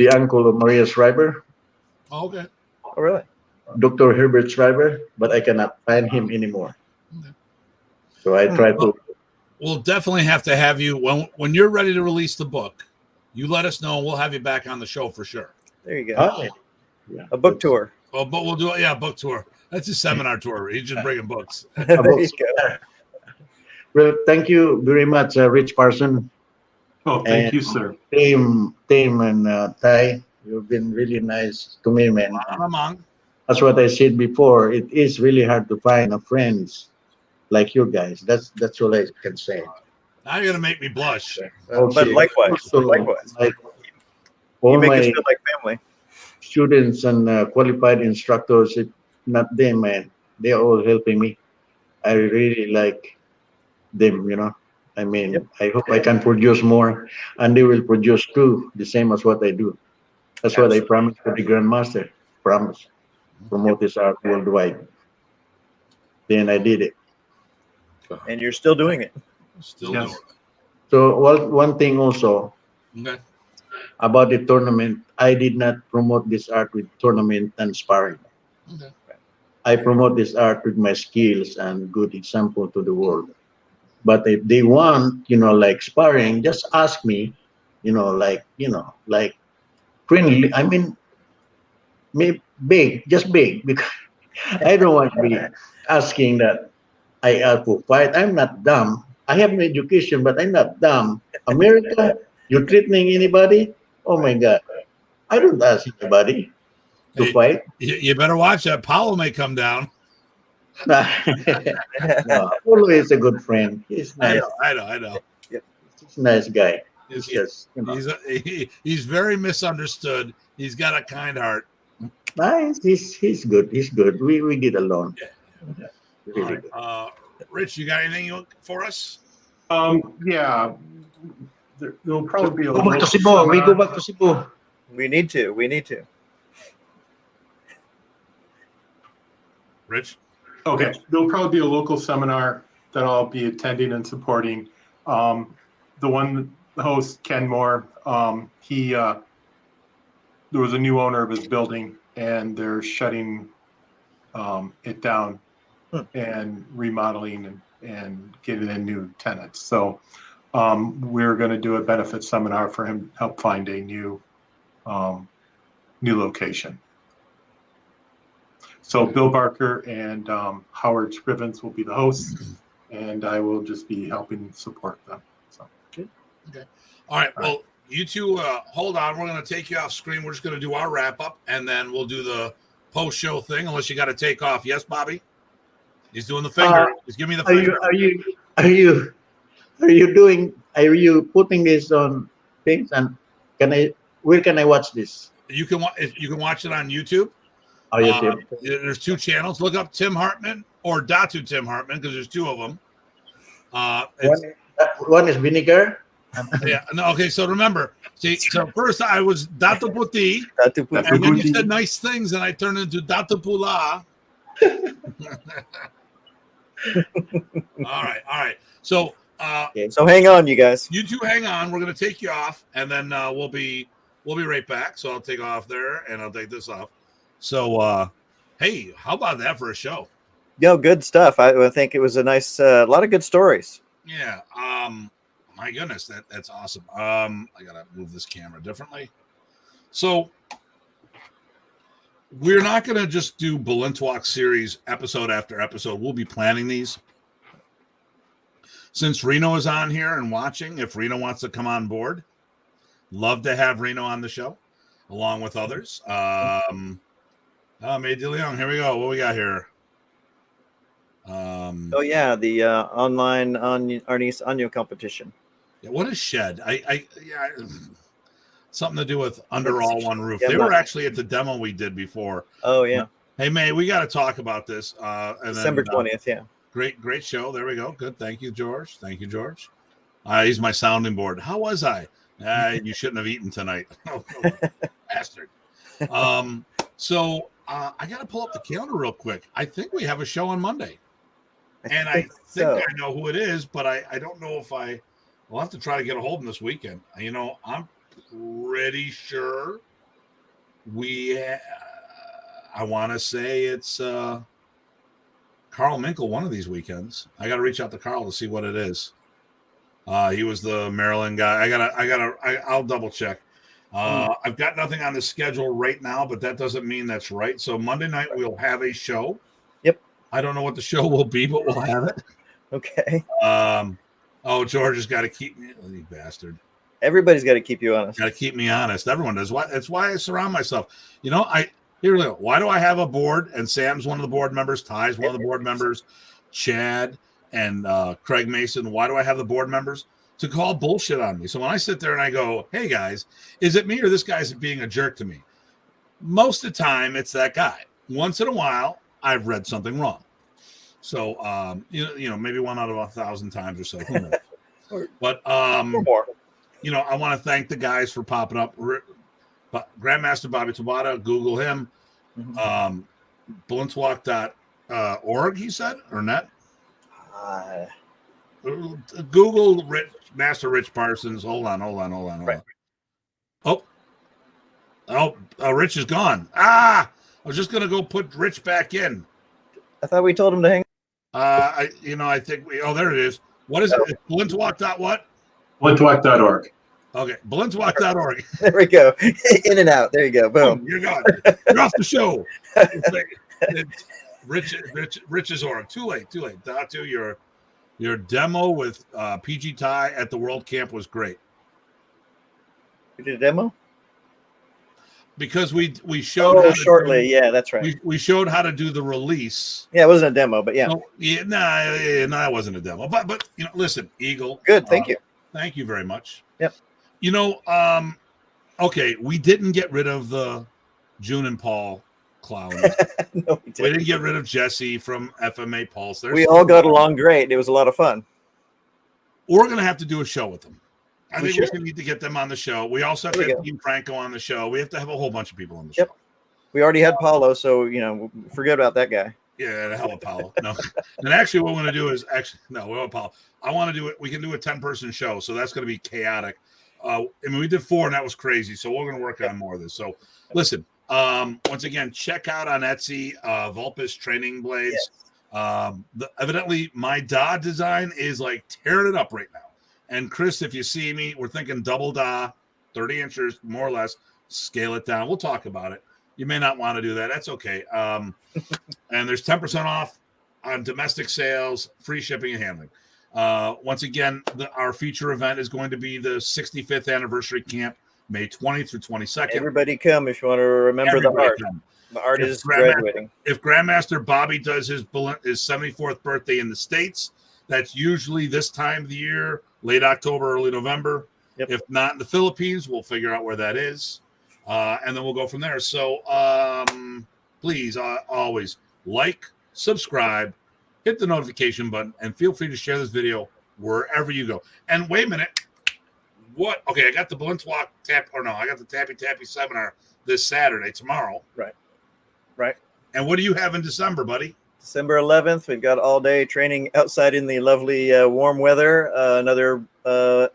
uncle of Maria Schreiber, Oh, okay. Oh, really? Dr. Herbert Schreiber, but I cannot find him anymore. Okay. So I try to. We'll definitely have to have you when you're ready to release the book. You let us know. We'll have you back on the show for sure. There you go. Oh, yeah. A book tour. Oh, but we'll do it. Yeah, book tour. That's a seminar tour. He's just bringing books. There you go. Well, thank you very much, Rich Parson. Oh, thank you, sir. Tim and Ty. You've been really nice to me, man. Among. That's what I said before. It is really hard to find friends like you guys. That's all I can say. Now you're gonna make me blush. But likewise, So, likewise. like You all make us my feel like family. students and qualified instructors, if not them, man, they're all helping me. I really like them, I mean, I hope I can produce more, and they will produce too, the same as what I do. That's what I promised for the Grandmaster. Promise. Promote this art worldwide. Then I did it. And you're still doing it. Still doing it. So one thing also Okay. about the tournament, I did not promote this art with tournament and sparring. Okay. I promote this art with my skills and good example to the world. But if they want, like sparring, just ask me, like friendly. I mean, maybe big, just big, because I don't want to be asking that I ask for fight. I'm not dumb. I have no education, but I'm not dumb. America, you're threatening anybody? Oh my God. I don't ask anybody to fight. You better watch that. Paulo may come down. No, Polo is a good friend. He's nice. I know. He's a nice guy. He's, Just, he's very misunderstood. He's got a kind heart. nice. He's good. He's good. We get along. Yeah. Really good. Rich, you got anything for us? Yeah. There'll probably be a Go back to local Cebu. We seminar. go back to Cebu. We need to. Rich? Okay, there'll probably be a local seminar that I'll be attending and supporting. The host, Ken Moore, there was a new owner of his building and they're shutting it down and remodeling and getting in new tenants. So we're going to do a benefit seminar for him to help find a new location. So Bill Barker and Howard Scrivens will be the hosts, and I will just be helping support them. So. Okay. All right. Well, you two hold on. We're going to take you off screen. We're just going to do our wrap up, and then we'll do the post-show thing, unless you got to take off. Yes, Bobby? He's doing the finger. He's giving me the finger. Are you putting this on things, and where can I watch this? You can watch it on YouTube. Oh, YouTube. There's two channels. Look up Tim Hartman or Datu Tim Hartman, because there's two of them. One is vinegar. Yeah. No. Okay. So remember, so first I was Datu Puti, and then you said nice things, and I turned into Datu Pula. All right. So. So hang on, you guys. You two hang on. We're gonna take you off, and then we'll be right back. So I'll take off there, and I'll take this off. So, hey, how about that for a show? Yo, good stuff. I think it was a nice, a lot of good stories. Yeah. My goodness, that's awesome. I gotta move this camera differently. So we're not gonna just do Balintawak series episode after episode. We'll be planning these. Since Reno is on here and watching, if Reno wants to come on board, love to have Reno on the show, along with others. May De Leon, here we go. What we got here? The online Arnis Anyo competition. Yeah, what is Shed? Something to do with Under All One Roof. Yeah, they were actually at the demo we did before. Oh yeah. Hey May, we got to talk about this. December 20th. Yeah. Great show. There we go. Good. Thank you, George. He's my sounding board. How was I? You shouldn't have eaten tonight. Oh, bastard. So I got to pull up the calendar real quick. I think we have a show on Monday. I think I know who it is, but I don't know if we'll have to try to get a hold of him this weekend. I'm pretty sure I want to say it's Carl Minkle one of these weekends. I got to reach out to Carl to see what it is. He was the Maryland guy. I'll double check. I've got nothing on the schedule right now, but that doesn't mean that's right. So Monday night we'll have a show. Yep. I don't know what the show will be, but we'll have it. Okay. George has got to keep me, you bastard. Everybody's got to keep you honest. Got to keep me honest. Everyone does. That's why I surround myself. Why do I have a board? And Sam's one of the board members. Ty's one of the board members. Chad and Craig Mason. Why do I have the board members? To call bullshit on me. So when I sit there and I go, hey guys, is it me or this guy's being a jerk to me? Most of the time, it's that guy. Once in a while, I've read something wrong. So maybe 1 out of 1,000 times or so. Who knows? But Or more. I want to thank the guys for popping up. Grandmaster Bobby Taboada, Google him. Balintawak.org, he said, or net. Google Master Rich Parsons. Hold on. Right. Oh, Rich is gone. I was just gonna go put Rich back in. I thought we told him to hang. I think there it is. What is it? Balintawak. What? Balintawak.org. Okay, Balintawak.org. There we go. In and out. There you go. Boom. You're gone. You're off the show. Rich's org. Too late. Datu, your demo with PG Tye at the World Camp was great. We did a demo? Because we showed how to shortly. Yeah, that's right. We showed how to do the release. Yeah, it wasn't a demo, but yeah. No, it wasn't a demo. But listen, Eagle. Good, thank you. Thank you very much. Yep. Okay, we didn't get rid of the June and Paul clowns. No, we didn't. We didn't get rid of Jesse from FMA Pulse. We all got along great. It was a lot of fun. We're going to have to do a show with them. I We think should. we need to get them on the show. We also have There to we have go. Team Franco on the show. We have to have a whole bunch of people on the Yep. show. We already had Paulo, so forget about that guy. Yeah, the hell with Paulo. No. And actually what we're going to do is we want Paulo. I want to do it. We can do a 10-person show, so that's going to be chaotic. We did 4 and that was crazy. So we're going to work on more of this. So listen, once again, check out on Etsy, Vulpes Training Blades. Yes. Evidently my Da design is like tearing it up right now. And Chris, if you see me, we're thinking double Da, 30 inches, more or less. Scale it down. We'll talk about it. You may not want to do that. That's okay. And there's 10% off on domestic sales, free shipping and handling. Once again, our feature event is going to be the 65th anniversary camp, May 20th through 22nd. Everybody come if you want to remember the art. Come. The art If is Grandmaster- graduating. If Grandmaster Bobby does his 74th birthday in the States, that's usually this time of the year, late October, early November. Yep. If not in the Philippines, we'll figure out where that is. And then we'll go from there. So please always like, subscribe, hit the notification button, and feel free to share this video wherever you go. And wait a minute. What? Okay, I got the Balintawak I got the Tappy Tappy seminar this Saturday, tomorrow. Right. And what do you have in December, buddy? December 11th, we've got all day training outside in the lovely warm weather. Another fall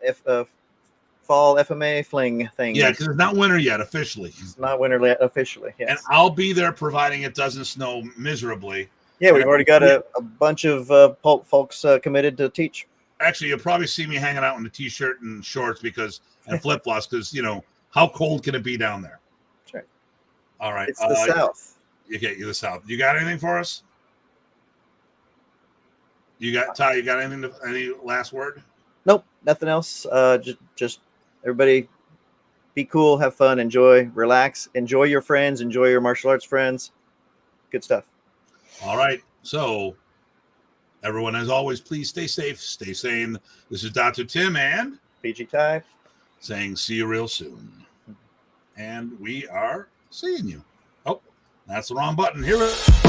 FMA fling thing. Yeah, because it's not winter yet officially. It's not winter yet officially. Yes. And I'll be there providing it doesn't snow miserably. Yeah, we've already got a bunch of pulp folks committed to teach. Actually, you'll probably see me hanging out in a t-shirt and shorts and flip-flops because, how cold can it be down there? That's right. All right. It's the South. Okay, you're the South. You got anything for us? Ty, you got any last word? Nope, nothing else. Just everybody be cool, have fun, enjoy, relax, enjoy your friends, enjoy your martial arts friends. Good stuff. All right. So, everyone, as always, please stay safe, stay sane. This is Dr. Tim and PG Tye. saying see you real soon. And we are seeing you. Oh, that's the wrong button. Here it is.